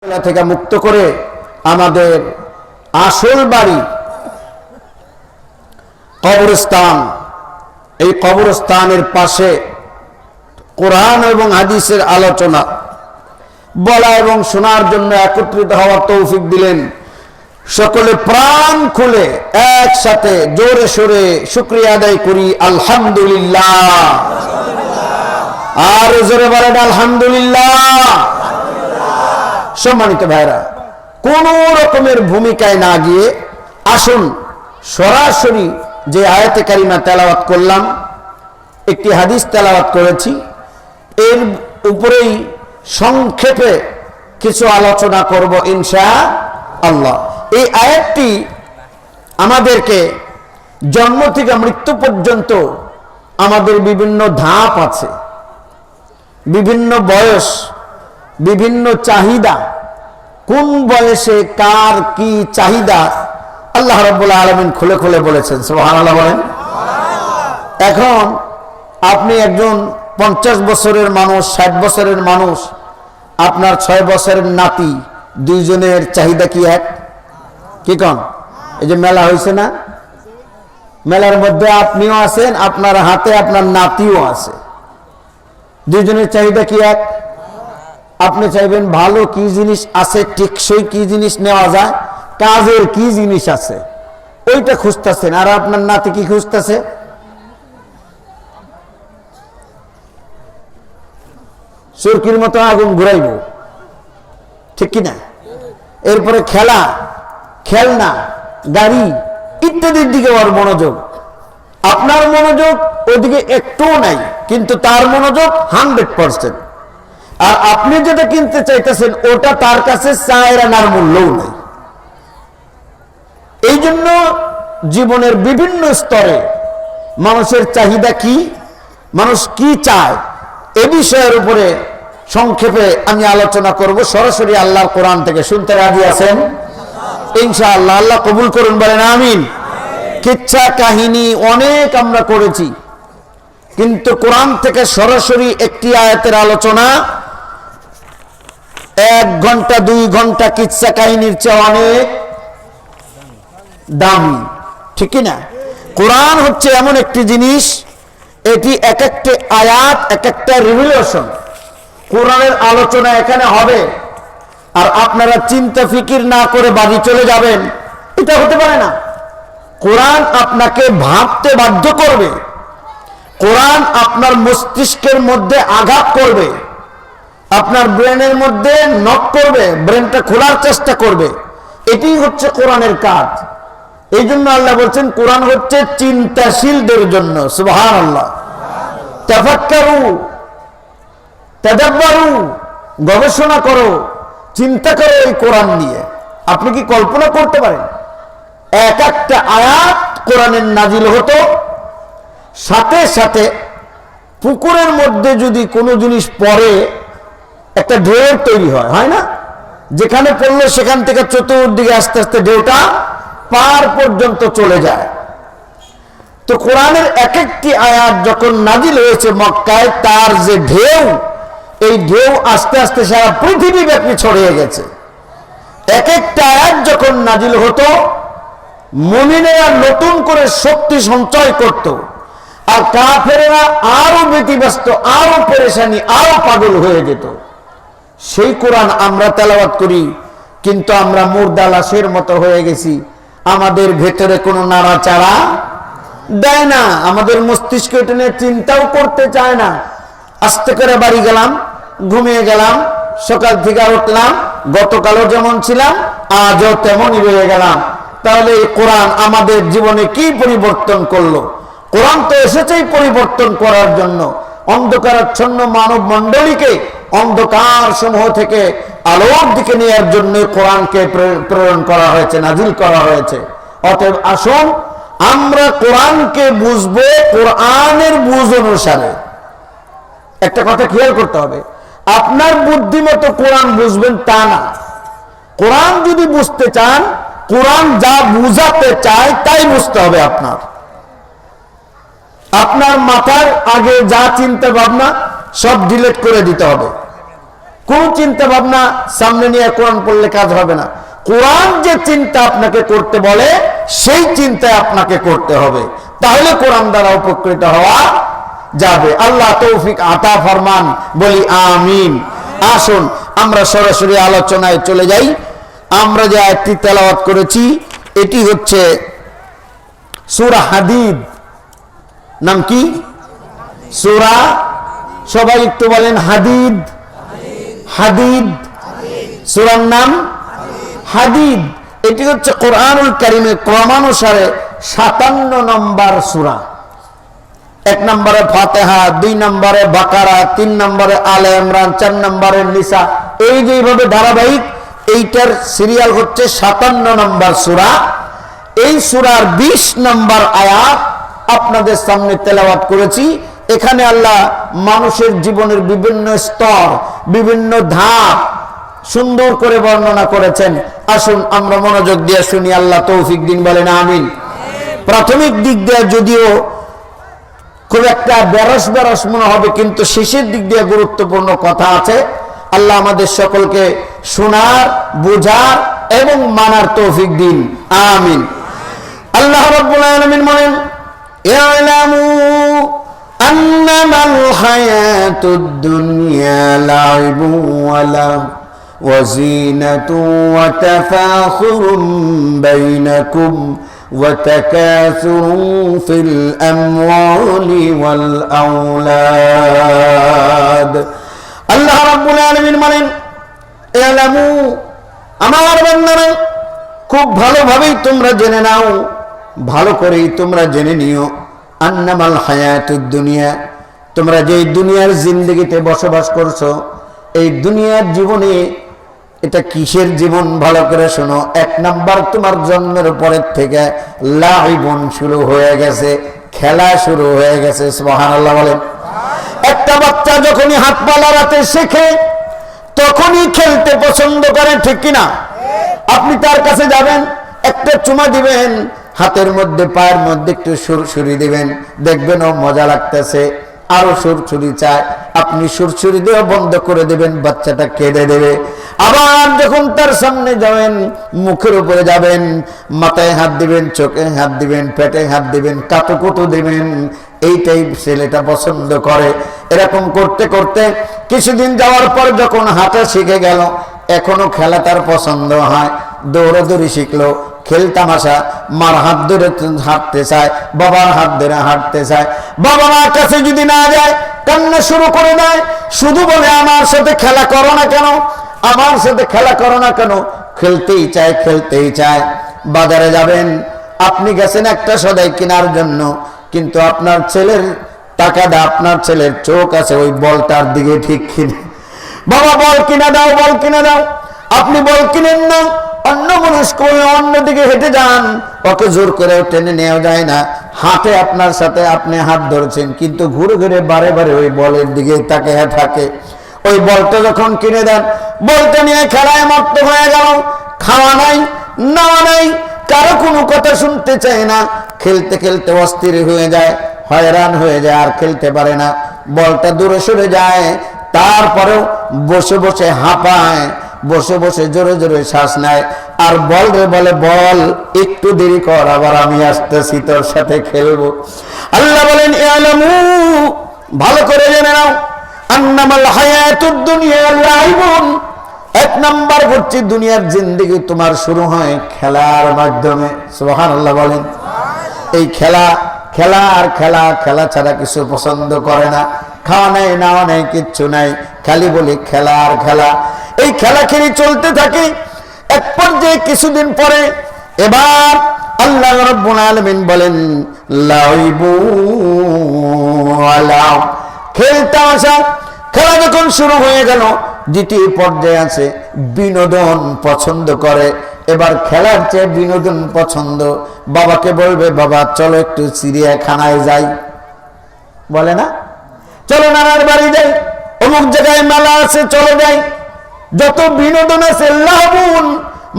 থেকে মুক্ত করে আমাদের আসল বাড়ি কবরস্থান, এই কবরস্থানের পাশে কোরআন এবং হাদিসের আলোচনা বলা এবং শোনার জন্য একত্রিত হওয়ার তৌফিক দিলেন। সকলে প্রাণ খুলে একসাথে জোরে সোরে শুকরিয়া আদায় করি আলহামদুলিল্লাহ। আর জোরে বলেন আলহামদুলিল্লাহ। সম্মানিত ভাইরা, কোন রকমের ভূমিকায় না গিয়ে আসুন সরাসরি যে আয়াতে কারিমা তেলাওয়াত করলাম, একটি হাদিস তেলাওয়াত করেছি, এর উপরেই সংক্ষেপে কিছু আলোচনা করব ইনশাআল্লাহ। এই আয়াতটি আমাদেরকে জন্ম থেকে মৃত্যু পর্যন্ত আমাদের বিভিন্ন ধাপ আছে, বিভিন্ন বয়স, বিভিন্ন চাহিদা, কোন বয়সে কার কি চাহিদা আল্লাহ রাব্বুল আলামিন খুলে খুলে বলেছেন। সুবহানাল্লাহ বলেন। এখন আপনি একজন 50 বছরের মানুষ, 60 বছরের মানুষ, আপনার 6 বছরের নাতি, দুইজনের চাহিদা কি এক? কি কন? এই যে মেলা হয়েছে না, মেলার মধ্যে আপনিও আছেন, আপনার হাতে আপনার নাতিও আছে, দুইজনের চাহিদা কি এক? আপনি চাইবেন ভালো কি জিনিস আছে, টেকসই কি জিনিস নেওয়া যায়, কাজের কি জিনিস আছে, ওইটা খুঁজতেছেন। আর আপনার নাতি কি খুঁজতেছে? সুরকির মতো আগুন ঘুরাইব, ঠিক কিনা? এরপরে খেলা, খেলনা, গাড়ি ইত্যাদির দিকে ওর মনোযোগ। আপনার মনোযোগ ওদিকে একটুও নাই, কিন্তু তার মনোযোগ 100%। আর আপনি যেটা কিনতে চাইতেছেন ওটা তার কাছে চায়ের আনার মূল্যও নাই। এই জন্য জীবনের বিভিন্ন স্তরে মানুষের চাহিদা কি, মানুষ কি চায়, এ বিষয়ের উপরে সংক্ষেপে আমি আলোচনা করব সরাসরি আল্লাহর কোরআন থেকে। শুনতে রাজি আছেন ইনশাআল্লাহ? আল্লাহ কবুল করুন, বলেন আমিন। কিচ্ছা কাহিনী অনেক আমরা করেছি, কিন্তু কোরআন থেকে সরাসরি একটি আয়াতের আলোচনা 1 ঘন্টা 2 ঘন্টা কিচ্ছা কাহিনীর চেয়ে অনেক দামি, ঠিক না? কোরআন হচ্ছে এমন একটি জিনিস, এটি এক একটা আয়াত, এক একটা রিভিলেশন। কোরআনের আলোচনা এখানে হবে আর আপনারা চিন্তা ফিকির না করে বাড়ি চলে যাবেন, এটা হতে পারে না। কোরআন আপনাকে ভাবতে বাধ্য করবে, কোরআন আপনার মস্তিষ্কের মধ্যে আঘাত করবে, আপনার ব্রেনের মধ্যে নক করবে, ব্রেনটা খোলার চেষ্টা করবে। এটি হচ্ছে কোরআনের কাজ। এই জন্য আল্লাহ বলছেন কোরআন হচ্ছে চিন্তাশীলদের জন্য। সুবহানাল্লাহ। তাফাক্কারু, তাদাব্বারু, গবেষণা করো, চিন্তা করো এই কোরআন নিয়ে। আপনি কি কল্পনা করতে পারেন এক একটা আয়াত কোরআনের নাজিল হতো, সাথে সাথে পুকুরের মধ্যে যদি কোনো জিনিস পড়ে একটা ঢেউ তৈরি হয়, হয় না? যেখানে পড়লো সেখান থেকে চতুর্দিকে আস্তে আস্তে ঢেউটা পার পর্যন্ত চলে যায়। তো কোরআনের এক একটি আয়াত যখন নাজিল হয়েছে মক্কায়, তার যে ঢেউ, এই ঢেউ আস্তে আস্তে সারা পৃথিবী ব্যাপী ছড়িয়ে গেছে। এক একটা আয়াত যখন নাজিল হতো, মুমিনেরা নতুন করে শক্তি সঞ্চয় করত, আর কাফেরেরা আরো ব্যতিব্যস্ত, আরো পেরেশানি, আরো পাগল হয়ে যেত। সেই কোরআন আমরা তেলাওয়াত করি, কিন্তু আমরা মুর্দা লাশের মতো হয়ে গেছি। আমাদের ভেতরে কোনো নাড়াচাড়া দেয় না, আমাদের মস্তিষ্ক এটা নিয়ে চিন্তাও করতে চায় না। আস্তে করে বাড়ি গেলাম, ঘুমিয়ে গেলাম, সকাল থেকে উঠলাম, গতকালও যেমন ছিলাম আজও তেমনই রয়ে গেলাম। তাহলে এই কোরআন আমাদের জীবনে কি পরিবর্তন করলো? কোরআন তো এসেছেই পরিবর্তন করার জন্য। অন্ধকারাচ্ছন্ন মানব মণ্ডলীকে অন্ধকার সমূহ থেকে আলোর দিকে নেওয়ার জন্য কোরআনকে প্রেরণ করা হয়েছে, নাজিল করা হয়েছে। অতএব আসুন আমরা কোরআনকে বুঝবো কোরআনের বুঝ অনুসারে। একটা কথা খেয়াল করতে হবে, আপনার বুদ্ধিমতো কোরআন বুঝবেন তা না। কোরআন যদি বুঝতে চান, কোরআন যা বুঝাতে চায় তাই বুঝতে হবে। আপনার মাথার আগে যা চিন্তা ভাবনা সব ডিলিট করে দিতে হবে। কোন চিন্তা ভাবনা সামনে নিয়ে কোরআন পড়লে কাজ হবে না। কোরআন যে চিন্তা আপনাকে করতে বলে সেই চিন্তা আপনাকে করতে হবে, তাহলে কোরআন দ্বারা উপকৃত হওয়া যাবে। আল্লাহ তৌফিক আতা ফরমান, বলি আমিন। আসুন আমরা সরাসরি আলোচনায় চলে যাই। আমরা যে আয়াতটি তেলাওয়াত করেছি এটি হচ্ছে সূরা হাদিদ। নাম কি? সূরা, সবাই একটু বলেন হাদিদ। হাদিদ সূরার নাম হাদিদ। এটি হচ্ছে কোরআনুল কারীমের ক্রমানুসারে 57 নম্বর সূরা। 1 নম্বরে ফাতিহা, 2 নম্বরে বাকারা, 3 নম্বরে আলে ইমরান, 4 নম্বরে নিসা, এই যেভাবে ধারাবাহিক এইটার সিরিয়াল হচ্ছে 57 নম্বর সূরা। এই সূরার 20 নম্বর আয়াত আপনাদের সামনে তেলাওয়াত করেছি। এখানে আল্লাহ মানুষের জীবনের বিভিন্ন স্তর, বিভিন্ন ধাপ সুন্দর করে বর্ণনা করেছেন। আসুন আমরা মনোযোগ দিয়ে শুনি, আল্লাহ তৌফিক দিন, বলেন আমিন। প্রাথমিক দিক দিয়ে যদিও খুব একটা বেরস বেরস মনে হবে, কিন্তু শেষের দিক দিয়ে গুরুত্বপূর্ণ কথা আছে। আল্লাহ আমাদের সকলকে শোনার, বোঝার এবং মানার তৌফিক দিন, আমিন। আল্লাহ রাব্বুল আলামিন বলেন, ইয়ালামু আন্নামাল হায়াতুদ দুনিয়া লাইবুন ওয়া লাহু ওয়া যিনাতুন ওয়া তাফাখুরুন বাইনাকুম ওয়া তাকাসুরুন ফিল আমওয়ালি ওয়াল আওলাদ। আল্লাহ রাব্বুল আলামিন বলেন, ইয়ালামু, আমার বান্দারা খুব ভালোভাবেই তোমরা জেনে নাও, ভালো করেই তোমরা জেনে নিও, আন্নামাল হায়াতুদ দুনিয়া, তোমরা যে দুনিয়ার জিন্দেগিতে বসবাস করছো, এই দুনিয়ার জীবনে এটা কিসের জীবন? ভালো করে শোনো। 1 নাম্বার, তোমার জন্মের পরের থেকে লাইবুন শুরু হয়ে গেছে, খেলা শুরু হয়ে গেছে। সুবহানাল্লাহ বলেন। একটা বাচ্চা যখনই হাত পা লড়াতে শেখে তখনই খেলতে পছন্দ করে, ঠিক কিনা? আপনি তার কাছে যাবেন, একটা চুমা দিবেন, হাতের মধ্যে পায়ের মধ্যে একটু সুরসুরি দিবেন, দেখবেন ও মজা লাগতেছে, আরো সুরসুরি চায়, আপনি সুরসুরি দিয়ে বন্ধ করে দেবেন, বাচ্চাটা কেঁদে দেবে। আবার যখন তার সামনে যাবেন, মুখের উপরে যাবেন, মাথায় হাত দিবেন, চোখে হাত দিবেন, পেটে হাত দিবেন, কাতুকুতু দিবেন, এইটাই ছেলেটা পছন্দ করে। এরকম করতে করতে কিছুদিন যাওয়ার পর যখন হাঁটা শিখে গেল, এখনো খেলা তার পছন্দ হয়, দৌড়াদৌড়ি শিখলো, খেলতামাশা, মার হাত ধরে হাঁটতে চায়, বাবার হাত ধরে হাঁটতে চায়। বাবা মার কাছে যদি না যায় কান্না শুরু করে দেয়, শুধু বলে আমার সাথে খেলা করো না কেন, আমার সাথে খেলা করো না কেন, খেলতেই চায়, খেলতেই চায়। বাজারে যাবেন, আপনি গেছেন একটা সদাই কেনার জন্য, কিন্তু আপনার ছেলের টাকাটা, আপনার ছেলের চোখ আছে ওই বলটার দিকে, ঠিক কিনে, বাবা বল কিনা দাও, বল কিনা দাও, আপনি বল কিনেন না, অন্য মানুষ করে অন্যদিকে হেঁটে যান, ওকে জোর করে টেনে নেওয়া যায় না, হাতে আপনার সাথে আপনি হাত ধরেছেন, কিন্তু ঘুরে ঘুরে বারে বারে ওই বলের দিকে তাকে থাকে। ওই বলটা যখন কিনে দেন, বলটা নিয়ে খেলায় মত্ত হয়ে গেল, খাওয়া নাই, নাওয়া নাই, কারো কোনো কথা শুনতে চায় না, খেলতে খেলতে অস্থির হয়ে যায়, হয়রান হয়ে যায়, আর খেলতে পারে না, বলটা দূরে সরে যায়। তারপরেও বসে বসে হাঁপায়, বসে বসে জোরে জোরে শ্বাস নেয়, আর বল রে বলে, বল একটু দেরি কর, আবার আমি আসতেছি, তোর সাথে খেলবো। আল্লাহ বলেন, ইয়ালামু, ভালো করে জেনে নাও, আন্নামাল হায়াতুদ দুনিয়া লাইবুন, 1 নাম্বার হচ্ছে দুনিয়ার জিন্দেগি তোমার শুরু হয় খেলার মাধ্যমে। সুবহানাল্লাহ বলেন। এই খেলা, খেলা আর খেলা, খেলা ছাড়া কিছু পছন্দ করে না, খাওয়া নাই, নাওয়া নাই, কিচ্ছু নাই, খালি বলি খেলা আর খেলা। এই খেলা খেলি চলতে থাকে। এক পর্যায়ে কিছুদিন পরে এবার আল্লাহ রাব্বুল আলামিন বলেন, লাইবু আলা, খেলতামাশা, খেলা যখন শুরু হয়ে গেল, দ্বিতীয় পর্যায়ে আছে বিনোদন পছন্দ করে। এবার খেলার চেয়ে বিনোদন পছন্দ। বাবাকে বলবে, বাবা চলো একটু চিড়িয়াখানায় যাই, বলে না, চলো নানার বাড়ি যাই, অমুক জায়গায় মেলা আছে, চলো যাই। যত বিনোদন আছে লাভুন,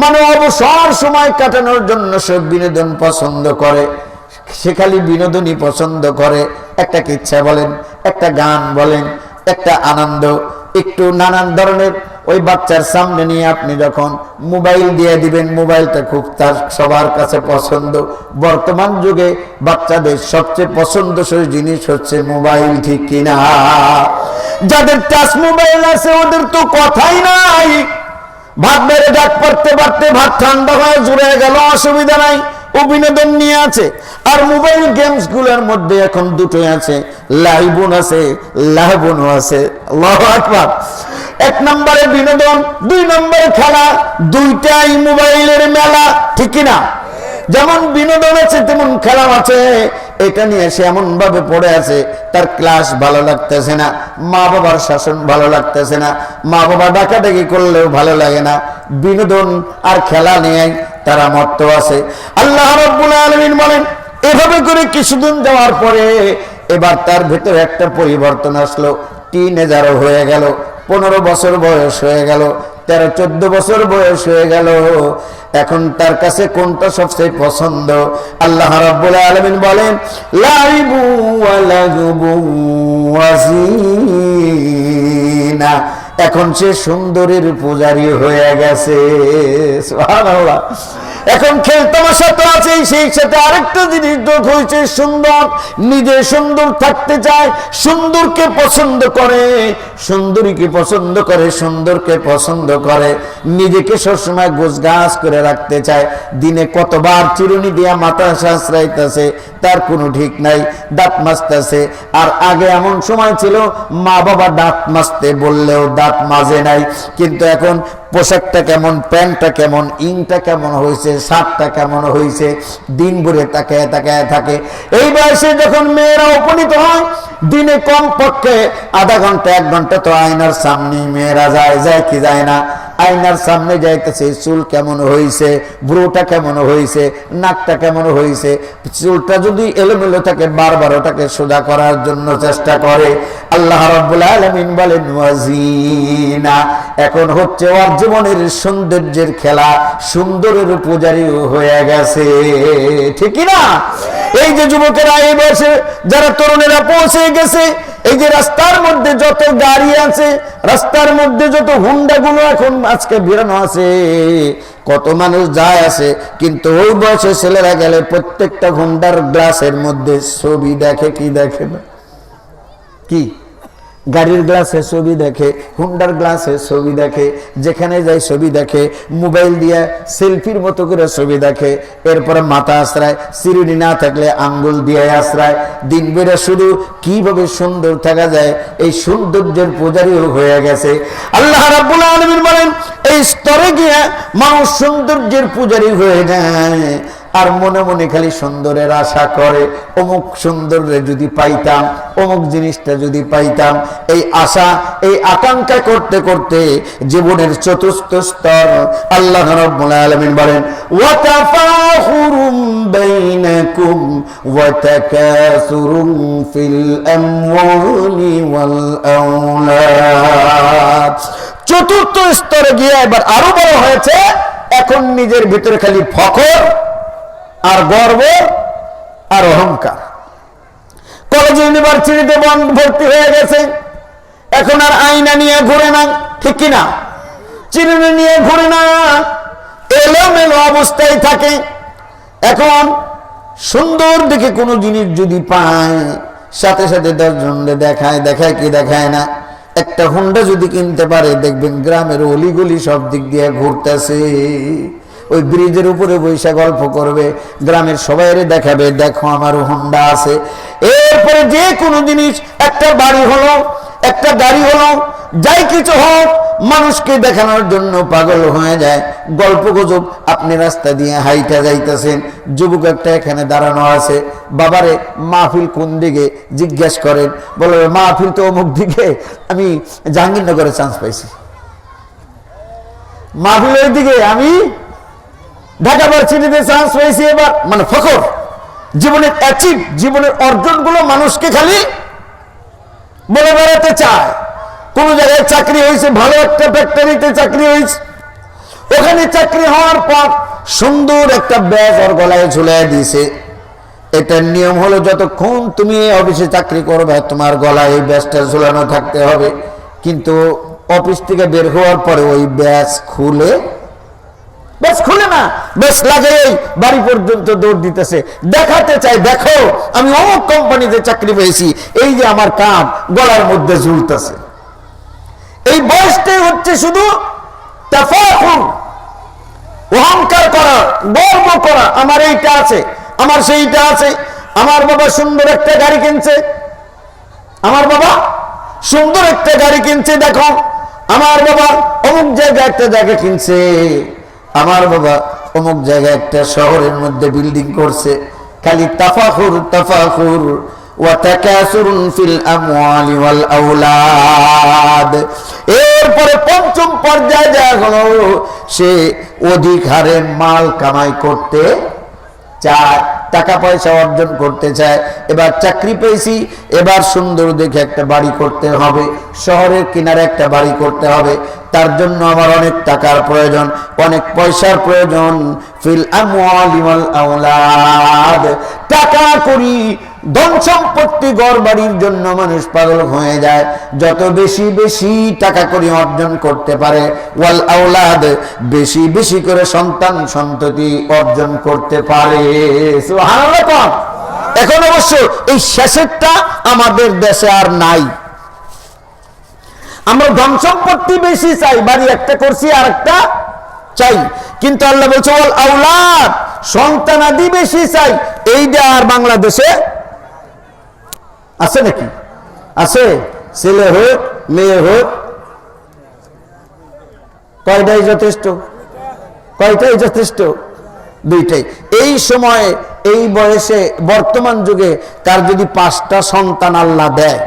মানে অবসর সময় কাটানোর জন্য সব বিনোদন পছন্দ করে, সে খালি বিনোদনই পছন্দ করে। একটা কিচ্ছা বলেন, একটা গান বলেন, একটা আনন্দ, একটু নানান ধরনের ওই বাচ্চার সামনে নিয়ে আপনি যখন মোবাইল দিয়ে দিবেন, মোবাইলটা খুব তার সবার কাছে পছন্দ। বর্তমান যুগে বাচ্চাদের সবচেয়ে পছন্দসই জিনিস হচ্ছে মোবাইল, ঠিক কিনা? যাদের টাচ মোবাইল আছে ওদের তো কথাই নাই, ভাত বেড়ে ডাক পড়তে পারতে ভাত ঠান্ডা হয়ে জুড়ে গেল, অসুবিধা নাই, ও বিনোদন নিয়ে আছে। আর মোবাইল গেমস গুলোর মধ্যে এখন দুটোই আছে, লাইবুন আছে, লাহবুনও আছে। আল্লাহু আকবার। এক নম্বরে বিনোদন, দুই নম্বরে খেলা, দুইটাই মোবাইলের মেলা, ঠিক কিনা? যেমন বিনোদন আছে তেমন খেলা আছে। এটা নিয়ে সে এমন ভাবে পড়ে আছে, তার ক্লাস ভালো লাগতেছে না, মা বাবার শাসন ভালো লাগতেছে না, মা বাবা ডাকাডাকি করলেও ভালো লাগে না, বিনোদন আর খেলা নিয়ে তারা মত্ত আছে। আল্লাহ রাব্বুল আলামিন বলেন, এভাবে করে কিছুদিন যাওয়ার পরে এবার তার ভেতরে একটা পরিবর্তন আসলো। টিনেজার হয়ে গেল, 15 বছর বয়স হয়ে গেল, 13-14 বছর বয়স হয়ে গেল। এখন তার কাছে কোনটা সবচেয়ে পছন্দ? আল্লাহ রাব্বুল আলামিন বলেন, লাইবু ওয়া লাগবু ওয়া জিনা। এখন সে সুন্দরীর পূজারী হয়ে গেছে। সুবহানাল্লাহ। এখন খেলতামাশা তো আছে, সেই সাথে আরেকটা জিনিস যোগ হয়েছে, সুন্দর। নিজে সুন্দর থাকতে চায়, সুন্দরকে পছন্দ করে, সুন্দরীকে পছন্দ করে, সুন্দরকে পছন্দ করে, নিজেকে সবসময় গোছগাছ করে রাখতে চায়। দিনে কতবার চিরুনি দিয়া মাথা সাঁচড়াইতেছে তার কোনো ঠিক নাই, দাঁত মাজতেছে। আর আগে এমন সময় ছিল মা বাবা দাঁত মাজতে বললেও দাঁত মাজে নাই, কিন্তু এখন পোশাকটা কেমন, প্যান্টটা কেমন, ইংটা কেমন হয়েছে, শার্টটা কেমন হয়েছে, দিন ভরে তাকায় তাকায় থাকে। এই বয়সে যখন মেয়েরা উপনীত হয়, দিনে কম পক্ষে আধা ঘন্টা 1 ঘন্টা তো আয়নার সামনে মেয়েরা যায় কি যায় না? আয়নার সামনে যাইতেছে, চুল কেমন হয়েছে, ভ্রুটা কেমন হয়েছে, নাকটা কেমন হয়েছে। চুলটা যদি এলোমেলো থাকে বারবার ওটাকে সোজা করার জন্য চেষ্টা করে। আল্লাহ রাব্বুল আলামিন বলেন, ওয়াজিনা। এখন হচ্ছে ওর জীবনের সৌন্দর্যের খেলা, সুন্দরের পূজারী হয়ে গেছে, ঠিক না? এই যে যুবকেরা এই বয়সে যারা তরুণেরা পৌঁছে গেছে, এই যে রাস্তার মধ্যে যত গাড়ি আছে, রাস্তার মধ্যে যত হুন্ডা গুলো এখন আজকে বেরানো আছে, কত মানুষ যায় আছে, কিন্তু ওই বয়সে ছেলেরা গেলে প্রত্যেকটা হুন্ডার গ্লাসের মধ্যে ছবি দেখে, কি দেখে না? কি গাড়ির গ্লাসে ছবি দেখে, হুন্ডার গ্লাসে ছবি দেখে, যেখানে যায় ছবি দেখে, মোবাইল দিয়ে সেলফির মতো করে ছবি দেখে, এরপরে মাথা আশ্রায়, চিরুনি না থাকলে আঙ্গুল দিয়ে আশ্রায়। দিন বেড়ে শুধু কিভাবে সুন্দর থাকা যায় এই সৌন্দর্যের পূজারীও হয়ে গেছে। আল্লাহ রাব্বুল আলামিন বলেন, এই স্তরে গিয়ে মানুষ সৌন্দর্যের পূজারী হয়ে যায়, আর মনে মনে খালি সুন্দরের আশা করে, অমুক সুন্দরে যদি পাইতাম, অমুক জিনিসটা যদি পাইতাম। এই আশা, এই আকাঙ্ক্ষা করতে করতে জীবনের চতুর্থ স্তর আল্লাহ রাব্বুল আলামিন বলেন, ওয়া তাফাখুরুম বাইনাকুম ওয়া তাকাসুরুম ফিল আমওয়ালি ওয়াল আওলাদ। চতুর্থ স্তরে গিয়ে এবার আরো বড় হয়েছে, এখন নিজের ভিতরে খালি ফখর আর গর্ব আর অহংকার। কলেজ ইউনিভার্সিটিতে ভর্তি হয়ে গেছে, এখন আর আয়না নিয়ে ঘুরে না, ঠিক কিনা? চিরুনি নিয়ে ঘুরে না, এলোমেলো অবস্থায় থাকে। এখন সুন্দর দেখে কোনো জিনিস যদি পায়, সাথে সাথে 10 জনকে দেখায় কি দেখায় না। একটা হুন্ডা যদি কিনতে পারে, দেখবেন গ্রামের অলিগলি সব দিক দিয়ে ঘুরতেছে, ওই ব্রিজের উপরে বৈশা গল্প করবে, গ্রামের সবাইরে দেখাবে, দেখো আমার হুন্ডা আছে। এরপরে যে কোনো জিনিস, একটা বাড়ি হলো, একটা গাড়ি হলো, যাই কিছু হোক, মানুষকে দেখানোর জন্য পাগল হয়ে যায়। গল্প গুজব, আপনি রাস্তা দিয়ে হাইটা যাইতেছেন, যুবক একটা এখানে দাঁড়ানো আছে, বাবারে মাহফিল কোন দিকে জিজ্ঞেস করেন, বলে মাহফিল তো অমুক দিকে, আমি জাহাঙ্গীরনগরে চান্স পাইছি। মাহফিলের দিকে আমি ঢাকা ভার্সিটিতে চান্স পেয়েছি এবার, মানে ফখর, জীবনের অ্যাচিভ, জীবনের অর্জনগুলো মানুষকে খালি বলে বেড়াতে চায়। কোন জায়গায় চাকরি হয়েছে, ভালো একটা ফ্যাক্টরিতে চাকরি হয়েছে, ওখানে চাকরি হওয়ার পর সুন্দর একটা ব্যাজ ওর গলায় ঝুলিয়ে দিয়েছে। এটার নিয়ম হলো, যতক্ষণ তুমি এই অফিসে চাকরি করবে তোমার গলায় এই ব্যাজটা ঝুলানো থাকতে হবে। কিন্তু অফিস থেকে বের হওয়ার পরে ওই ব্যাস খুলে না, ব্যাস লাগে বাড়ি পর্যন্ত দৌড় দিতেছে, দেখাতে চাই দেখো আমি অমুক কোম্পানিতে চাকরি পেয়েছি, এই যে আমার কাম গলার মধ্যে ঝুলতেছে। এই বয়সটাই হচ্ছে শুধু তাফাখুর, অহংকার করা, গর্ব করা, আমার এইটা আছে, আমার সেইটা আছে। আমার বাবা সুন্দর একটা গাড়ি কিনছে, আমার বাবা সুন্দর একটা গাড়ি কিনছে, দেখো আমার বাবা অমুক জায়গায় একটা জায়গা কিনছে, আমার বাবা অমুক জায়গায় একটা শহরের মধ্যে বিল্ডিং করছে। খালি তাফাখুর তাফাখুর ওয়া তাকাসুরুন ফিল আমওয়ালি ওয়াল আওলাদ। এরপরে পঞ্চম পর্যায়ে যা হলো, সে অধিক হারে মাল কামাই করতে চায়, টাকা পয়সা অর্জন করতে চায়। এবার চাকরি পেয়েছি, এবার সুন্দর দেখে একটা বাড়ি করতে হবে, শহরের কিনারে একটা বাড়ি করতে হবে, তার জন্য আমার অনেক টাকার প্রয়োজন, অনেক পয়সার প্রয়োজন। ফিল আমওয়ালি ওয়াল আওলাদ, টাকা করি, ধন সম্পত্তি, ঘর বাড়ির জন্য মানুষ পাগল হয়ে যায়। যত বেশি বেশি টাকা করি অর্জন করতে পারে, ওয়াল আওলাদ, বেশি বেশি করে সন্তান সন্ততি অর্জন করতে পারে। সুবহানাল্লাহ। এখন অবশ্য এই শেষেরটা আমাদের দেশে আর নাই। আমরা ধন সম্পত্তি বেশি চাই, বাড়ি একটা করছি আর একটা চাই, কিন্তু আল্লাহ বলছে ওয়াল আওলাদ, সন্তানাদি বেশি চাই। এইটা আর বাংলাদেশে আছে নাকি? আছে? ছেলে হোক মেয়ে হোক, কয়টাই যথেষ্ট? কয়টাই যথেষ্ট? দুইটাই। এই সময়ে, এই বয়সে, বর্তমান যুগে তার যদি 5টা সন্তান আল্লাহ দেয়,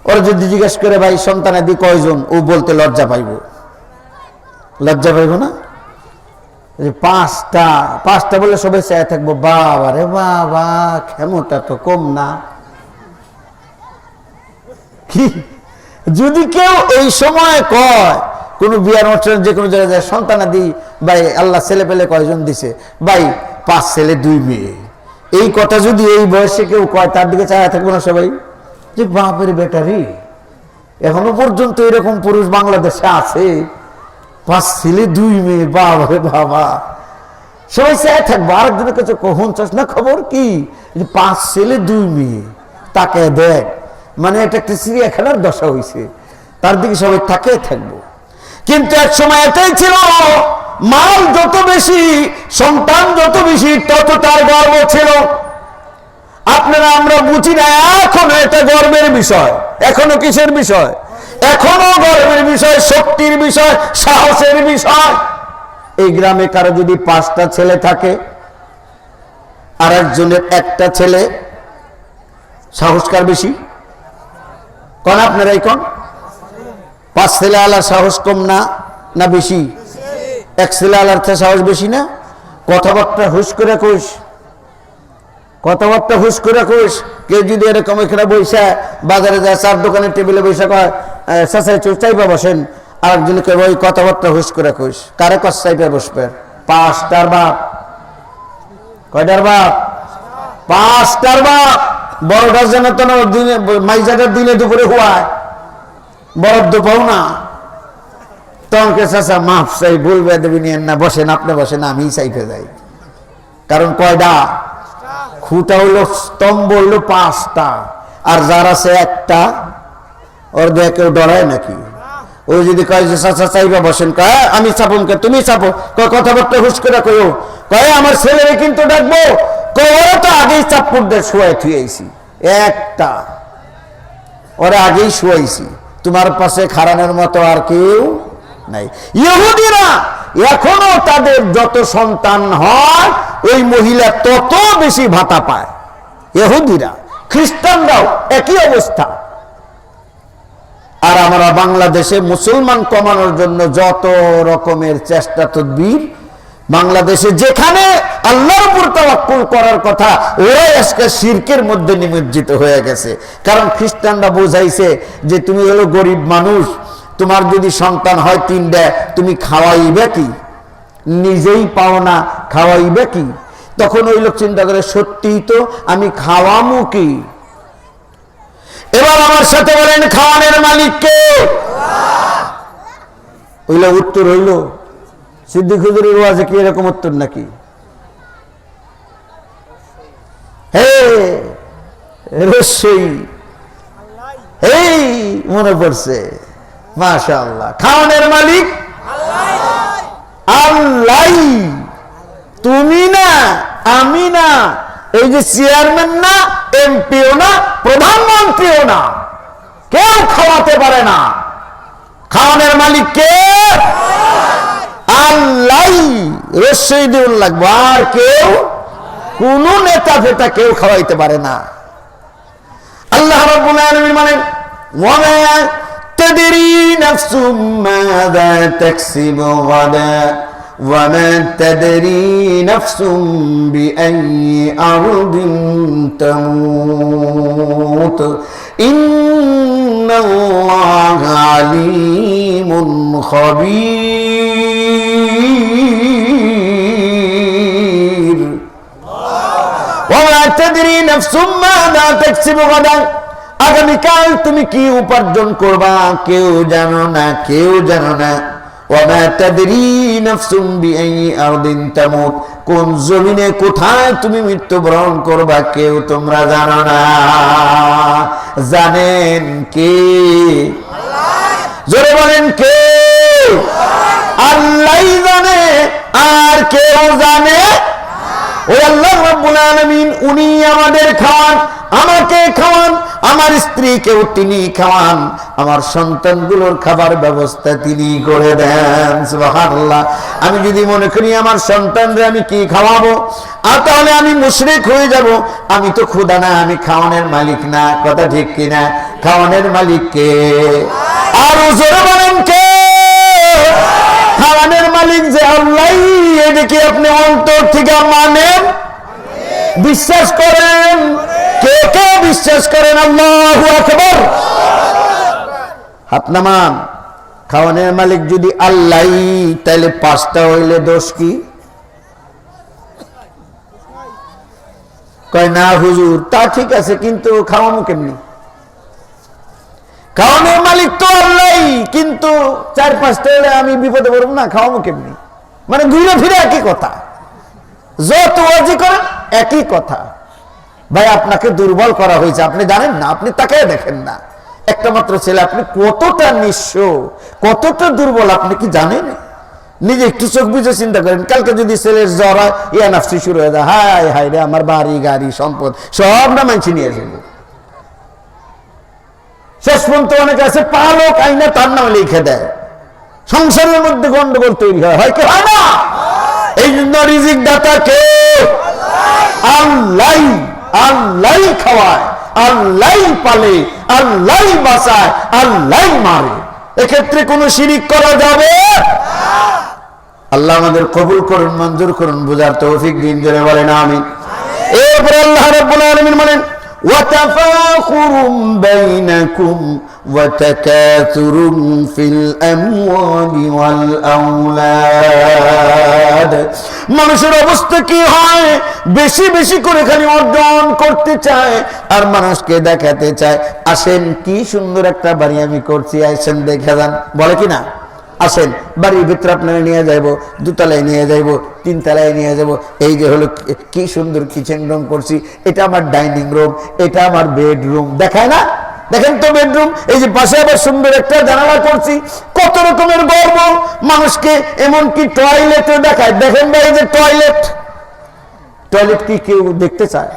ওরা যদি জিজ্ঞেস করে ভাই সন্তানাদি কয়জন, ও বলতে লজ্জা পাইব। লজ্জা পাইব না? 5টা বলে সবাই চায় থাকবো, বাবা রে বাবা, ক্ষমতা তো কম না। কি যদি কেউ এই সময় কয়, কোন বিয়ার অনুষ্ঠানে যে কোনো জায়গায় সন্তানাদি, ভাই আল্লাহ ছেলে পেলে কয়জন দিছে, ভাই 5 ছেলে 2 মেয়ে, এই কথা যদি এই বয়সে কেউ কয়, তার দিকে চায় থাকবো না সবাই, যে বাপের বেটারি, এখনো পর্যন্ত এরকম পুরুষ বাংলাদেশে আছে, 5 ছেলে 2 মেয়ে, বাবা রে বাবা, সবাই চায় থাকবো। আরেকজনের কাছে কখন চাস না, খবর কি 5 ছেলে 2 মেয়ে, তাকে দেখ, মানে এটা একটা চিড়িয়াখানার দশা হয়েছে, তার দিকে সবাই তাকিয়ে থাকবো। কিন্তু এক সময় এটাই ছিল, মাল যত বেশি, সন্তান যত বেশি, তত তার গর্ব ছিল। আপনারা আমরা বুঝি না, এখনো এটা গর্বের বিষয়। এখনো কিসের বিষয়? এখনো গর্বের বিষয়, শক্তির বিষয়, সাহসের বিষয়। এই গ্রামে কারো যদি 5টা ছেলে থাকে, আর একজনের একটা ছেলে, সাহসকার বেশি? কোন আপনারাই কোন? 5 ছেলে আলার সাহস কম না, না বেশি? 1 ছেলে আলার সাহস বেশি না? কথাবার্তা হুশ করে কইস, কথাবার্তা হুশ করে কইস। কেউ যদি এরকম এখানে বৈশা, বাজারে যায়, চার দোকানের টেবিলে বৈশা কয় চাচাই চাইপা বসেন, আরেকজনকে ওই কথাবার্তা হুশ করে কইস, কারে কস চাইপা বসবে? 5টার বাপ। কয়টার বাপ? 5টার বাপ। বড়টার জন্য তো দিনে মাইজাটার দিনে দুপুরে হুয়ায়, বরাদ্দ পাও না, তখনকে চাচা মাফ চাই, বলবে দেবী নিয়েন না, বসেন, আপনি বসেন, আমি চাইতে যাই। কারণ কয়টা খুঁটা হইলো, স্তম্ভ হইলো 5টা, আর যার আছে একটা, ওর দিয়ে কেউ ডরায় নাকি? ও যদি কয় যে চাচা চাইবা বসেন, কয় আমি চাপন কে, তুমি চাপো, কয় কথাবার্তা হুশ করে কয়ো, কয় আমার ছেলেরে কিন্তু ডাকবো, কয় ওরা তো আগেই চাপ্পুর দিয়ে শুয়াই থুয়েছি, একটা ওরা আগেই শুয়াইছি, তোমার পাশে খাড়ানোর মতো আর কেউ নাই। ইহুদিরা এখনো তাদের যত সন্তান হয়, ওই মহিলা তত বেশি ভাতা পায়। ইহুদিরা, খ্রিস্টানরাও একই অবস্থা। আর আমরা বাংলাদেশে মুসলমান কমানোর জন্য যত রকমের চেষ্টা তদবির, বাংলাদেশে যেখানে আল্লাহর উপর তাওয়াক্কুল করার কথা, ওরাই আজকে শিরকের মধ্যে নিমজ্জিত হয়ে গেছে। কারণ খ্রিস্টানরা বোঝাইছে যে তুমি হলো গরিব মানুষ, তোমার যদি সন্তান হয় 3টা, তুমি খাওয়াইবে কি? নিজেই পাও না, খাওয়াইবে কি? তখন ওই লোক চিন্তা করে, সত্যিই তো, আমি খাওয়ামু কি? এবার আমার সাথে বলেন খাওয়ানোর মালিক কে? হইল উত্তর হইল সিদ্দিক হুজুরের ওয়াজে কি এরকম উত্তর নাকি? হে রসই এই মনে পড়ছে, মাশাআল্লাহ, খাওয়ানোর মালিক আল্লাহ। তুমি না, আমি না, এই যে চেয়ারম্যান না, এমপিও না, প্রধানমন্ত্রীও না, কেউ খাওয়াতে পারে না। খাওয়ানোর মালিক কে? আল্লাহ। রসই দিন লাগবে, আর কেউ, কোন নেতা ফেতা কেউ খাওয়াইতে পারে না। আল্লাহ রাব্বুল আলামিন বলেন ওয়া মা তাদরি নাফসুম মাযা তাকসিবু গাদা ওয়া মা তাদরি নাফসুম বিআইয়ি আরদিন তামুত ইন্নাল্লাহা আলীমুন খাবীর। আগামীকাল তুমি কি উপার্জন করবা কেউ জানো না, কেউ জানো না। কোন জমিনে কোথায় তুমি মৃত্যুবরণ করবা কেউ তোমরা জানো না। জানেন কে? জোরে বলেন কে? আল্লাহ জানে, আর কেউ জানে? ওই আল্লাহ রাব্বুল আলামিন উনি আমাদের খাওয়ান, আমাকে খাওয়ান, আমার স্ত্রীকেও তিনি খাওয়ান, আমার সন্তানগুলোর খাবার ব্যবস্থা তিনি করে দেন। সুবহানাল্লাহ। আমি যদি মনে করি আমার সন্তানদের আমি কি খাওয়াবো, আর তাহলে আমি মুশরিক হয়ে যাব। আমি তো খোদা না, আমি খাওয়ানোর মালিক না। কথা ঠিক কিনা? খাওয়ানোর মালিক কে? আর জোরে বলেন কে? খাওয়ানোর মালিক যে আল্লাহ, এদিকে আপনি অন্তর থেকে মানেন, বিশ্বাস করেন? কে কে বিশ্বাস করেন? আল্লাহু আকবার। হাত নামান। খাওয়ানোর মালিক যদি আল্লাহ, তাহলে পাঁচটা হইলে দোষ কি? কয় না হুজুর, তা ঠিক আছে, কিন্তু খাওয়ানো কেমনি? খাওয়ানোর মালিক তো আল্লাহ, কিন্তু চার পাঁচটা হলে আমি বিপদে পড়বো না, খাওয়াবো কেমনি? মানে ঘুরে ফিরে একই কথা, যত ওয়াজি করেন একই কথা। ভাই আপনাকে দুর্বল করা হয়েছে, আপনি জানেন না, আপনি তাকে দেখেন না। একটা মাত্র ছেলে, আপনি কতটা নিঃস্ব, কতটা দুর্বল আপনি কি জানেন? নিজে একটু চোখ বুঝে চিন্তা করেন। কালকে যদি ছেলের জ্বর হয়, ইয়া নাফসি শুরু হয়ে যায়, হায় হায় রে, আমার বাড়ি গাড়ি সম্পদ সব না মানছি নিয়ে যাবো। শেষ পর্যন্ত অনেকে আছে পালক আইনা তার নামে লিখে দেয়, সংসারের মধ্যে গন্ডগোল তৈরি হয় কি হয় না? এই জন্য রিজিক দাতা কে? আল্লাহ। আল্লাহ খাওয়ায়, আল্লাহ পালে, আল্লাহ বাঁচায়, আল্লাহ মারে। এক্ষেত্রে কোনো শিরিক করা যাবে? আল্লাহ আমাদের কবুল করুন, মঞ্জুর করুন, বুঝার তৌফিক দিন। জোরে বলেন আমিন। এরপরে আল্লাহ রাব্বুল আলামিন বলেন وتفاخر بينكم وتكاثر في الأموال والأولاد। মানুষের অবস্থা কি হয়? বেশি বেশি করে খালি অর্জন করতে চায় আর মানুষকে দেখাতে চায়, আসেন কি সুন্দর একটা বাড়ি আমি করছি, আসেন দেখে যান, বলে কি না? আসেন বাড়ির ভিতরে আপনারা নিয়ে যাইবো, দুতলায় নিয়ে যাইবো, তিনতলায় নিয়ে যাব। এই যে হলো কি সুন্দর কিচেন রুম করছি, এটা আমার ডাইনিং রুম, এটা আমার বেডরুম, দেখায় না? দেখেন তো বেডরুম, এই যে পাশে আবার সুন্দর একটা জানালা করছি, কত রকমের গর্ব মানুষকে। এমনকি টয়লেটও দেখায়। দেখেন ভাই, এই যে টয়লেট, টয়লেট কি কেউ দেখতে চায়?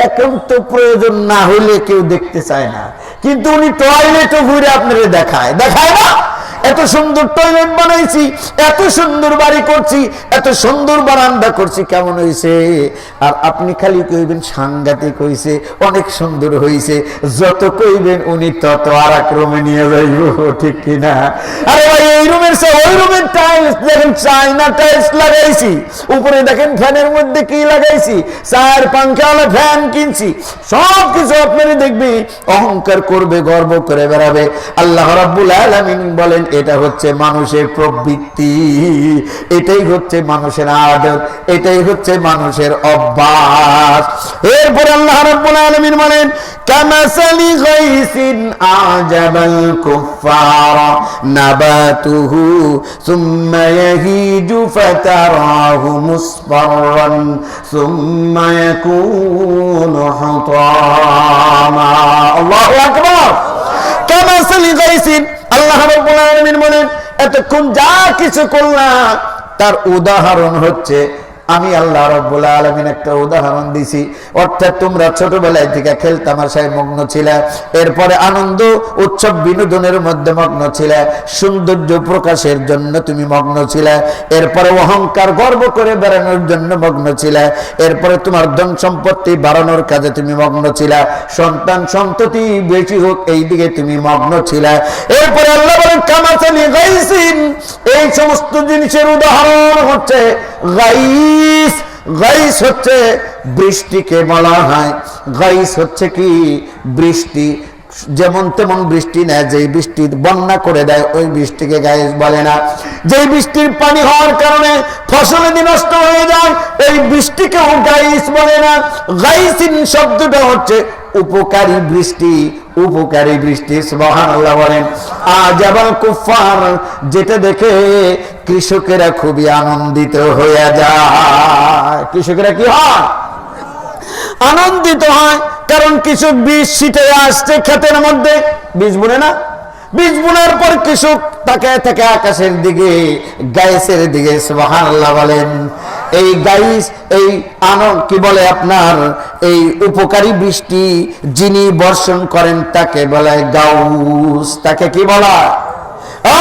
এখন তো প্রয়োজন না হলে কেউ দেখতে চায় না, কিন্তু উনি টয়লেটও ঘুরে আপনাদের দেখায়, দেখায় না? এত সুন্দর টয়লেট বানাইছি, এত সুন্দর বাড়ি করছি, এত সুন্দর বারান্দা করছি, কেমন হয়েছে? আর আপনি খালি কইবেন সাংঘাতিক হয়েছে, অনেক সুন্দর হয়েছে। যত কইবেন উনি তত আর এক রুমে নিয়ে যাইব, ঠিক কিনা? আরে ভাই, এই রুমের সে ওই রুমের টাই টাইলস দেখেন, চায়না টাইলস লাগাইছি, উপরে দেখেন ফ্যানের মধ্যে কি লাগাইছি, 4 পাঙ্খাওয়ালা ফ্যান কিনছি, সবকিছু আপনারা দেখবি অহংকার করবে, গর্ব করে বেড়াবে। আল্লাহ রাব্বুল আলামিন বলেন এটা হচ্ছে মানুষের প্রবৃত্তি, এটাই হচ্ছে মানুষের আদত, এটাই হচ্ছে মানুষের অভ্যাস। এরপর আল্লাহ রাব্বুল আলামিন বলেন কামাসালি গাইসিন আজাবাল কুফারা নাবাতুহু সুম্মা ইয়াহিজু ফাতারাহু মুসফাররান সুম্মা ইয়াকুনু হুতামা। আল্লাহু আকবার। কামাসালি গাইসিন, আল্লাহ রাব্বুল আলামিন বলেন এতক্ষণ যা কিছু করলাম তার উদাহরণ হচ্ছে, আমি আল্লাহ রাব্বুল আলামিন একটা উদাহরণ দিছি। অর্থাৎ তোমরা ছোটবেলায় থেকে খেলতামাশায় মগ্ন ছিলে, এরপরে আনন্দ উৎসব বিনোদনের মধ্যে মগ্ন ছিলে, সৌন্দর্য প্রকাশের জন্য তুমি মগ্ন ছিলে, এরপরে অহংকার গর্ব করে বেড়ানোর জন্য মগ্ন ছিলে, এরপরে তোমার ধন সম্পত্তি বাড়ানোর কাজে তুমি মগ্ন ছিলে, সন্তান সন্ততি বেশি হোক এই দিকে তুমি মগ্ন ছিলে। এরপরে আল্লাহ বলেন কামাসালি গাইসিন, এই সমস্ত জিনিসের উদাহরণ হচ্ছে গাইস। গাইস হচ্ছে বৃষ্টিকে বলা হয়। গাইস হচ্ছে কি? বৃষ্টি। যেমন তেমন বৃষ্টি না, যে বৃষ্টি বন্যা করে দেয় ওই বৃষ্টিকে গাইস বলে না। যে বৃষ্টির পানি হওয়ার কারণে ফসলাদি নষ্ট হয়ে যায় ওই বৃষ্টিকেও গাইস বলে না। গাইসিন শব্দটা হচ্ছে উপকারী বৃষ্টি, উপকারী বৃষ্টি। সুবহানাল্লাহ বলেন। আজাবাল কুফার, যেটা দেখে কৃষকেরা খুবই আনন্দিত হয়ে যায়। কৃষকেরা কি হয়? আনন্দিত হয়, কারণ কৃষক বীজ ছিটে আসছে ক্ষেতের মধ্যে, বীজ বুনে না, বীজ বুনার পর কৃষক তাকায় থাকে আকাশের দিকে, গাইসের দিকে। সুবহানাল্লাহ বলেন। এই গাইস, এই কি বলে আপনার এই উপকারী বৃষ্টি যিনি বর্ষণ করেন তাকে বলে গাউস। তাকে কি বলা?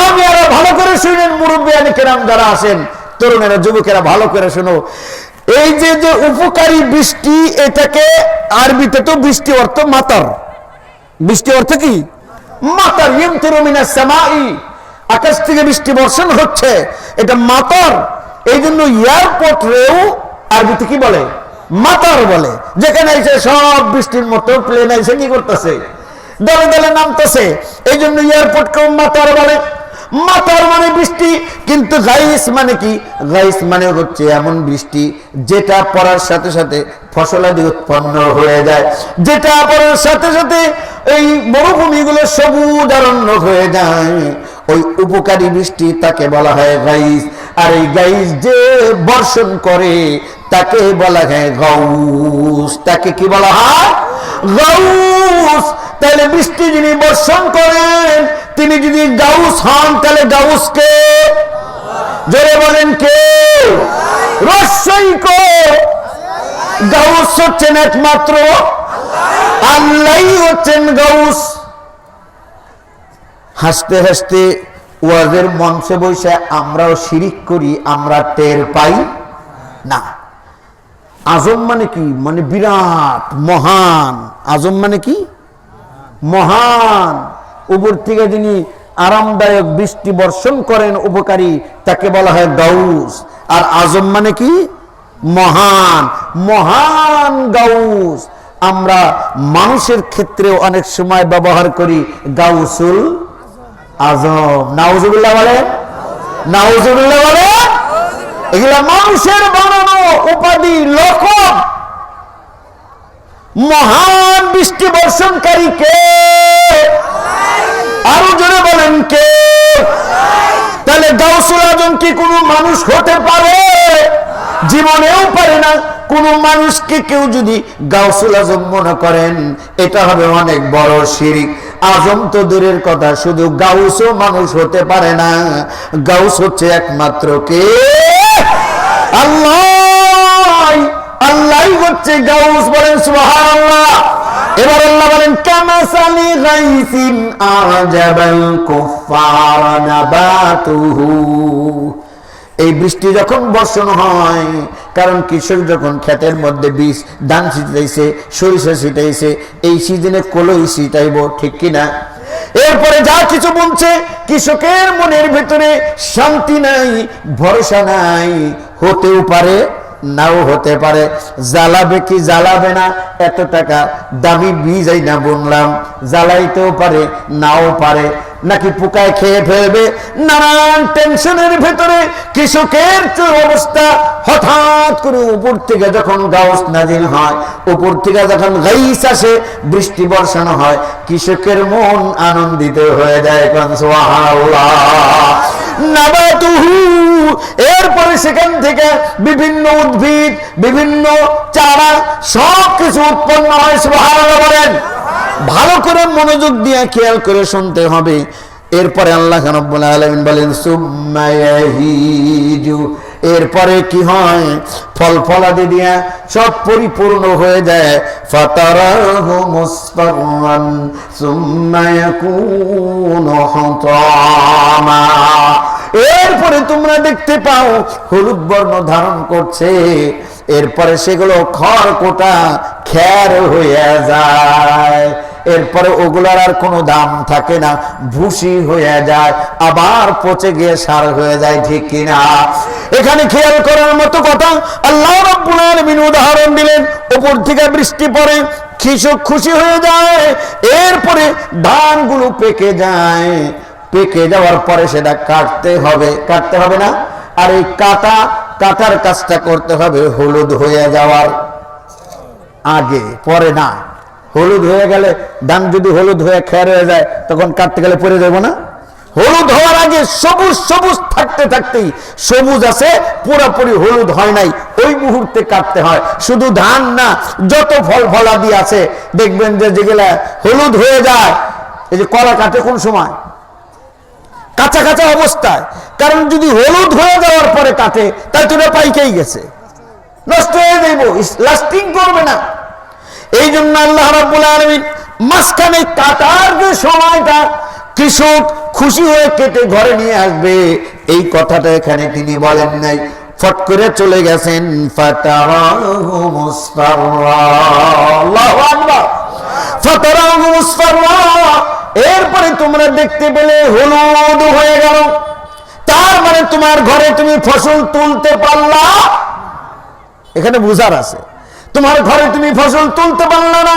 আমি আরো ভালো করে শুনেন, মুরব্বিয়ানি কেরাম যারা আছেন, তরুণেরা যুবকেরা ভালো করে শোনো। এই যে যে উপকারী বৃষ্টি, এটাকে আরবিতে তো বৃষ্টি অর্থ মাতার। বৃষ্টি অর্থ কি? মাতার। ইমতিরু মিনাস সামাই, আকাশ থেকে বৃষ্টি বর্ষণ হচ্ছে, এটা মাতার। এই জন্য এয়ারপোর্ট রেও আরবিতে কি বলে? মাতার বলে। যেখানে এসে সব বৃষ্টির মতো প্লেন এসে কি করতেছে? দলে দলে নামতেছে। এই জন্য এয়ারপোর্টকেও মাতার বলে। মাতার মানে বৃষ্টি। কিন্তু গাইস মানে কি? গাইস মানে হচ্ছে এমন বৃষ্টি যেটা পড়ার সাথে সাথে ফসলাদি উৎপন্ন হয়ে যায়, যেটা পড়ার সাথে সাথে এই মরুভূমিগুলো সবুজ অরণ্য হয়ে যায়, ওই উপকারী বৃষ্টি তাকে বলা হয় গাইস। আর এই গাইস যে বর্ষণ করে তাকে বলা হয় গাউস। তাকে কি বলা হয়? গাউস। তাহলে বৃষ্টি যিনি বর্ষণ করেন তিনি যদি গাউস হন, তাহলে গাউস কে? জোরে বলেন কে? রস্যই কো। গাউস হচ্ছেন একমাত্র আল্লাহই হচ্ছেন গাউস। হাসতে হাসতে ওয়াজের মঞ্চে বসে আমরাও শিরিক করি, আমরা টের পাই না। আজম মানে কি? মানে বিরাট, মহান। আজম মানে কি? মহান। উপর থেকে যিনি আরামদায়ক বৃষ্টি বর্ষণ করেন উপকারী, তাকে বলা হয় গাউস। আর আজম মানে কি? মহান। মহান গাউস। আমরা মানুষের ক্ষেত্রেও অনেক সময় ব্যবহার করি গাউসুল আজম। নাউজুবিল্লাহ বলে, নাউজুবিল্লাহ বলে। এগুলা মানুষের বানানো উপাধি, লকব। মহান বৃষ্টি বর্ষণকারী কে? আরো জোরে বলেন কে? তাহলে গাউসুল আজম কি কোনো মানুষ হতে পারে? জীবনেও পারে না। কোন মানুষকে কেউ যদি গাউসুল আজম মনে করেন, এটা হবে অনেক বড় শিরক। আজম তো দূরের কথা, শুধু গাউসও মানুষ হতে পারে না। গাউস হচ্ছে একমাত্র কে? আল্লাহ। আল্লাহ হচ্ছে গাউস। বলেন সুবহানাল্লাহ। এবার আল্লাহ বলেন কামাসালি গাইসিন আজাবাল কুফারা নাবাতুহু। এই বৃষ্টি যখন বর্ষণ হয়, কারণ কৃষক যখন ক্ষেতের মধ্যে বীজ ধান ছিটাইছে, সরিষা ছিটাইছে, এই সিজনে কলই ছিটাইব, ঠিক কিনা? এরপরে যা কিছু বলছে, কৃষকের মনের ভিতরে শান্তি নাই, ভরসা নাই, হতেও পারে নাও হতে পারে, জ্বালাবে কি জ্বালাবে না, এত টাকা দামি বীজ এই না বুনলাম, জ্বালাইতেও পারে নাও পারে, নাকি পোকায় খেয়ে ফেলবে, নানান টেনশনের ভেতরে কৃষকের অবস্থা। হঠাৎ করে উপর থেকে যখন গাউস নাজিল হয়, উপর থেকে যখন গাইস আসে, বৃষ্টি বর্ষানো হয়, কৃষকের মন আনন্দিত হয়ে যায়। সুবহানাল্লাহ। নাবাতুহু, এরপরে সেখান থেকে বিভিন্ন উদ্ভিদ, বিভিন্ন চারা সবকিছু উৎপন্ন হয়। সুবহানাল্লাহ বলেন। ভালো করে মনোযোগ দিয়ে খেয়াল করে শুনতে হবে। এরপরে আল্লাহ রাব্বুল আলামিন বলেন সুম্মা ইয়াহিজু, এরপরে কি হয়, ফল ফলাদি দিয়া সব পরিপূর্ণ হয়ে যায়। ফাতারাহু মুসফাররান সুম্মা ইয়াকুনু হুতামা, এরপরে তোমরা দেখতে পাও হলুদ বর্ণ ধারণ করছে, এরপরে সেগুলো খড়কোটা খ্যার হয়ে যায়, এরপরে ওগুলার আর কোনো দাম থাকে না, ভুসি হয়ে যায়, আবার পচে গিয়ে সার হয়ে যায়। ঠিক কিনা? এখানে খেয়াল করার মতো কথা, আল্লাহ রাব্বুল আলামিন উদাহরণ দিলেন, উপর থেকে বৃষ্টি পড়ে, কৃষক খুশি হয়ে যায়, এরপরে ধানগুলো পেকে যায়, পেকে যাওয়ার পরে সেটা কাটতে হবে না, আর এই কাটার কাজটা করতে হবে হলুদ হয়ে যাওয়ার আগে, পরে না। হলুদ হয়ে গেলে, ধান যদি হলুদ হয়ে খের হয়ে যায়, তখন কাটতে গেলে পরে যাবো না। হলুদ হওয়ার আগে সবুজ সবুজ থাকতে থাকতেই, সবুজ আছে পুরোপুরি হলুদ হয় নাই, ওই মুহূর্তে কাটতে হয়। শুধু ধান না, যত ফল ফলাদি আছে দেখবেন যে যেগুলা হলুদ হয়ে যায়, এই যে কলা কাটে কোন সময়, কাঁচা কাঁচা অবস্থায়, কারণ যদি হলুদ হয়ে যাওয়ার পরে কাটে, তাই তো পাইকেই গেছে, নষ্ট হয়ে যাইব, লাস্টিং করবে না। এই জন্য আল্লাহ রাব্বুল আলামিন মাঝখানে কাটার যে সময়টা, কৃষক খুশি হয়ে কেটে ঘরে নিয়ে আসবে, এই কথাটা এখানে তিনি বলেন নাই, ফট করে চলে গেছেন। ফাতারাহু মুসফাররা, আল্লাহু আকবার, ফাতারাহু মুসফাররা, এরপরে তোমরা দেখতে পেলে হলুদ হয়ে গেল, তার মানে তোমার ঘরে তুমি ফসল তুলতে পারলা। এখানে বুঝার আছে, তোমার ঘরে তুমি ফসল তুলতে পারলা না,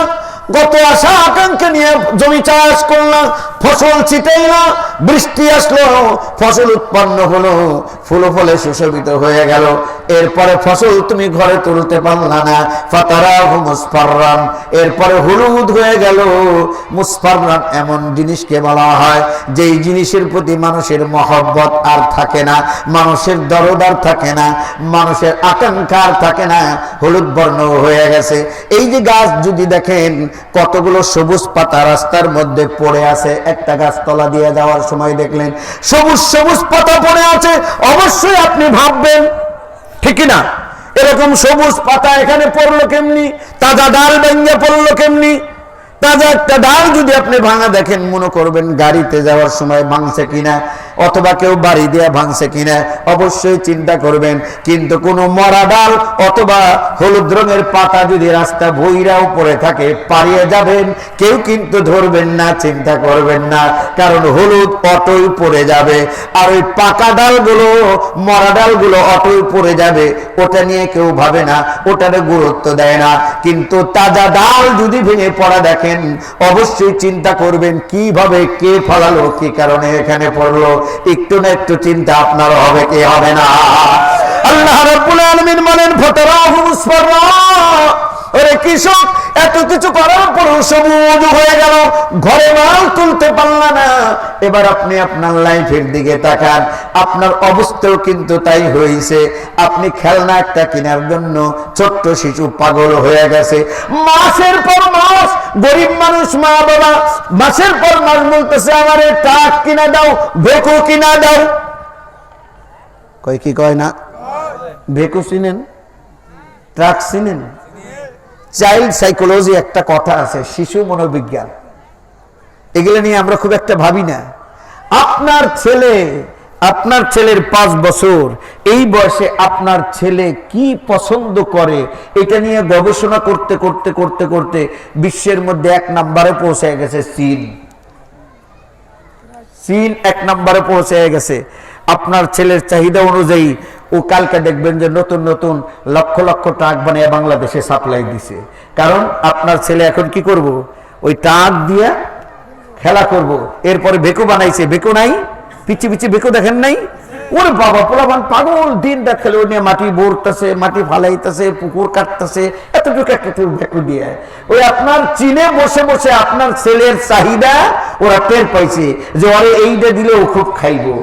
গত আশা আকাঙ্ক্ষা নিয়ে জমি চাষ করলাম, ফসল ছিটাইলা, বৃষ্টি আসলো, ফসল উৎপন্ন হলো, ফুল ফলে সুশোভিত হয়ে গেল, এরপরে ফসল তুমি ঘরে তুলতে পারলা না। ফাতারাহু মুসফাররান, এরপরে হলুদ হয়ে গেল। মুসফাররান এমন জিনিসকে বলা হয় যেই জিনিসের প্রতি মানুষের মহব্বত আর থাকে না, মানুষের দরদ আর থাকে না, মানুষের আকাঙ্ক্ষা আর থাকে না, হলুদ বর্ণ হয়ে গেছে। এই যে গাছ যদি দেখেন, কতগুলো সবুজ পাতা রাস্তার মধ্যে পড়ে আছে, একটা গাছতলা দিয়ে যাওয়ার সময় দেখলেন সবুজ সবুজ পাতা পড়ে আছে, অবশ্যই আপনি ভাববেন ঠিক না, এরকম সবুজ পাতা এখানে পড়লো কেমনি, তাজা ডাল ভেঙে পড়লো কেমনি। তাজা একটা ডাল যদি আপনি ভাঙা দেখেন, মনে করবেন গাড়িতে যাওয়ার সময় ভাঙছে কিনা, অথবা কেউ বাড়ি দিয়ে ভাঙছে কিনা, অবশ্যই চিন্তা করবেন। কিন্তু কোনো মরা ডাল অথবা হলুদ রঙের পাতা যদি রাস্তা ভইরাও পড়ে থাকে, পাড়িয়ে যাবেন, কেউ কিন্তু ধরবেন না, চিন্তা করবেন না, কারণ হলুদ অটোই পড়ে যাবে, আর ওই পাকা ডালগুলো, মরা ডালগুলো অটোই পড়ে যাবে, ওটা নিয়ে কেউ ভাবে না, ওটারে গুরুত্ব দেয় না। কিন্তু তাজা ডাল যদি ভেঙে পড়া দেখেন, অবশ্যই চিন্তা করবেন কিভাবে, কে ফলালো, কি কারণে এখানে পড়লো, একটু না একটু চিন্তা আপনার হবে, কি হবে না। আল্লাহ রাব্বুল আলামিন বলেন ফাতারাহু মুসফাররা, ওরে কৃষক এত কিছু করার পর সবুজ হয়ে গেল, ঘরে মাল তুলতে পারল না। এবার আপনি আপনার লাইফের দিকে তাকান, আপনার অবস্থাও কিন্তু তাই হয়েছে। আপনি খেলনা একটা কেনার জন্য ছোট্ট শিশু পাগল হয়ে গেছে, মাসের পর মাস, গরিব মানুষ মা বাবা মাসের পর মাস বলতেছে আমারে ট্রাক কিনা দাও, ভেকু কিনা দাও। কয় কি কয় না? ভেকু চিনেন, ট্রাক চিনেন? চাইল্ড সাইকোলজি একটা কথা আছে, শিশু মনোবিজ্ঞান, এগুলো নিয়ে আমরা খুব একটা ভাবি না। আপনার ছেলের 5 বছর, এই বয়সে আপনার ছেলে কি পছন্দ করে, এটা নিয়ে গবেষণা করতে করতে করতে করতে বিশ্বের মধ্যে 1 নম্বরে পৌঁছে গেছে চীন। চীন 1 নম্বরে পৌঁছে গেছে। আপনার ছেলের চাহিদা অনুযায়ী ও কালকে দেখবেন যে নতুন নতুন লক্ষ লক্ষ ট্রাক বানিয়ে বাংলাদেশে সাপ্লাই দিছে। কারণ আপনার ছেলে এখন কি করব, ওই ট্রাক দিয়ে খেলা করব। এরপরে বেকু বানাইছে, বেকু নাই, পিছি পিছি বেকু দেখেন নাই? ওরে বাবা, পোলাপান পাগল, দিন দেখলে ওই নিয়ে মাটি ভরতেছে, মাটি ফালাইতেছে, পুকুর কাটতেছে, এতটুকু একটা বেকু দিয়ে। ওই আপনার চীনে বসে বসে আপনার ছেলের চাহিদা ওরা টের পাইছে যে ওরে এইটা দিলেও খুব খাইবো।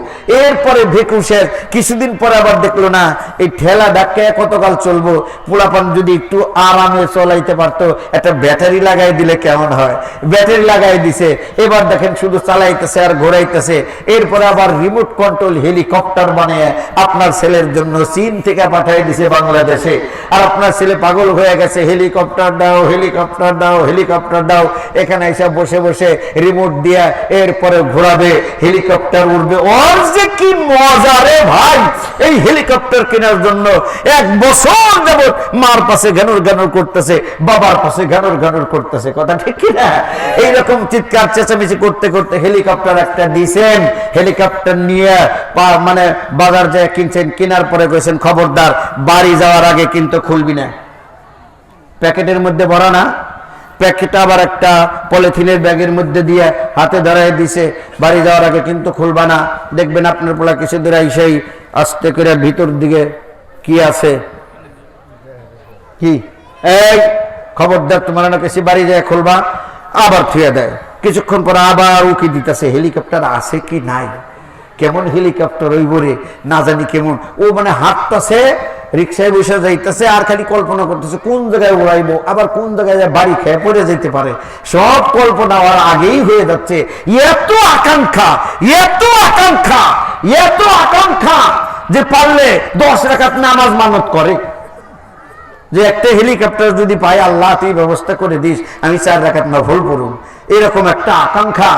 এরপরে ভেকু শেষ, কিছুদিন পরে আবার দেখলো না এই ঠেলা ধাক্কায় কতকাল চলবো, পোলাপান যদি একটু আরামে চলাইতে পারতো, একটা ব্যাটারি লাগাই দিলে কেমন হয়। ব্যাটারি লাগাই দিছে, এবার দেখেন শুধু চালাইতেছে আর ঘোরাইতেছে। এরপরে আবার রিমোট কন্ট্রোল হেলিকপ্টার বানিয়ে আপনার ছেলের জন্য চীন থেকে পাঠিয়ে দিছে বাংলাদেশে। আর আপনার ছেলে পাগল হয়ে গেছে, হেলিকপ্টার দাও, হেলিকপ্টার দাও, হেলিকপ্টার দাও। এখানে এসে বসে বসে রিমোট দিয়া এরপরে ঘোরাবে, হেলিকপ্টার উড়বে। ওর যে কি মজা রে ভাই! এই হেলিকপ্টার কেনার জন্য 1 বছর যাবত মার পাশে ঘানুর ঘানুর করতেছে, বাবার পাশে ঘানুর ঘানুর করতেছে। কথা ঠিক কিনা? এইরকম চিৎকার চেঁচামেচি করতে করতে হেলিকপ্টার একটা দিয়েছেন। হেলিকপ্টার নিয়ে মানে বাজার যায় কিনছেন, কেনার পরে কইছেন খবরদার বাড়ি যাওয়ার আগে কিন্তু খুলবি না। প্যাকেটের মধ্যে ভরা না, প্যাকেটটা আবার একটা পলিথিনের ব্যাগের মধ্যে দিয়ে হাতে ধরাই দিছে, বাড়ি যাওয়ার আগে কিন্তু খুলবা না। দেখবেন আপনার পোলা কিছু দূরে সেই আস্তে করে ভিতর দিকে কি আছে, কি এই খবরদার তোমার না কিছু বাড়ি যায় খুলবা, আবার থুয়ে দেয়। কিছুক্ষণ পরে আবার উকি দিতেছে হেলিকপ্টার আছে কি নাই। কেমন হেলিকপ্টার ওই বরে না জানি কেমন, ও মানে হাঁটতেছে, রিক্সায় বসে যাইতেছে আর খালি কল্পনা করতেছে কোন জায়গায় উড়াইবো, আবার কোন জায়গায় বাড়ি খেয়ে পড়ে যেতে পারে। সব কল্পনা আর আগেই হয়ে যাচ্ছে। এত আকাঙ্ক্ষা, এত আকাঙ্ক্ষা, এত আকাঙ্ক্ষা যে পারলে 10 রাকাত নামাজ মানত করে যে একটা হেলিকপ্টার যদি পাই, আল্লাহ তুই ব্যবস্থা করে দিস, আমি 4 রাকাত নফল পড়ুন। এরকম একটা আকাঙ্ক্ষা,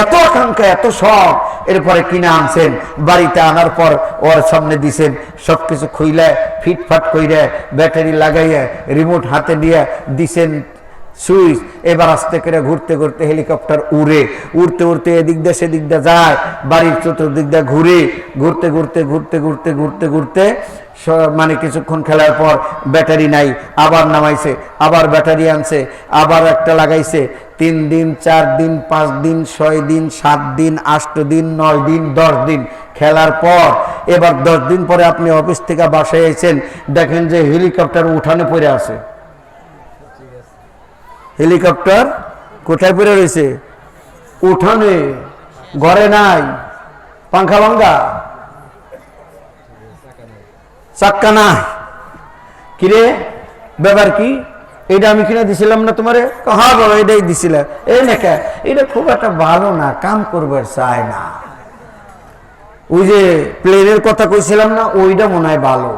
এত আকাঙ্ক্ষা, এত শখ। এরপরে কিনে আনছেন, বাড়িতে আনার পর ওর সামনে দিছেন, সবকিছু খুইলে ফিটফাট কইরে ব্যাটারি লাগাইয়া রিমোট হাতে দিয়ে দিছেন সুইচ। এবার আস্তে করে ঘুরতে ঘুরতে হেলিকপ্টার উড়ে, উড়তে উড়তে এদিক দিয়ে সেদিক দিয়ে যায়, বাড়ির চতুর্দিক দিয়ে ঘুরে, ঘুরতে ঘুরতে ঘুরতে ঘুরতে ঘুরতে ঘুরতে মানে কিছুক্ষণ খেলার পর ব্যাটারি নাই, আবার নামাইছে, আবার ব্যাটারি আনছে, আবার একটা লাগাইছে। 3 দিন 4 দিন 5 দিন 6 দিন 7 দিন 8 দিন 9 দিন 10 দিন খেলার পর এবার 10 দিন পরে আপনি অফিস থেকে বাসায় এসেছেন, দেখেন যে হেলিকপ্টার উঠানে পড়ে আছে। হেলিকপ্টার কোথায় পড়ে রয়েছে? উঠানে, ঘরে নাই, পাংখা ভাঙ্গা, চাক্কা নাই। কিরে ব্যাপার কি? এটা আমি কিনা দিছিলাম না তোমারে? হ্যাঁ বাবা এটাই দিছিলাম। এই না এটা খুব একটা ভালো না, কাম করবার চায় না। ওই যে প্লেনের কথা কইছিলাম না, ওইটা মনে হয় ভালো।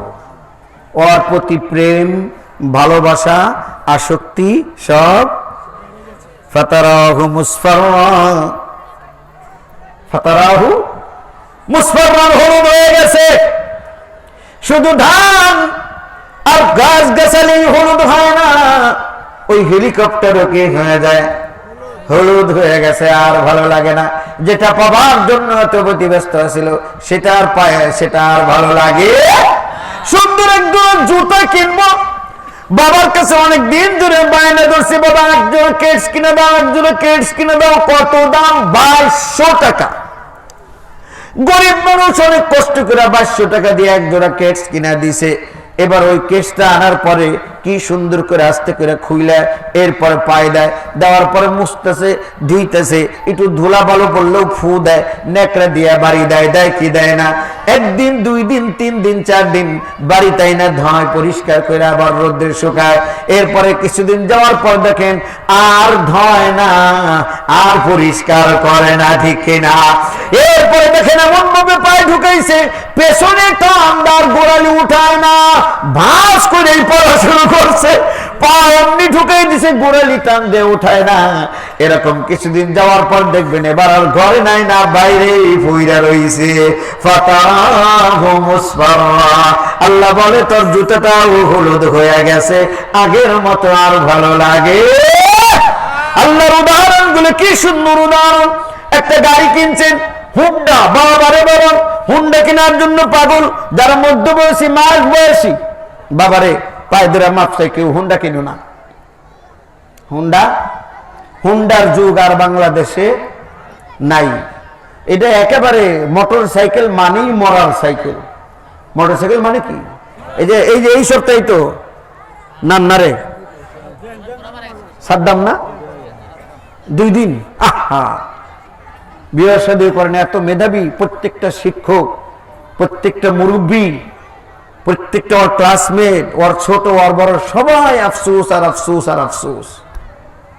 ওর প্রতি প্রেম, ভালোবাসা, আসক্তি সব ফাতারাহু মুসফাররান, ফাতারাহু মুসফাররান হলুদ হয়ে গেছে। শুধু ধান আর গাছ গাছালি হলুদ হয় না, ওই হেলিকপ্টারও কি হয়ে যায়, হলুদ হয়ে গেছে, আর ভালো লাগে না। যেটা পাবার জন্য এত ব্যস্ত ছিল সেটা আর পায়, সেটা আর ভালো লাগে। সুন্দর একজন জুতা কিনবো, বাবার কাছে অনেক দিন ধরে বায়না ধরছি, বাবা একজন কেটস কিনে দাও, একজন কেটস কিনে দাও। কত দাম? 2200 টাকা। গরিব মানুষ অনেক কষ্ট করে 2200 টাকা দিয়ে এক জোড়া কেটস কিনা দিছে। এবার ওই কেটসটা আনার পরে কি সুন্দর করে আস্তে করে খুইলে এরপরে পায়ে দেয়, দেওয়ার পরে মুছতেছে, ধুইতেছে, একটু ধুলা বালু পড়লেও ফু দেয়, নেকড়া দিয়ে বাড়ি দেয়, দেয় কি দেয় না। 1 দিন 2 দিন 3 দিন 4 দিন বাড়ি তাই না ধয়, পরিষ্কার করে আবার রোদ্রে শুকায়। এরপরে কিছুদিন যাওয়ার পর দেখেন আর ধয় না, আর পরিষ্কার করে না, ঠিক কিনা? এরপরে দেখেন এমন ভাবে পায়ে ঢুকাইছে, পেছনে টান্দার গোড়ালি উঠায় না, ভাস করে পড়াশোনা করছে, পা এমনি ঢুকাই দিছে, গোড়ালি টান দিয়ে উঠায় না। এরকম কিছুদিন যাওয়ার পর দেখবেন এবার আর ঘরে নাই না, বাইরে পইরা রইছে। ফাতারাহু মুসফাররা, আল্লাহ বলে তোর জুতাটাও হলুদ হয়ে গেছে, আগের মতো আর ভালো লাগে। আল্লাহর উদাহরণগুলো কি সুন্দর উদাহরণ। একটা গাড়ি কিনছেন, হুন্ডা, বাবারে বাবা, হুন্ডা কেনার জন্য পাগল যারা মধ্যবয়সী, মাঝ বয়সী, বাবারে পায়ে ধরে মাপছে কেউ হুন্ডা কিনো না। হুন্ডার যুগ আর বাংলাদেশে নাই। এটা একেবারে মোটর সাইকেল মানেই মরার সাইকেল। মোটর সাইকেল মানে কি? এই যে এই সপ্তাহে তো না রে সাদ্দাম না 2 দিন বিয়ে শাদী করেন, এত মেধাবী প্রত্যেকটা শিক্ষক, প্রত্যেকটা মুরব্বী, প্রত্যেকটা ওর ক্লাসমেট, ওর ছোট ওর বড়, সবাই আফসোস আর আফসোস আর আফসোস।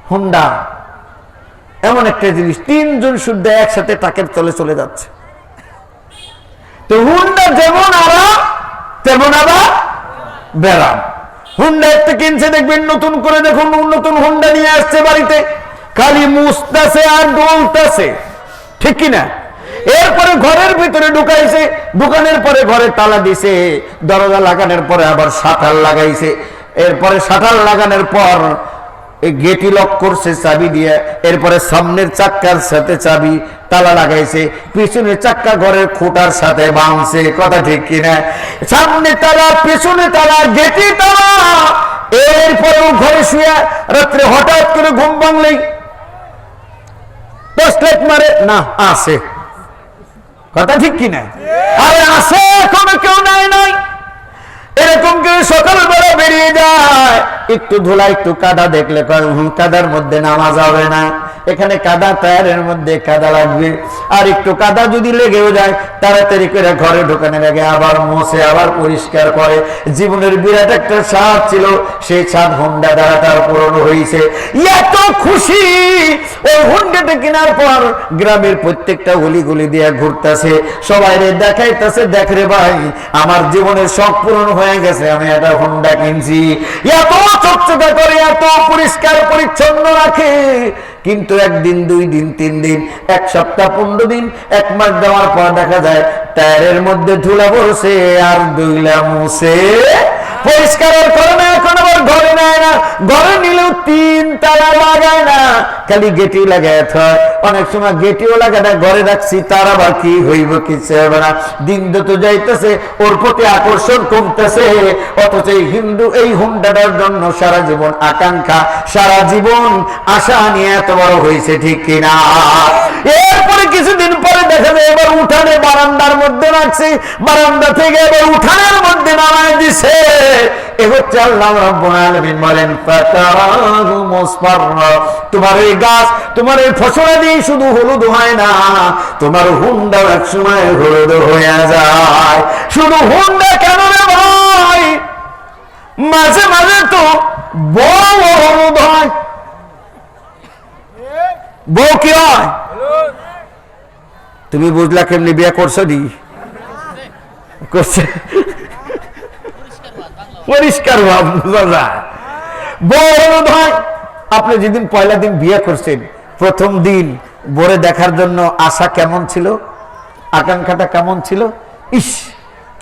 হুন্ডা এমন একটা জিনিস, 3 জন শুদ্ধ একসাথে টাকের তলে চলে যাচ্ছে। তো হুন্ডা যেমন আরাম তেমন আবার বেরাম। হুন্ডা একটা কিনছে, দেখবেন নতুন করে, দেখুন নতুন হুন্ডা নিয়ে আসছে বাড়িতে, খালি মুছতাছে আর ডলতাছে, ঠিক কিনা? এরপরে ঘরের ভিতরে ঢুকাইছে, ঢুকানোর পরে ঘরে তালা দিছে, দরজা লাগানোর পরে আবার শাটার লাগাইছে, এরপরে শাটার লাগানোর পর এই গেটি লক করছে চাবি দিয়ে, এরপরে সামনের চাক্কার সাথে চাবি তালা লাগাইছে, পিছনের চাক্কা ঘরের খুঁটার সাথে বাঁধছে, কথা ঠিক কিনা? সামনে তালা, পিছনে তালা, গেটি তালা। এরপরেও ঘরে শুয়ে রাত্রে হঠাৎ করে ঘুম ভাঙলেই টর্চলাইট মারে, না আছে, কথা ঠিক কিনা? আরে আছে, এখনো কেউ নাই। এরকম করে সকালবেলা বেরিয়ে যায়, একটু ধুলা একটু কাদা দেখলে কাদার মধ্যে নামা যাবে না, এখানে কাদা, টায়ারের মধ্যে কাদা লাগবে, আর একটু কাদা যদি লেগেও যায় তাড়াতাড়ি করে ঘরে ঢোকানোর আগে আবার মোছে, আবার পরিষ্কার করে। জীবনের বিরাট একটা স্বাদ ছিল, সেই স্বাদ হুন্ডা দ্বারা তার পূরণ হয়েছে। এত খুশি, ওই হুন্ডাটা কেনার পর গ্রামের প্রত্যেকটা গলি দিয়ে ঘুরতেছে, সবাই দেখাইতেছে, দেখ রে ভাই আমার জীবনের শখ পূরণ হয়ে গেছে, আমি একটা হুন্ডা কিনছি। এত চকচকা করে, এত পরিষ্কার পরিচ্ছন্ন রাখে। কিন্তু 1 দিন 2 দিন 3 দিন, 1 সপ্তাহ 15 দিন, 1 মাস দেওয়ার পর দেখা যায় টায়ারের মধ্যে ধুলা পড়ছে আর ধুলা মুছে পরিষ্কার করে না। এখন আবার ঘরে নেয় না, ঘরে নিলেও 3 তালা লাগায় না, খালি গেটি লাগায়। অনেক সময় গেটিও লাগায় না, ঘরে রাখছি, তার আবার কি হইব কিছু হবে না। দিন যত যাইতেছে ওর প্রতি আকর্ষণ কমতেছে, অথচ এই হুন্ডাটার জন্য সারা জীবন আকাঙ্ক্ষা, সারা জীবন আশা নিয়ে এত বড় হয়েছে, ঠিক কিনা? এরপরে কিছুদিন পরে দেখা যায় এবার উঠানে বারান্দার মধ্যে রাখছে, বারান্দা থেকে এবার উঠানের মধ্যে নামায় দিছে। এ হচ্ছে আল্লাহ রাব্বুল আলামিন বলেন, ফাতারাহু মুসফাররা, তোমার এই গাছ, তোমার এই ফসলাদি শুধু হলুদ হয় না, তোমার হুন্ডা এক সময় হলুদ হয়ে যায়। শুধু হুন্ডা কেন রে ভাই, মাঝে মাঝে তো বউ হলুদ হয়। বউ কি হয় তুমি বুঝলা কেমনি? বিয়ে করছো দি করছে, পরিষ্কার ভাব বোঝা যায়। বউ হলুদ হয়। আপনি যেদিন পয়লা দিন বিয়ে করছেন, প্রথম দিন বরে দেখার জন্য আশা কেমন ছিল, আকাঙ্ক্ষাটা কেমন ছিল? ইস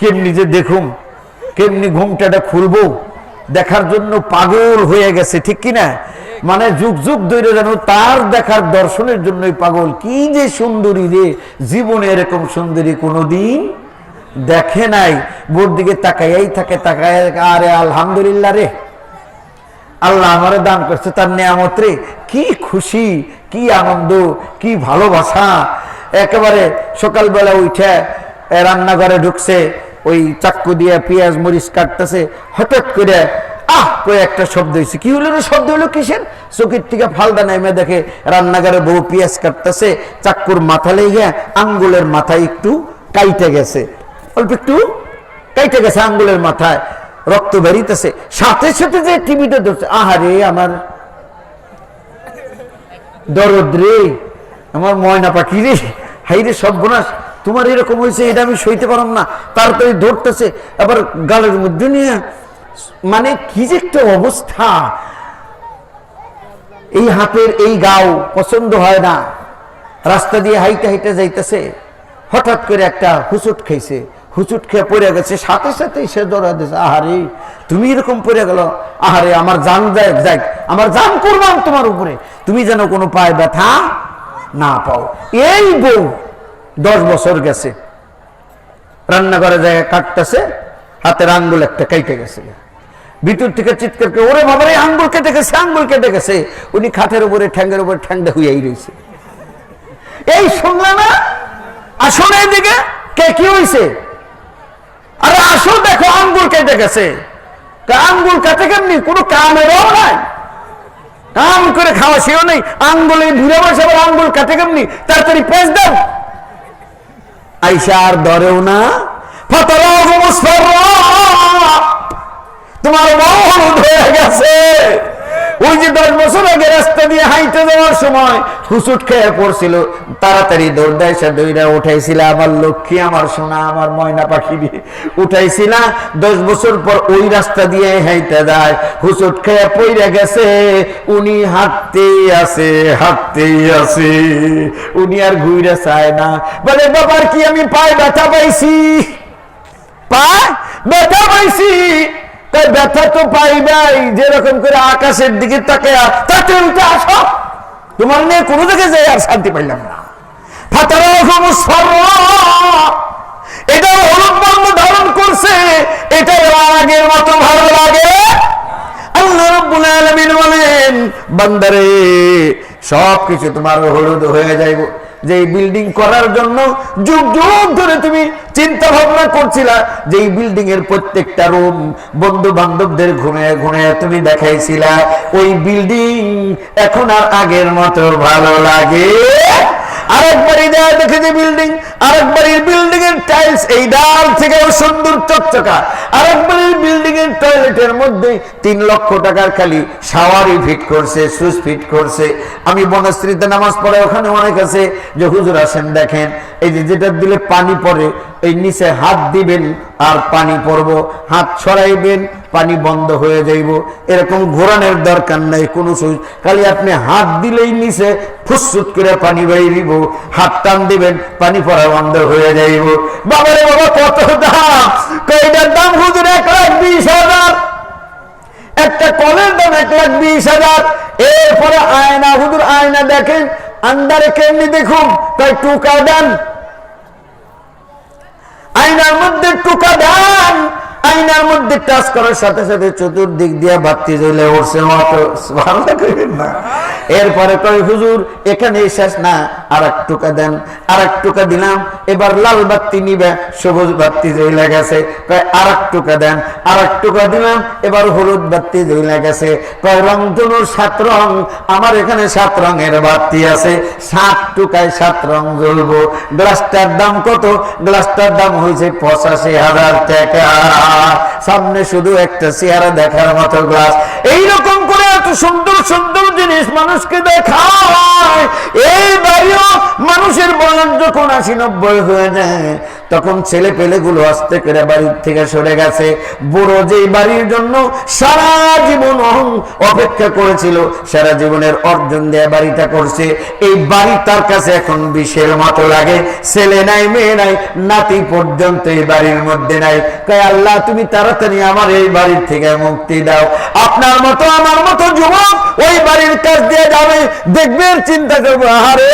কেমনি যে দেখুম, কেমনি ঘুমটাটা খুলবো, দেখার জন্য পাগল হয়ে গেছে, ঠিক কিনা? মানে যুগ যুগ ধরে যেন তার দেখার দর্শনের জন্যই পাগল। কি যে সুন্দরী রে, জীবনে এরকম সুন্দরী কোনোদিন দেখে নাই। বোর দিকে তাকাইয়াই থাকে, তাকায়, আরে আলহামদুলিল্লাহ রে, আল্লাহ আমারে দান করছে তার নিয়ামত রে, কি খুশি, কি আনন্দ, কি ভালোবাসা। একেবারে সকালবেলা উঠে রান্নাঘরে ঢুকছে, ওই চাক্কু দিয়ে পেঁয়াজ মরিচ কাটতেছে, হঠাৎ করে করে একটা শব্দ হয়েছে। কি হলো? শব্দ হলো কিসের? চোখের থেকে ফালদা নাইমে দেখে রান্নাঘরে বউ পেঁয়াজ কাটতেছে, চাক্কুর মাথা লেগে আঙ্গুলের মাথায় একটু কাইটে গেছে, অল্প একটু কাইটে গেছে আঙ্গুলের মাথায়, রক্ত বেরিতেছে। সাথে সাথে যে টিভিটা ধরছে, আহারে আমার দরদ রে, আমার ময়না পাখি রে, হাই রে সর্বনাশ, তোমার এরকম হয়েছে, এটা আমি সইতে পারলাম না। তাড়াতাড়ি ধরতেছে, আবার গালের মধ্যে নিয়ে, মানে কি যে একটা অবস্থা। এই হাতের এই গাও পছন্দ হয় না। রাস্তা দিয়ে হাইটে হাইটে যাইতেছে, হঠাৎ করে একটা হুচুট খাইছে, হুচুট খেয়ে পড়ে গেছে, সাথে সাথে সে ধরা দিয়েছে, আহারে তুমি এরকম পড়ে গেল, আহারে আমার জান যাক, আমার জান কুরবান তোমার উপরে, তুমি যেন কোনো পায়ে ব্যথা না পাও। এই বউ 10 বছর গেছে, রান্নাঘরে জায়গায় কাটতেছে, হাতের আঙ্গুল একটা কেটে গেছে। ভিতর থেকে চিৎকার করে, ওরে বাবা রে, আঙ্গুল কেটে গেছে, আঙ্গুল কেটে গেছে। উনি খাটের উপরে ঠ্যাঙ্গের উপরে ঠ্যাংটা হুইয়াই রয়েছে। এই শুনলে না? আসো না এদিকে, কে কি হয়েছে? আরে আসো, দেখো আঙ্গুল কেটে গেছে। আঙ্গুল কাটে কেমনি? কোনো কামেরও নাই, কাম করে খাওয়া সেও নেই। আঙ্গুলে ঘুরে বসে আবার আঙ্গুল কাটে কেমনি? তাড়াতাড়ি পেঁচ দাও। আইসা আর ধরেও না। তোমার বউ হলুদ হয়ে গেছে। ওই যে 10 বছর আগে রাস্তা দিয়ে হাইটে যাওয়ার সময় হুসুট খেয়ে পড়ছিল, তাড়াতাড়ি দৌড় দেয়, সে দৌড়া উঠাইছিল, আমার লক্ষ্মী, আমার সোনা, আমার ময়না পাখি দিয়ে উঠাইছিল। 10 বছর পর ওই রাস্তা দিয়ে হাইটে যায়, হুসুট খেয়ে পড়ে গেছে। উনি হাঁটতেই আছে, হাঁটতেই আছে, উনি আর ঘুরে চায় না। বলে বাবার কি আমি পায়ে ব্যথা পাইছি, পায় ব্যথা পাইছি। তাই ব্যথা তো পাইবাই, যেরকম করে আকাশের দিকে তাকে তাতে উঠে আসো। তোমার নিয়ে কোনো দিকে যাই আর শান্তি পাইলাম না। এটা হলুদ বর্ণ ধারণ করছে, এটা আগের মতো ভালো লাগে। আল্লাহ রাব্বুল আলামিন বলেন, বান্দারে সবকিছু তোমার হলুদ হয়ে যাইব। যে বিল্ডিং করার জন্য যুগ যুগ ধরে তুমি চিন্তা ভাবনা করছিলা, যে বিল্ডিং এর প্রত্যেকটা রুম বন্ধু বান্ধবদের ঘুরে ঘুরে তুমি দেখাইছিলা, ওই বিল্ডিং এখন আর আগের মতো ভালো লাগে। আরেকবারই দেয় দেখে যে বিল্ডিং, আরেকবারের বিল্ডিং এর টাইলস এই ডাল থেকেও সুন্দর চকচকা। আরেকবারের বিল্ডিং এর টয়লেটের মধ্যে 3 লক্ষ টাকার খালি শাওয়ারই ফিট করছে, সুইচ ফিট করছে। আমি বনশ্রীতে নামাজ পড়ে, ওখানে অনেক আছে যে হুজুর আসেন দেখেন, এই যে যেটা দিলে পানি পড়ে, এই নিচে হাত দিবেন আর পানি পড়ব, হাত ছড়াইবেন পানি বন্ধ হয়ে যাইব। এরকম ঘোরানোর দরকার নাই কোনো সুইচ, খালি আপনি হাত দিলেই নিচে ফুসফুস করে পানি বাইরিব, হাত টান দিবেন পানি পড়া বন্ধ হয়ে যাইব। বাবারে বাবা, কত দাম! কয়টার দাম হুজুর 1,20,000। একটা কলের দাম 1,20,000। এরপরে আয়না, হুজুর আয়না দেখেন, আন্দারে কেমনি দেখুন, তাই টুকা দেন, আয়নার মধ্যে টুকা দেন, আয়নার মধ্যে টাচ করার সাথে সাথে চতুর্দিক দিয়ে বাতি জ্বলে উঠছে, ভালো লাগবে না। এরপরে কয় হুজুর এখানে শেষ না, আর 1 টুকা দেন, আর 1 টুকা দিলাম, এবার লাল বাতি নিবে, সবুজ বাতি জ্বলে গেছে, কয় আর 1 টুকা দেন, আর 1 টুকা দিলাম, এবার হলুদ বাতি জ্বলে গেছে, কয় রং ধনুর 7 রং, আমার এখানে 7 রঙের বাতি আছে, 7 টুকায় 7 রং জ্বলবো। গ্লাসটার দাম কত? গ্লাসটার দাম হয়েছে 85,000 টাকা। সামনে শুধু একটা চেহারা দেখার মতো গ্লাস। এইরকম করে এত সুন্দর সুন্দর জিনিস মানুষকে দেখায়। এই বাড়িও মানুষের বয়স যখন 80-90 হয়ে যায়, তখন ছেলে পেলে গুলো আস্তে করে বাড়ির থেকে সরে গেছে। বুড়ো যেই বাড়ির জন্য সারা জীবন অপেক্ষা করেছিল, সারা জীবনের অর্জন দেয়া বাড়িটা করছে, এই বাড়ি তার কাছে এখন বিষের মতো লাগে। ছেলে নাই, মেয়ে নাই, নাতি পর্যন্ত এই বাড়ির মধ্যে নাই। কয় আল্লাহ তুমি তাড়াতাড়ি আমার এই বাড়ির থেকে মুক্তি দাও। আপনার মতো আমার মতো যুবক ওই বাড়ির কাছ দিয়ে যাবে, দেখবে, চিন্তা করবো, আরে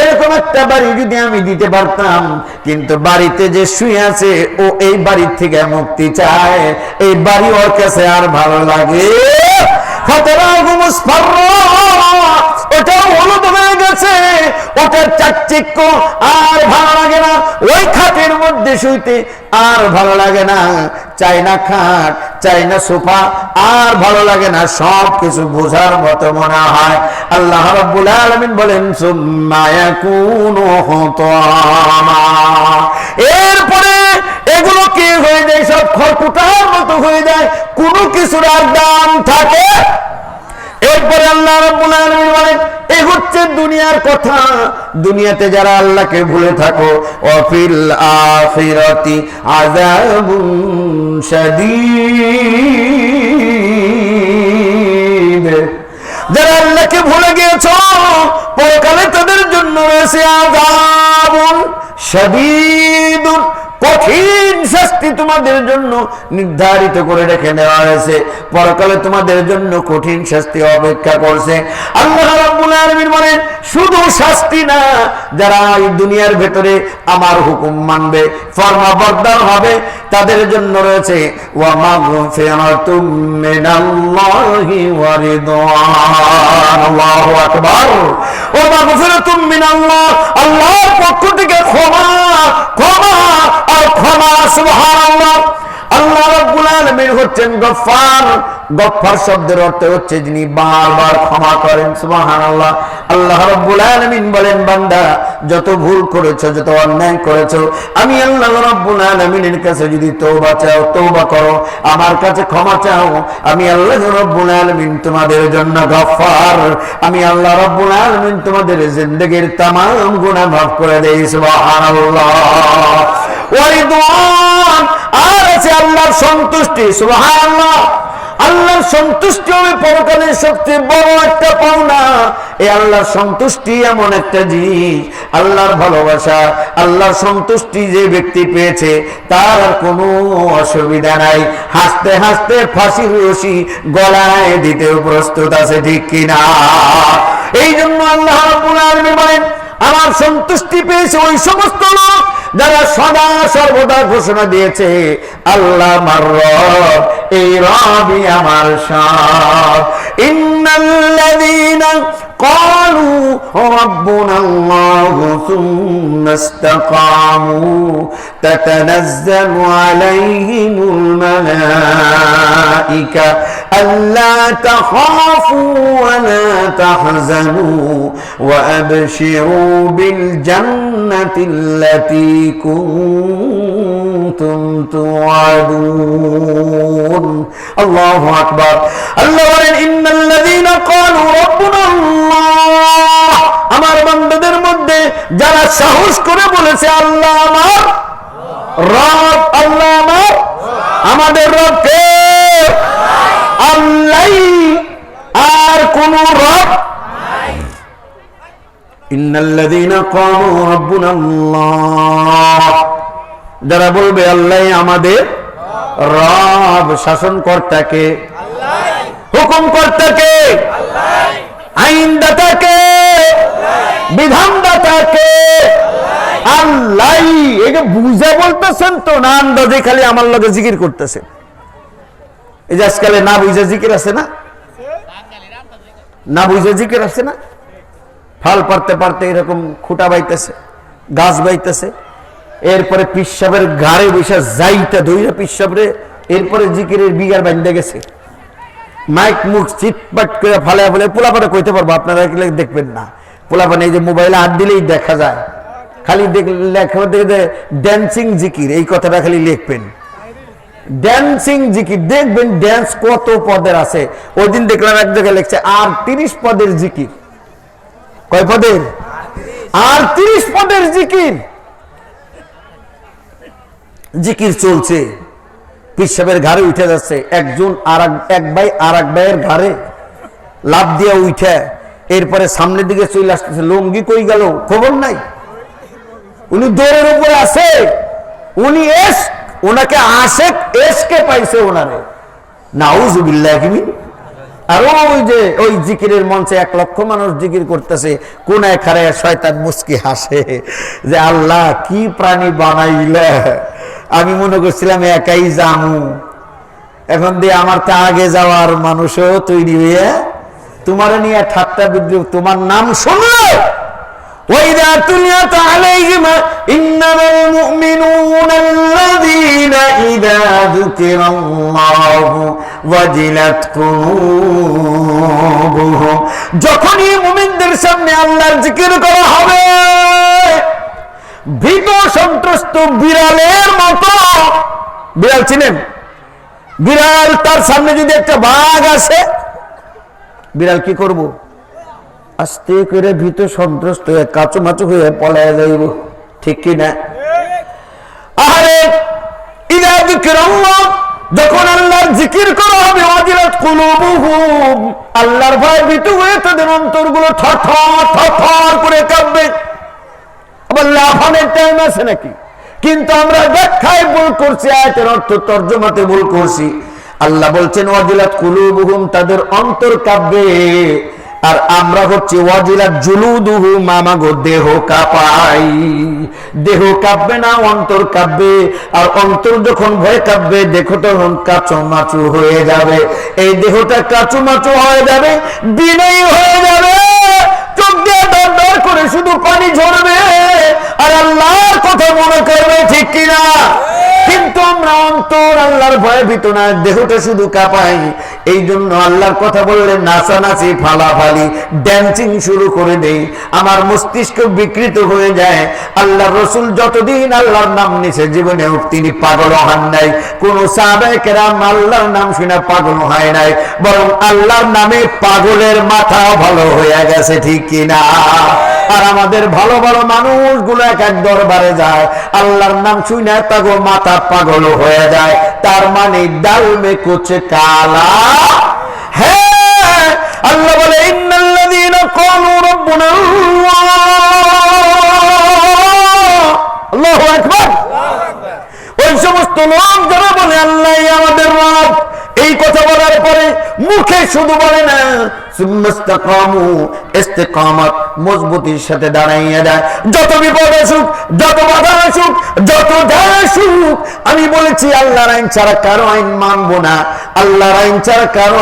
এরকম একটা বাড়ি যদি আমি দিতে পারতাম। কিন্তু বাড়িতে যে শুয়ে আছে, ও এই বাড়ির থেকে মুক্তি চায়, এই বাড়ি ওর কাছে আর ভালো লাগে। ওটাও হলুদ হয়ে গেছে, ওটার চাকচিক্য আর ভালো লাগে না, ওই খাটের মধ্যে শুইতে আর ভালো লাগে না, চাইনা খাট, চাইনা সোফা আর ভালো লাগে না, সব কিছু বোঝার মতো মনে হয়। আল্লাহ রাব্বুল আলামিন বলেন, সুম্মা ইয়াকুনু হুতামা, এরপরে এগুলো কি হয়ে যায়? সব খড়কুটার মতো হয়ে যায়, কোনো কিছুর আর দাম থাকে। এরপরে আল্লাহ রাব্বুল আলামিন বলেন, এই হচ্ছে দুনিয়ার কথা। দুনিয়াতে যারা আল্লাহকে ভুলে থাকো, ওয়াফিল আখিরাতি আযাবুন শাদীদ, যারা আল্লাহকে ভুলে গিয়েছো, পরকালে তাদের জন্য রয়েছে আযাবুন শাদীদ, কঠিন শাস্তি তোমাদের জন্য নির্ধারিত করে রেখে দেওয়া হয়েছে, পরকালে তোমাদের জন্য কঠিন শাস্তি অপেক্ষা করছে। আল্লাহ রাব্বুল আলামিন বলেন শুধু শাস্তি না, যারা এই দুনিয়ার ভেতরে আমার হুকুম মানবে, ফরমাবরদার হবে, তাদের জন্য রয়েছে ওয়া মাগফিরাতুম মিনাল্লাহি ওয়া রিদওয়ান। আল্লাহু আকবার। ওয়া মাগফিরাতুম মিনাল্লাহ, আল্লাহর পক্ষ থেকে ক্ষমা, ক্ষমা আর ক্ষমা। সুবহানাল্লাহ। আল্লাহ রাব্বুল আলামিন হচ্ছেন গফফার। গফফার শব্দের অর্থ হচ্ছে যিনি বারবার ক্ষমা করেন। সুবহানাল্লাহ। আল্লাহ রাব্বুল আলামিন বলেন বান্দা যত ভুল করেছো, যত অন্যায় করেছো, আমি আল্লাহ রাব্বুল আলামিনের কাছে যদি তওবা চাও, তওবা করো, আমার কাছে ক্ষমা চাও, আমি আল্লাহ রাব্বুল আলামিন তোমাদের জন্য গফফার। আমি আল্লাহ রাব্বুল আলামিন তোমাদের জিন্দেগীর तमाम গুনাহ মাফ করে দেই। সুবহানাল্লাহ। ওয়া রিদওয়ান, আর আছে আল্লাহর সন্তুষ্টি। সুবহানাল্লাহ। আল্লাহর সন্তুষ্টি হবে পরকালের সবচেয়ে বড় একটা পাওনা। এই আল্লাহর সন্তুষ্টি এমন একটা জিনিস, আল্লাহর ভালোবাসা, আল্লাহর সন্তুষ্টি যে ব্যক্তি পেয়েছে তার আর কোনো অসুবিধা নাই, হাসতে হাসতে ফাঁসির রশি গলায় দিতেও প্রস্তুত আছে, ঠিক কিনা? এই জন্য আল্লাহ রাব্বুল আলামিন বলেন আমার সন্তুষ্টি পেয়েছে ওই সমস্ত লোক যারা সদা সর্বদা ঘোষণা দিয়েছে আল্লাহ আমার রব, এই রবই আমার সব। ইন্নাল্লাযীনা ক্বালু রাব্বুনাল্লাহু সুম্মা ইসতাকামু তাতানাজ্জালু আলাইহিমুল মালাঈকা আল্লা তাখাফু ওয়া লা তাহজানু ওয়া আবশিরু বিল জান্নাতিল্লাতী কুনতুম তুআদুন। আল্লাহু আকবার। আল্লাহ বলেন ইন্নাল্লাযীনা ক্বালু রাব্বুনাল্লাহ, আমার বান্দাদের মধ্যে যারা সাহস করে বলেছে আল্লাহ আমার রব, আল্লাহ আমার, আমাদের রব কে? আল্লাহ, আর কোন রব নাই। ইন্নাল্লাযীনা ক্বালু রাব্বুনাল্লাহ, যারা বলবে আল্লাহ আমাদের রব, শাসনকর্তাকে, হুকুমকর্তাকে, আইনদাতাকে, বিধানদাতাকে আল্লাহ। এটা বুঝে বলতেছেন তো না আন্দাজে খালি আমার লগে জিকির করতেছে? এই যে আজকালে না বুঝে জিকির আছে না, না বুঝে জিকির আছে না, ফাল পারতে পারতে এরকম খুঁটা বাইতেছে, গাছ বাইতেছে, এরপরে পিসাবের ঘাড়ে বসে যাইতে ধইরা পিসাবরে, এরপরে জিকিরের বিগার বান্ধে গেছে, মাইক মুখ চিটপাট করে ফালায় ফেলে। পোলাপানে কইতে পারবো, আপনারা দেখবেন না, পোলাপানে এই যে মোবাইলে হাত দিলেই দেখা যায়, খালি লেখা দেখে ড্যান্সিং জিকির, এই কথাটা খালি লিখবেন, ড্যান্সিং জিকির। দেখবেন ড্যান্স কত পদের আছে। ওই দিন দেখলাম এক জায়গায় লেখছে আর 30 পদের জিকির। কয় পদের? আর 30 পদের জিকির। জিকির চলছে, পিসাবের ঘাড়ে উঠে যাচ্ছে, একজন এক ভাই আর এক ভাইয়ের ঘাড়ে লাফ দিয়ে উঠে, এরপরে সামনের দিকে চলে আসতেছে, লুঙ্গি কই গেল খবর নাই, উনি দৌড়ের উপরে আছে, উনি ওনাকে আশেক এসকে পাইছে ওনারে, নাউযুবিল্লাহ। আর ওই যে ওই জিকিরের মঞ্চে 1 লক্ষ মানুষ জিকির করতেছে, কোনায় খাড়ায় শয়তান মুস্কি হাসে যে আল্লাহ কি প্রাণী বানাইলে, আমি মনে করছিলাম একাই জামু, এখন দিয়ে আমার তা আগে যাওয়ার মানুষও তৈরি হয়ে তোমার নিয়ে ঠাট্টা বিদ্রুপ, তোমার নাম শুনলো। وَإِذَا تُلِيَتْ عَلَيْهِمْ إِنَّمَا الْمُؤْمِنُونَ الَّذِينَ إِذَا ذُكِرَ اللَّهُ وَجِلَتْ قُلُوبُهُمْ, যখনই মুমিনদের সামনে আল্লাহর জিকির করা হবে, ভীত সন্ত্রস্ত বিড়ালের মতো, বিড়াল চিনেন? বিড়াল, তার সামনে যদি একটা বাঘ আসে, বিড়াল কি করব? আস্তে করে ভীত সন্ত্রস্ত হয়ে কাচুমাচু হয়ে পলায় যাইব, ঠিক কিনা? আরে ইযা যিকরাল্লাহ, যখন আল্লাহর জিকির করা হবে, ওয়াজিলাত কুলুবুহুম, আল্লাহর ভয়ে ভীত হয়ে তাদের অন্তরগুলো থরথর থরথর করে কাঁপবে। আবার লাফানোর টাইম আছে নাকি? কিন্তু আমরা ব্যাখ্যায় ভুল করছি, আয়াতের অর্থ তর্জমাতে ভুল করছি। আল্লাহ বলছেন ওয়াজিলাত কুলুবুহুম, তাদের অন্তর কাঁপবে। আর আমরা হচ্ছে ওয়াজিলাত জুলুদুহুম, আমাগো দেহ কাঁপাই। দেহ কাঁপবে না, অন্তর কাঁপবে। আর অন্তর যখন ভয় কাঁপবে, দেখো তখন কাঁচুমাচু হয়ে যাবে। এই দেহটা কাঁচুমাচু হয়ে যাবে, বিনয়ী হয়ে যাবে, চোখ দিয়ে দর দর করে শুধু পানি ঝরবে আর আল্লাহর কথা মনে করবে, ঠিক কিনা? কিন্তু আমরা অন্তর আল্লাহর ভয়ে ভীত না, দেহটা শুধু কাঁপাই। এই জন্য আল্লাহর কথা বললে নাচানাচি, ফালাফালি, ড্যান্সিং শুরু করে দেই, আমার মস্তিষ্ক বিকৃত হয়ে যায়। আল্লাহর রাসূল যতদিন আল্লাহর নাম নিছে, জীবনেও তিনি পাগল হন নাই। কোন সাহাবায়ে কেরাম আল্লাহর নাম শুনে পাগল হয় নাই, বরং আল্লাহর নামে পাগলের মাথা ভালো হয়ে গেছে, ঠিক কিনা? আর আমাদের ভালো ভালো মানুষগুলো এক এক দরবারে যায়, আল্লাহর নাম শুনে তাগো মাথা পাগল হয়ে যায়। তার মানে ডাল মে কুছ কালা হ্যাঁ। আল্লাহ বলে ইন্নাল্লাযীনা ক্বালু রাব্বুনা আল্লাহু আকবার। ওই সমস্ত লোক যারা বলে আল্লাহই আমাদের রব, এই কথা বলার পরে মুখে শুধু বলে না, সুম্মাস্তাকামু, ইস্তিকামত মজবুতির সাথে দাঁড়াইয়া যায়। যত বিপদ আসুক, যত বাধা আসুক, যত যা আসুক, আমি বলেছি আল্লাহর আইন ছাড়া কারো আইন মানবো না। আল্লাহর আইন ছাড়া কারো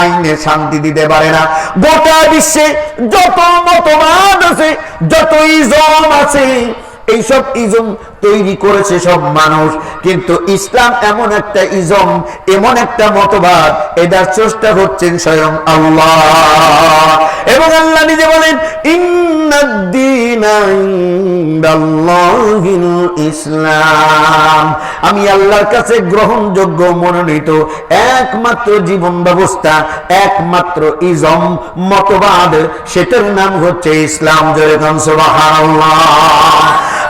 আইনে শান্তি দিতে পারে না। গোটা বিশ্বে যত মতবাদ আছে, যত ইজম আছে, এইসব ইজম তৈরি করেছে সব মানুষ, কিন্তু ইসলাম এমন একটা ইজম, এমন একটা মতবাদ, এটার স্রষ্টা হচ্ছেন স্বয়ং আল্লাহ। এবং আল্লাহ নিজে বলেন ইন্নাদ-দীনা ইনদাল্লাহিল ইসলাম, আমি আল্লাহর কাছে গ্রহণযোগ্য মনোনীত একমাত্র জীবন ব্যবস্থা, একমাত্র ইজম মতবাদ, সেটার নাম হচ্ছে ইসলাম। জোরে কান সুবহানাল্লাহ।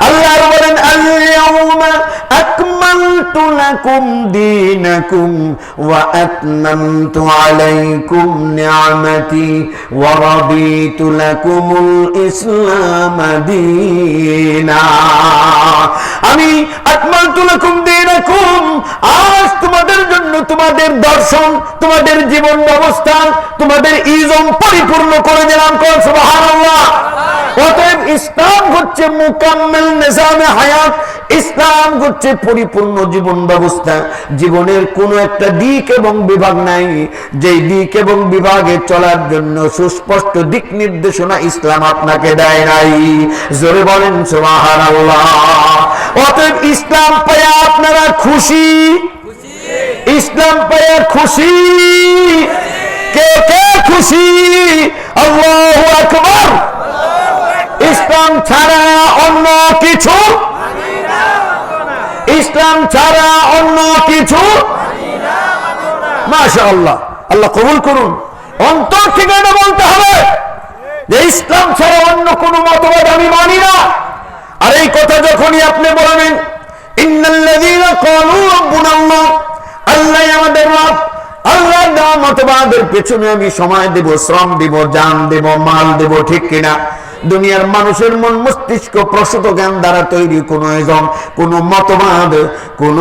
আল্লাহ বলেন আল-ইয়াউমা আকমালতু লাকুম দীনাকুম ওয়া আতমামতু আলাইকুম নি'মাতি ওয়া রাদিতু লাকুমুল ইসলাম দীনা। আমি আকমালতু লাকুম দীনাকুম, আজ তোমাদের জন্য তোমাদের দর্শন, তোমাদের জীবন ব্যবস্থা, তোমাদের ইজম পরিপূর্ণ করে দিলাম। কোন সুবহানাল্লাহ। অতএব ইসলাম হচ্ছে মুকাম্মিল নিজামে হায়াত, ইসলাম হচ্ছে পরিপূর্ণ জীবন ব্যবস্থা। জীবনের কোন একটা দিক এবং বিভাগ নাই যে দিক এবং বিভাগে চলার জন্য সুস্পষ্ট দিক নির্দেশনা ইসলাম আপনাকে দেয় নাই। জোরে বলেন সুবহানাল্লাহ। অতএব ইসলাম পেয়ে আপনারা খুশি? ইসলাম পেয়ে খুশি? কে কে খুশি? আল্লাহু আকবার। ইসলাম ছাড়া অন্য কিছু, ইসলাম ছাড়া অন্য কিছু, মাশাআল্লাহ, আল্লাহ কবুল করুন। অন্তর থেকে এটা বলতে হবে যে ইসলাম ছাড়া অন্য কোন মতবাদ আমি মানি না। আর এই কথা যখনই আপনি বলবেন ইন্নাল্লাযীনা ক্বালু রাব্বুনা আল্লাহ, আল্লাহ আমাদের রব, আল্লাহর দেওয়া মতবাদের পেছনে আমি সময় দেব, শ্রম দেব, জান দেব, মাল দেব, ঠিক কিনা? দুনিয়ার মানুষের মন মস্তিষ্ক প্রসূত জ্ঞান দ্বারা তৈরি কোন ইজম, কোন মতবাদ, কোন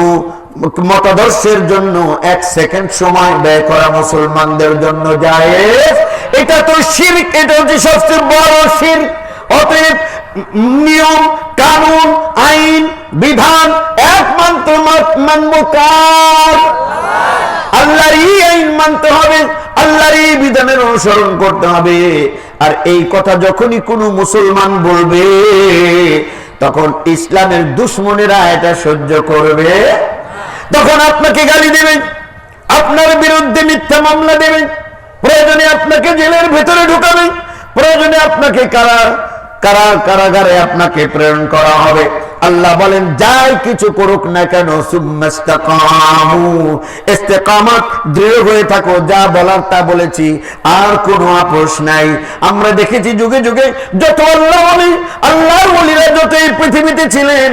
মতাদর্শের জন্য এক সেকেন্ড সময় ব্যয় করা মুসলমানদের জন্য জায়েজ। এটা তো শিরক, এটা হচ্ছে সবচেয়ে বড় শিরক। অতএব নিয়ম, কানুন, আইন, বিধান একমাত্র মানব কার? আল্লাহরই আইন মানতে হবে, আল্লাহরই বিধানের অনুসরণ করতে হবে। আর এই কথা যখনই কোনো মুসলমান বলবে, তখন ইসলামের দুশমনেরা এটা সহ্য করবে, তখন আপনাকে গালি দেবেন, আপনার বিরুদ্ধে মিথ্যা মামলা দেবেন, প্রয়োজনে আপনাকে জেলের ভেতরে ঢুকাবেন, প্রয়োজনে আপনাকে কারাগারে আপনাকে প্রেরণ করা হবে। আল্লাহ বলেন যাই কিছু করুক না কেন, সুম্মাস্তাকামু, ইস্তিকামত, দৃঢ় হয়ে থাকো, যা বলার তা বলেছি, আর কোনো আপোষ নাই। আমরা দেখেছি যুগে যুগে যত আল্লাহর ওলিরা যত এই পৃথিবীতে ছিলেন,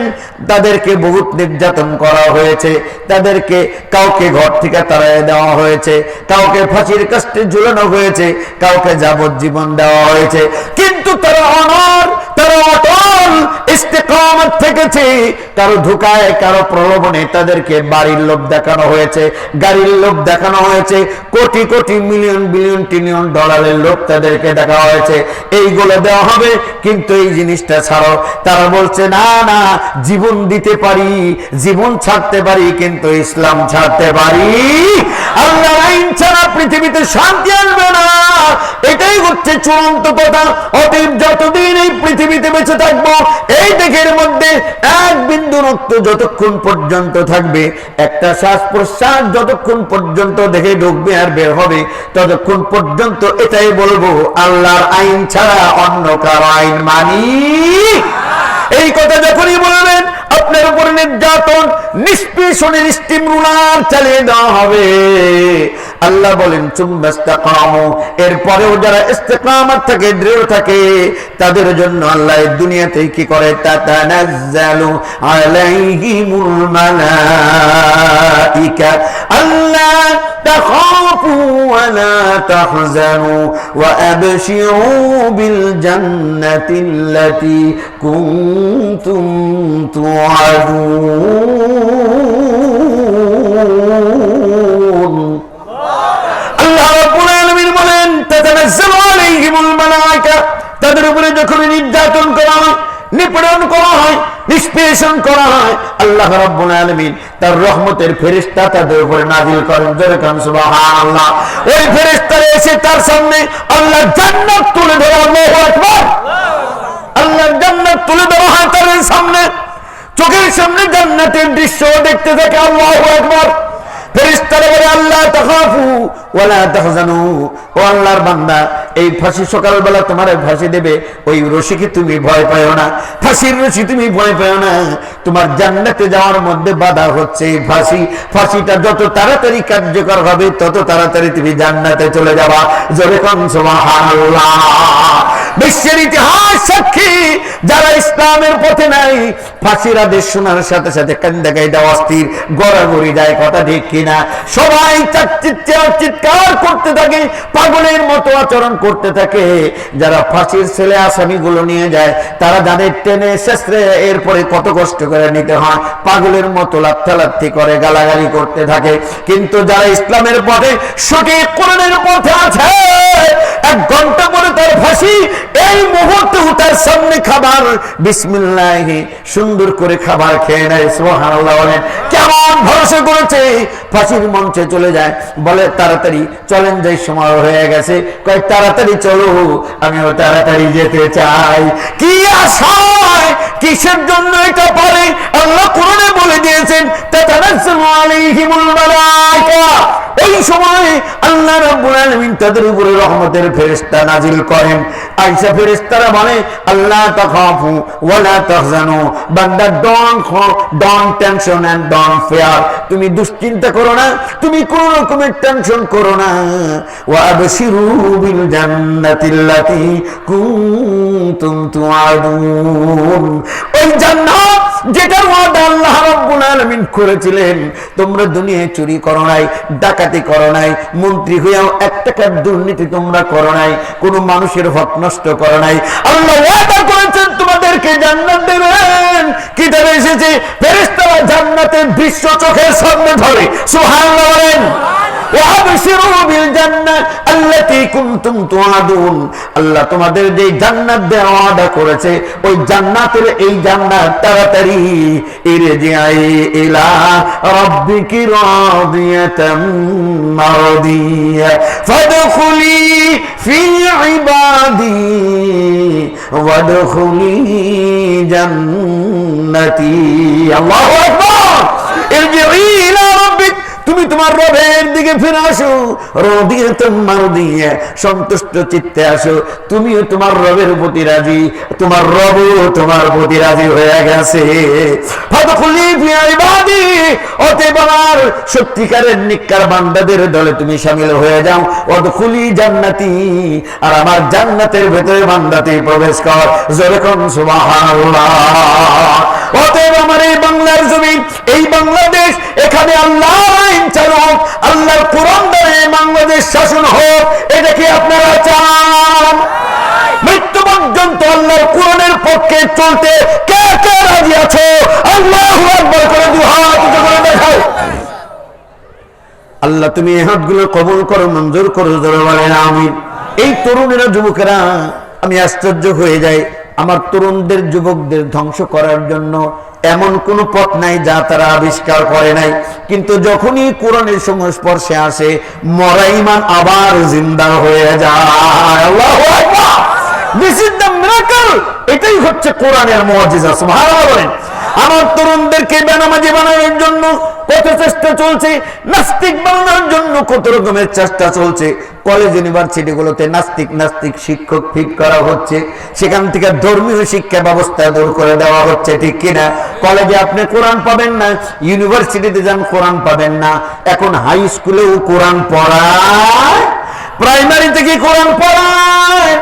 তাদেরকে বহুত নির্যাতন করা হয়েছে, তাদেরকে কাউকে ঘর থেকে তাড়িয়ে দেওয়া হয়েছে, কাউকে ফাঁসির কাস্টে ঝুলানো হয়েছে, কাউকে যাবজ্জীবন দেওয়া হয়েছে, কিন্তু তারা অনর, তারা অটল ইস্তেকামত থেকেছে, কারো ধোকায় কারো প্রলোভনে তাদেরকে বাড়ির লোভ দেখানো হয়েছে, গাড়ির লোভ দেখানো হয়েছে, crore crore million billion trillion ডলারের লোভ তাদেরকে দেখা হয়েছে। এইগুলো দেওয়া হবে, কিন্তু এই জিনিসটা ছাড়ো। তারা বলছে না না, জীবন দিতে পারি, জীবন ছাড়তে পারি, কিন্তু ইসলাম ছাড়তে পারি। আল্লাহর আইন ছাড়া পৃথিবীতে শান্তি আসবে না, এটাই হচ্ছে চূড়ান্ত কথা। অতএব যতদিন এই পৃথিবীতে বেঁচে থাকবো, এই দেহের মধ্যে এক বিন্দু রক্ত যতক্ষণ পর্যন্ত থাকবে, একটা শ্বাস প্রশ্বাস যতক্ষণ পর্যন্ত দেখে ঢুকবে আর বের হবে, ততক্ষণ পর্যন্ত এটাই বলবো, আল্লাহর আইন ছাড়া অন্য কারো আইন মানি। এই কথা যখনই বলবেন, আপনার উপরে নির্যাতন, নিষ্পেষণের স্টিম রুলার চালিয়ে দেওয়া হবে। আল্লাহ বলেন সুম্মাস্তাকামু, এরপরেও যারা ইস্তেকামত থাকে, দৃঢ় থাকে, তাদের জন্য আল্লাহ দুনিয়াতেই কি করে, তাতানাজ্জালু আলাইহিমুল মালাইকা আল্লা তাখাফু ওয়া লা তাহজানু ওয়া আবশিরু বিল জান্নাতিল্লাতী কুনতুম তুআদুন। আল্লাহ রাব্বুল আলামিন বলেন তাতানাজ্জালু আলাইহিমুল মালাইকা, তাদের উপরে যখন নির্যাতন করা হয়, নিপীড়ন করা হয়, নিষ্পেষণ করা হয়, আল্লাহ রাব্বুল আলামিন তার রহমতের ফেরেশতা তাদের উপরে নাযিল করেন। জোরে কান সুবহানাল্লাহ। ওই ফেরেশতারা এসে তার সামনে আল্লাহ জান্নাত তুলে ধরে, আল্লাহু আকবার, আল্লাহ জান্নাত তুলে ধরা হয় তাদের সামনে, চোখের সামনে জান্নাতের দৃশ্য দেখতে থাকে। আল্লাহু আকবার। ফেরেশতারা বলে আল্লাহ তাখাফু ওয়া লা তাহজানু, ও আল্লাহর বান্দা, এই ফাঁসি সকালবেলা তোমারে ফাঁসি দেবে, ওই রশিকে তুমি ভয় পাও না, ফাঁসির রশি তুমি ভয় পাও না। তোমার জান্নাতে যাওয়ার মধ্যে বাধা হচ্ছে ফাঁসি। ফাঁসিটা যত তাড়াতাড়ি কার্যকর হবে, তত তাড়াতাড়ি তুমি জান্নাতে চলে যাবা। জোরে কোন সুবহানাল্লাহ। বিশ্বের ইতিহাস সাক্ষী, যারা ইসলামের পথে নাই, ফাঁসির আদেশ শোনার সাথে সাথে কান্দা গাইদা অস্থির, গড়াগড়ি যায়, কথা ঠিক কিনা? সবাই চিৎকার করতে থাকে, পাগলের মতো আচরণ করতে থাকে। যারা ফাঁসির ছেলে আসামিগুলো নিয়ে যায়, তারা যাদের টেনে শেষে এরপরে কত কষ্ট করে নিতে হয়, পাগলের মতো লাথি করে, গালাগালি করতে থাকে। কিন্তু যারা ইসলামের পথে, সঠিক কোরআনের পথে আছে, 1 ঘন্টা পরে তার ফাঁসি, এই মুহূর্তে তার সামনে খাবার, বিসমিল্লাহ, সুন্দর করে খাবার খেয়ে নেয়। সুবহানাল্লাহ। বলেন কেমন ভরসা করেছে, ফাঁসির মঞ্চে চলে যায়, বলে তাড়াতাড়ি চলেন, যাই সময় হয়ে গেছে। কয় তাড়াতাড়ি চলো, আমিও তাড়াতাড়ি যেতে চাই। কি আশায়, কিসের জন্য এটা পারে? আল্লাহ কোরআনে বলে দিয়েছেন তাতানাজ্জালু আলাইহিমুল মালাইকা। এই সময় আল্লাহ রাব্বুল আলামিন তাদের উপরে রহমতের ফেরেশতা নাজিল করেন। আয়েশা ফেরেশতারা বলে আল্লাহ তাখাফু ওয়া লা তাহজানু, বান্দা don't tension and don't fear, তুমি দুশ্চিন্তা করো না, তুমি কোন রকমের টেনশন করো না। ওয়া আবশিরু বিল জান্নাতিল্লাতী কুনতুম তুআদুন, ওই জান্নাত যেটার ওয়াদা আল্লাহ রাব্বুল আলামিন করেছিলেন। তোমরা দুনিয়ায় চুরি করো নাই, ডাকাতি করো নাই, মন্ত্রী হয়েও 1 টাকার দুর্নীতি তোমরা করো নাই, কোন মানুষের হক নষ্ট করো নাই। আল্লাহ ওয়াদা করেছেন তোমাদেরকে জান্নাত দেবেন। কিতাবে এসেছে ফেরেশতারা জান্নাতের দৃশ্য চোখের সামনে ধরে। সুবহানাল্লাহ। বলেন আল্লাহ তোমাদের যে জান্নাত দেওয়ার ওয়াদা করেছে, ওই জান্নাতের এই জান্নাত তাড়াতাড়ি ইরজিআই ইলা রাব্বিকি রাদিয়াতাম মারদিয়া ফাদখুলি ফি ইবাদি ওয়াদখুলি জান্নাতি। আল্লাহু আকবার। ইরজিই ইলা রাব্বিক, তুমি তোমার রবের দিকে ফিরে আসো, রাদিয়াতাম মারদিয়া, সন্তুষ্ট চিত্তে আসো। তুমিও তোমার রবের প্রতি রাজি, তোমার রবও তোমার প্রতি রাজি হয়ে গেছে। ফাদখুলি ফি ইবাদি, অতএব আমার সত্যিকারের নিক্কার বান্দাদের দলে তুমি শামিল হয়ে যাও। ওয়াদখুলি জান্নাতি, আর আমার জান্নাতের ভেতরে বান্দাতে প্রবেশ কর। জোরে কোন সুবহানাল্লাহ। অতএব আমার এই বাংলার জমি, এই বাংলাদেশ, এখানে আল্লাহর আইন চালু হোক, আল্লাহর কোরআন দ্বারা বাংলাদেশ শাসন হোক, এটা কি আপনারা চান? মৃত্যু পর্যন্ত আল্লাহর কোরআনের পক্ষে চলতে কে আল্লাহ তুমি এই হাতগুলো কবুল করো, মঞ্জুর করো, জোরে বলেন আমিন। এই তরুণেরা, যুবকেরা, আমি আশ্চর্য হয়ে যাই, আমার তরুণদের, যুবকদের ধ্বংস করার জন্য এমন কোন পথ নাই যা তারা আবিষ্কার করে নাই, কিন্তু যখনই কোরআনের সংস্পর্শে আসে মরা ঈমান আবার জিন্দা হয়ে যায়। আল্লাহু আকবার। This is the miracle. এটাই হচ্ছে কোরআনের মুআজিজা। সুবহানাল্লাহ বলেন। আমার তরুণদেরকে বেনামাজি বানানোর জন্য কত চেষ্টা চলছে, নাস্তিক বানানোর জন্য কত রকমের চেষ্টা চলছে। কলেজ ইউনিভার্সিটিগুলোতে নাস্তিক শিক্ষক ফিট করা হচ্ছে, সেখান থেকে ধর্মীয় শিক্ষা ব্যবস্থা দূর করে দেওয়া হচ্ছে, ঠিক কিনা? কলেজে আপনি কোরআন পাবেন না, ইউনিভার্সিটিতে যান কোরআন পাবেন না। এখন হাই স্কুলেও কোরআন পড়ায়, প্রাইমারিতে কি কোরআন পড়ায়?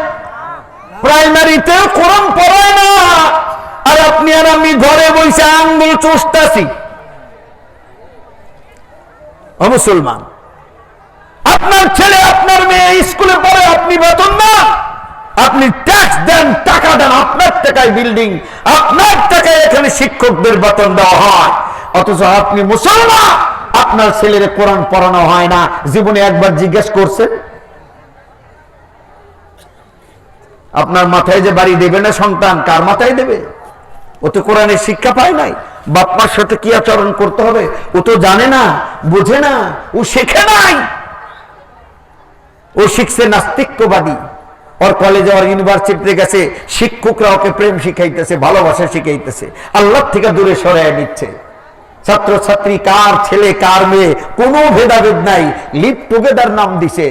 প্রাইমারিতেও কোরআন পড়ায় না। আর আপনি আর আমি ঘরে বসে আঙ্গুল চুষতাছি। ও মুসলমান, আপনার ছেলে আপনার মেয়ে স্কুলে পড়ে, আপনি বেতন না, আপনি ট্যাক্স দেন, টাকা দেন, আপনার টাকায় বিল্ডিং, আপনার টাকায় এখানে শিক্ষকদের বেতন দেওয়া হয়, অথচ আপনি মুসলমান, আপনার ছেলের কোরআন পড়ানো হয় না। জীবনে একবার জিজ্ঞেস করছেন? আপনার মাথায় যে বাড়ি দেবে না সন্তান, কার মাথায় দেবে? ও তো কোরআনের শিক্ষা পায় নাই। বাপ মার সাথে কি আচরণ করতে হবে ও তো জানে না, বুঝে না, ও শেখে নাই। ও শিখছে নাস্তিকবাদী। ওর কলেজে, ওর ইউনিভার্সিটিতে গেছে, শিক্ষকরা ওকে প্রেম শিখাইতেছে, ভালোবাসা শিখাইতেছে, আল্লাহ থেকে দূরে সরাই দিচ্ছে। ছাত্র ছাত্রী, কার ছেলে কার মেয়ে, কোনো ভেদাভেদ নাই। লিভ টুগেদার নাম দিছে,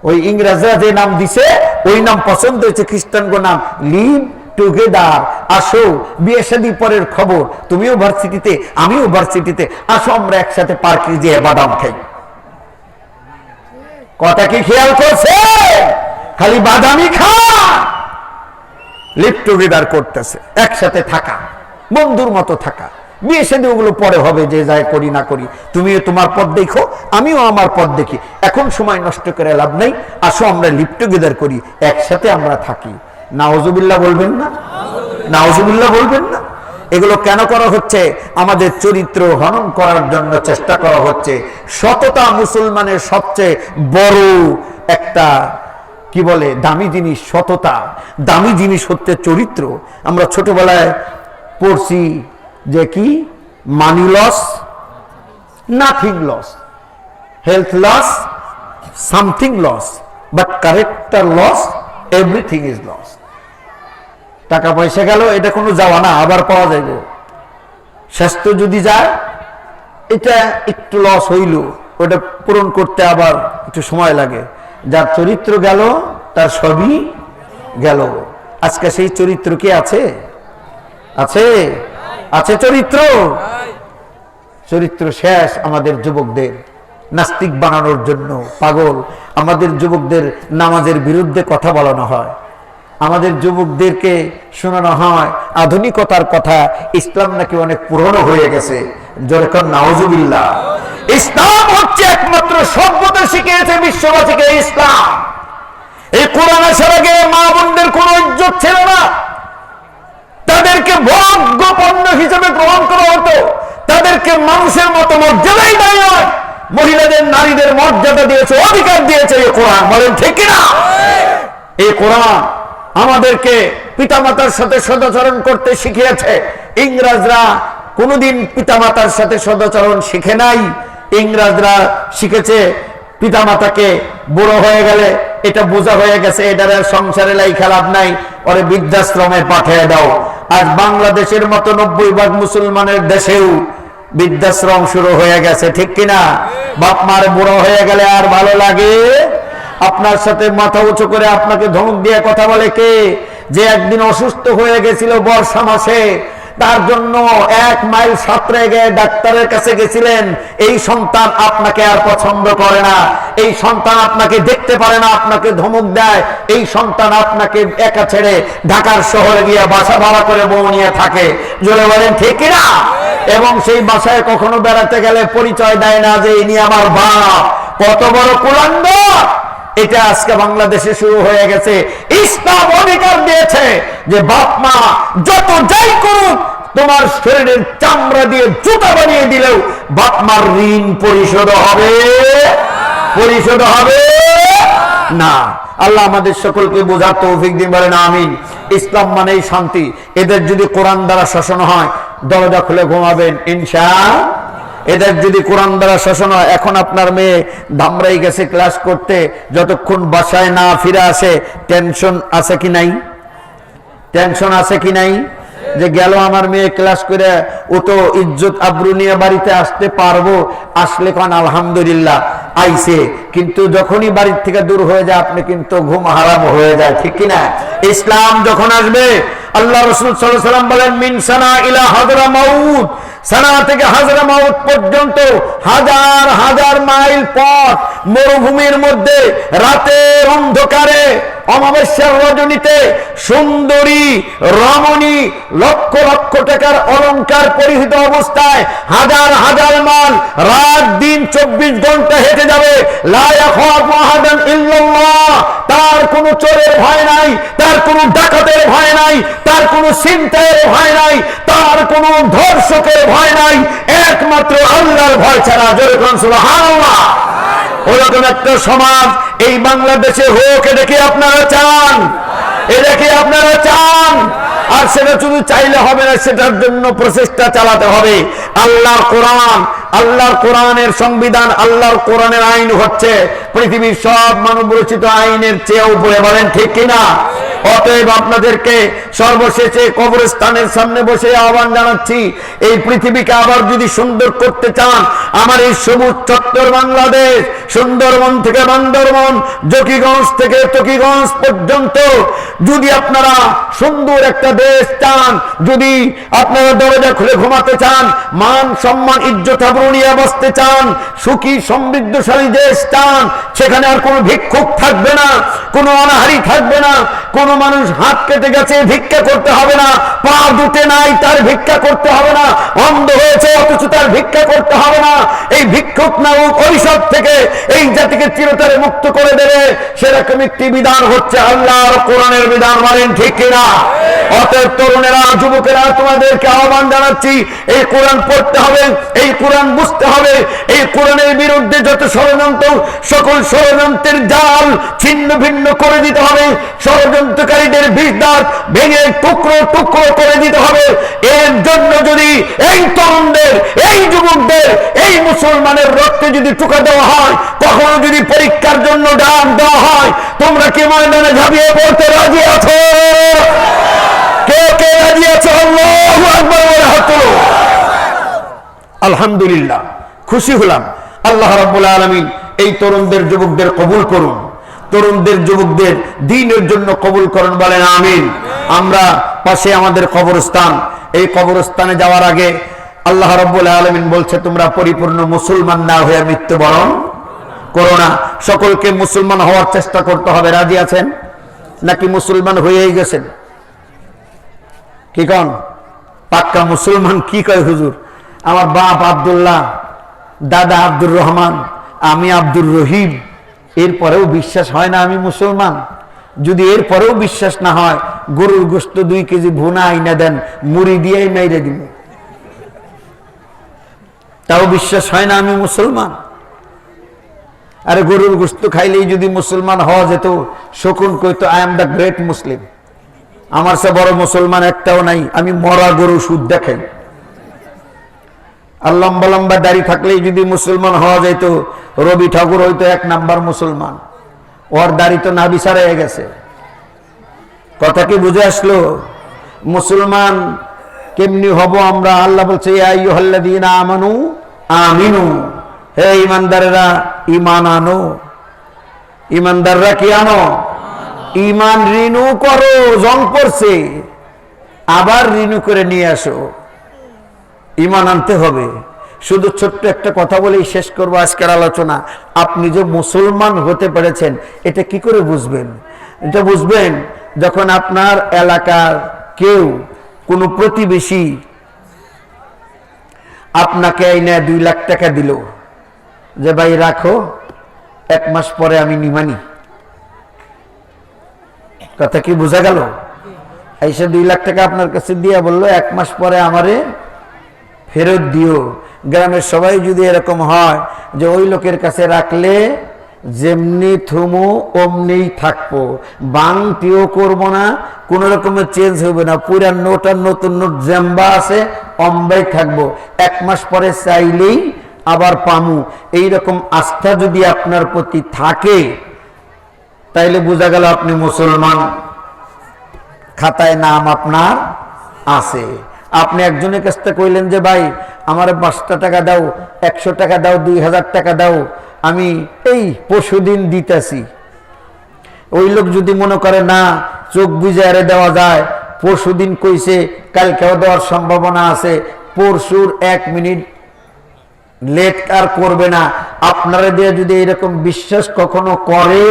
ওই ইংরেজরা যে নাম দিছে ওই নাম পছন্দ হয়েছে, খ্রিস্টানগো নাম লিভ টুগেদার। আসো, বিয়ে শাদী পরের খবর, তুমিও ভার্সিটিতে আমিও ভার্সিটিতে, আসো আমরা একসাথে পার্কে যেয়ে বাদাম খাই। কথা কি খেয়াল করছে? খালি বাদামি খা, লিভ টুগেদার করতেছে, একসাথে থাকা, বন্ধুর মতো থাকা। বিয়ে শাদী ওগুলো পরে হবে, যে যাই করি না করি, তুমিও তোমার পথ দেখো, আমিও আমার পথ দেখি, এখন সময় নষ্ট করে লাভ নাই, আসো আমরা লিভ টুগেদার করি, একসাথে আমরা থাকি। নাউজুবিল্লাহ বলবেন না? নাউজুবিল্লাহ বলবেন না? এগুলো কেন করা হচ্ছে? আমাদের চরিত্র হনন করার জন্য চেষ্টা করা হচ্ছে। সততা মুসলমানের সবচেয়ে বড় একটা কি বলে দামি জিনিস। সততা দামি জিনিস হচ্ছে চরিত্র। আমরা ছোটবেলায় পড়ছি যে কি, money loss, nothing loss, health loss, something loss, but character loss, everything is loss. টাকা পয়সা গেল, এটা কোনো যাওয়া না, আবার পাওয়া যাইব। স্বাস্থ্য যদি যায়, এটা একটু লস হইল, ওটা পূরণ করতে আবার একটু সময় লাগে। যার চরিত্র গেল তার সবই গেল। আজকে সেই চরিত্র কি আছে? আছে? আছে চরিত্র? চরিত্র শেষ আমাদের যুবকদের। নাস্তিক বানানোর জন্য পাগল। আমাদের যুবকদের নামাজের বিরুদ্ধে কথা বলানো হয়, আমাদের যুবকদেরকে শোনানো হয় আধুনিকতার কথা, ইসলাম নাকি অনেক পুরনো হয়ে গেছে। যেরকম নাউজুবিল্লাহ। ইসলাম হচ্ছে একমাত্র সভ্যতা শিখিয়েছে বিশ্ববাসীকে ইসলাম। এই কোরআন আসার আগে মা বোনদের কোনো ইজ্জত ছিল না, তাদেরকে ভোগ্য পণ্য হিসেবে গ্রহণ করা হতো, তাদেরকে মানুষের মতো মর্যাদাই দেয় নয়। মহিলাদের, নারীদের মর্যাদা দিয়েছে, অধিকার দিয়েছে এই কোরআন। বলেন ঠিক কিনা? এই কোরআন আমাদেরকে পিতামাতার সাথে সদাচরণ করতে শিখিয়েছে। ইংরেজরা কোনোদিন পিতামাতার সাথে সদাচরণ শিখে নাই। ইংরেজরা শিখেছে পিতামাতাকে বুড়ো হয়ে গেলে, এটা বোঝা হয়ে গেছে, এটার সংসারে লাই খেলাপ নাই, ওরে বৃদ্ধাশ্রমে পাঠিয়ে দাও। আজ বাংলাদেশের মতো 90% মুসলমানের দেশেও বৃদ্ধাশ্রম শুরু হয়ে গেছে, ঠিক কিনা? বাপ মার বুড়ো হয়ে গেলে আর ভালো লাগে? আপনার সাথে মাথা উঁচু করে আপনাকে ধমক দিয়ে কথা বলে কে? যে একদিন অসুস্থ হয়ে গেছিল বর্ষা মাসে, তার জন্য 1 মাইল সাঁতরে গিয়ে ডাক্তারের কাছে গেছিলেন। এই সন্তান আপনাকে আর পছন্দ করে না, এই সন্তান আপনাকে দেখতে পারে না, আপনাকে ধমক দেয়। এই সন্তান আপনাকে একা ছেড়ে ঢাকার শহরে গিয়ে বাসা ভাড়া করে বউ নিয়ে থাকে। জোরে বলেন ঠিক না? এবং সেই বাসায় কখনো বেড়াতে গেলে পরিচয় দেয় না যে ইনি আমার বাপ। কত বড় কুলাঙ্গ! এটা আজকে বাংলাদেশে শুরু হয়ে গেছে। ইসলাম অধিকার দিয়েছে যে বাপ মা যত যাই করুক, তোমার শরীরের চামড়া দিয়ে জুতা বানিয়ে দিলেও বাপ-মার ঋণ পরিশোধ হবে না। আল্লাহ আমাদের সকলকে বোঝার তৌফিক দিন, বলেন আমিন। ইসলাম মানেই শান্তি। এদের যদি কোরআন দ্বারা শাসন হয়, দরজা খুলে ঘুমাবেন ইনশাআল্লাহ। এদের যদি কোরআন দ্বারা শাসন হয়, এখন আপনার মেয়ে ধামরাই গেছে ক্লাস করতে, যতক্ষণ বাসায় না ফিরে আসে টেনশন আছে কি নাই? টেনশন আছে কি নাই? যে গেল আমার মেয়ে ক্লাস করে, ও তো ইজ্জত আবরু নিয়ে বাড়িতে আসতে পারবো, আসলে কোন আলহামদুলিল্লাহ আইছে, কিন্তু যখনই বাড়ির থেকে দূর হয়ে যায় আপনি কিন্তু ঘুম হারাম হয়ে যায়, ঠিক কিনা? ইসলাম যখন আসবে, আল্লাহ রাসূল সাল্লাল্লাহু আলাইহি ওয়াসাল্লাম বলেন মিন সানা ইলা হাদরা মাউত, সানা থেকে হাজরা মাউত পর্যন্ত হাজার হাজার মাইল পথ মরুভূমির মধ্যে রাতের অন্ধকারে অমাবস্যার রজনীতে সুন্দরী রমণী লক্ষ লক্ষ টাকার অলংকার পরিহিত অবস্থায় হাজার হাজার মাইল রাত দিন 24 ঘন্টা হেঁটে যাবে। লা ইয়াখাফু আহাদান ইল্লাল্লাহ, তার কোনো চোরের ভয় নাই, তার কোনো ডাকাতের ভয় নাই, তার কোনো ছিনতাইয়ের ভয় নাই, তার কোনো ধর্ষকের ভয় নাই, একমাত্র আল্লাহর ভয় ছাড়া। জোরে বলুন সুবহানাল্লাহ। ওরকম একটা সমাজ এই বাংলাদেশে হোক, এটা কি আপনারা চান? এটা কি আপনারা চান? আর সেটা শুধু চাইলে হবে না, সেটার জন্য প্রচেষ্টা চালাতে হবে। আল্লাহর কোরআন, আল্লাহর কোরআনের সংবিধান, আল্লাহর কোরআনের আইন হচ্ছে পৃথিবীর সব মানব রচিত আইনের চেয়ে উপরে, বলেন ঠিক কিনা? অতএব আপনাদেরকে সর্বশেষে কবরস্থানের সামনে বসে আহ্বান জানাচ্ছি, এই পৃথিবীকে আবার যদি সুন্দর করতে চান, আমার এই সবুজ চত্বর বাংলাদেশ, সুন্দরবন থেকে বান্দরবন, জকিগঞ্জ থেকে তকিগঞ্জ পর্যন্ত যদি আপনারা সুন্দর একটা দেশ চান, যদি আপনারা দরজা খুলে ঘুমাতে চান, মান সম্মান ইজ্জত আবরু নিয়ে বসতে চান, সুখী সমৃদ্ধশালী দেশ চান, সেখানে আর কোনো ভিক্ষুক থাকবে না, কোনো অনাহারি থাকবে না, কোনো মানুষ হাত কেটে গেছে ভিক্ষা করতে হবে না, পা দুটে নাই তার ভিক্ষা করতে হবে না, অন্ধ হয়েছে অথচ তার ভিক্ষা করতে হবে না। এই ভিক্ষুক নামক অভিশাপ থেকে এই জাতিকে চিরতরে মুক্ত করে দেবে, সেরকম একটি বিধান হচ্ছে আল্লাহর কোরআনের বিধান, বলেন ঠিক কিনা? অতএব তরুণেরা, যুবকেরা, তোমাদেরকে আহ্বান জানাচ্ছি, এই কোরআন পড়তে হবে, এই কোরআন বুঝতে হবে, এই কোরআনের বিরুদ্ধে যত ষড়যন্ত্র, সকল ষড়যন্ত্রের জাল ছিন্ন ভিন্ন করে দিতে হবে, ষড়যন্ত্রকারীদের বিষ-দাঁত ভেঙে টুকরো টুকরো করে দিতে হবে। এর জন্য যদি এই তরুণদের, এই যুবকদের, এই মুসলমানের রক্তে যদি টুকা দেওয়া হয়, কখনো যদি পরীক্ষার জন্য ডাক দেওয়া হয়, তোমরা কি ময়দানে ঝাঁপিয়ে পড়তে রাজি আছো? কে কে রাজি আছো? আল্লাহু আকবার বলে হাত তোলো। আলহামদুলিল্লাহ, খুশি হলাম। আল্লাহ রাব্বুল আলামিন এই তরুণদের, যুবকদের কবুল করুন, তরুণদের যুবকদের দ্বীনের জন্য কবুল করুন, বলেন আমিন। আমরা পাশে আমাদের কবরস্থান, এই কবরস্থানে যাওয়ার আগে আল্লাহ রাব্বুল আলামিন বলছে, তোমরা পরিপূর্ণ মুসলমান না হয়ে মৃত্যুবরণ করো না। সকলকে মুসলমান হওয়ার চেষ্টা করতে হবে। রাজি আছেন নাকি মুসলমান হয়েই গেছেন? কি কন? পাক্কা মুসলমান? কি কয় হুজুর? আমার বাপ আব্দুল্লাহ, দাদা আব্দুর রহমান, আমি আব্দুর রহিম, এরপরেও বিশ্বাস হয় না আমি মুসলমান? যদি এরপরেও বিশ্বাস না হয়, গরুর গোশত 2 কেজি ভুনা আইনা দেন, মুড়ি দিয়েই মেরে দিব, তাও বিশ্বাস হয় না আমি মুসলমান? আরে গরুর গোশত খাইলেই যদি মুসলমান হওয়া যেত, শকুন কইতো আই এম দ্য গ্রেট মুসলিম, আমার সে বড় মুসলমান একটাও নাই, আমি মরা গরু সুদ দেখাই। আর লম্বা লম্বা দাড়ি থাকলেই যদি মুসলমান হওয়া যেত, রবি ঠাকুর হইতো 1 নাম্বার মুসলমান, ওর দাড়ি তো নাভি ছাড়া হয়ে গেছে। কথা কি বুঝে আসলো? মুসলমান কেমনি হব আমরা? আল্লাহ বলছে, ইয়া আইয়ুহাল্লাযীনা আমানু আমিনু, হে ঈমানদারেরা ঈমান আনো। ঈমানদাররা কি আনো? ঈমান রিনিউ করো, জং পড়ছে, আবার রিনিউ করে নিয়ে আসো। ঈমান আনতে হবে। শুধু ছোট্ট একটা কথা বলেই শেষ করবো আজকের আলোচনা। আপনি যে মুসলমান হতে পেরেছেন, এটা কি করে বুঝবেন? এটা বুঝবেন যখন আপনার এলাকার কেউ, কোনো প্রতিবেশী আপনাকে এনে 2 লাখ টাকা দিল, যে ভাই রাখো, 1 মাস পরে আমি নিমানি। কথা কি বোঝা গেল? এসে 2 লাখ টাকা আপনার কাছে দিয়া বললো 1 মাস পরে আমারে ফেরত দিও। গ্রামের সবাই যদি এরকম হয় যে ওই লোকের কাছে রাখলে যেমনি থুমু অমনি থাকবো, বাংটিও করবো না, কোন রকমের চেঞ্জ হবে না, পুরা নোট আর নতুন নোট জ্যাম্বা আছে অম্বাই থাকবো, 1 মাস পরে চাইলেই আবার পামু, এইরকম আস্থা যদি আপনার প্রতি থাকে তাইলে বোঝা গেল আপনি মুসলমান, খাতায় নাম আপনার আছে। আপনি একজনের কাছ থেকে কইলেন যে ভাই আমার 5টা টাকা দাও, 100 টাকা দাও, 2000 টাকা দাও, আমি এই পরশুদিন দিতেছি। ওই লোক যদি মনে করে না চোখ বুঝে দেওয়া যায়, পরশুদিন কইছে কালকেও দেওয়ার সম্ভাবনা আছে, পরশুর 1 মিনিট লেট আর করবে না, আপনারা দিয়ে যদি এরকম বিশ্বাস কখনো করে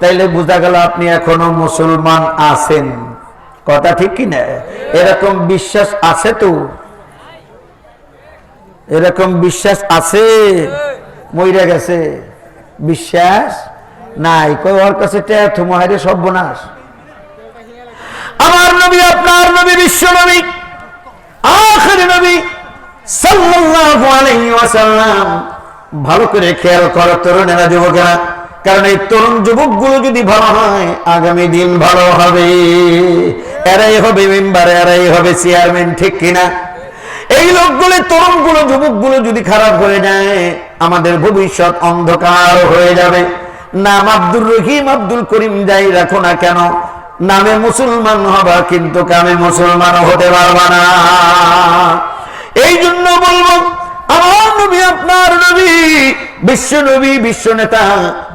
তাইলে বোঝা গেল আপনি এখনো মুসলমান আছেন। কথা ঠিক কি না? এরকম বিশ্বাস আছে তো? এরকম বিশ্বাস আছে? মইরা গেছে বিশ্বাস নাই, কই ওর কাছে তোমারে সর্বনাশ। আমার নবী, আপনার নবী, বিশ্ব নবী, আখির নবী সাল্লাল্লাহু আলাইহি ওয়াসাল্লাম, ভালো করে খেয়াল করো তরুণেরা, যুবকেরা, কারণ এই তরুণ যুবকগুলো যদি ভালো হয় আগামী দিন ভালো হবে, এরাই হবে মেম্বার, এরাই হবে চেয়ারম্যান, ঠিক কিনা? এই লোকগুলো, তরুণগুলো, যুবকগুলো যদি খারাপ হয়ে যায় আমাদের ভবিষ্যৎ অন্ধকার হয়ে যাবে। নাম আব্দুর রহিম, আব্দুল করিম যাই রাখো না কেন, নামে মুসলমান হবা কিন্তু কামে মুসলমান হতে পারবা না। এই জন্য বলবো আমার নবী, আপনার নবী, বিশ্ব নবী, বিশ্ব নেতা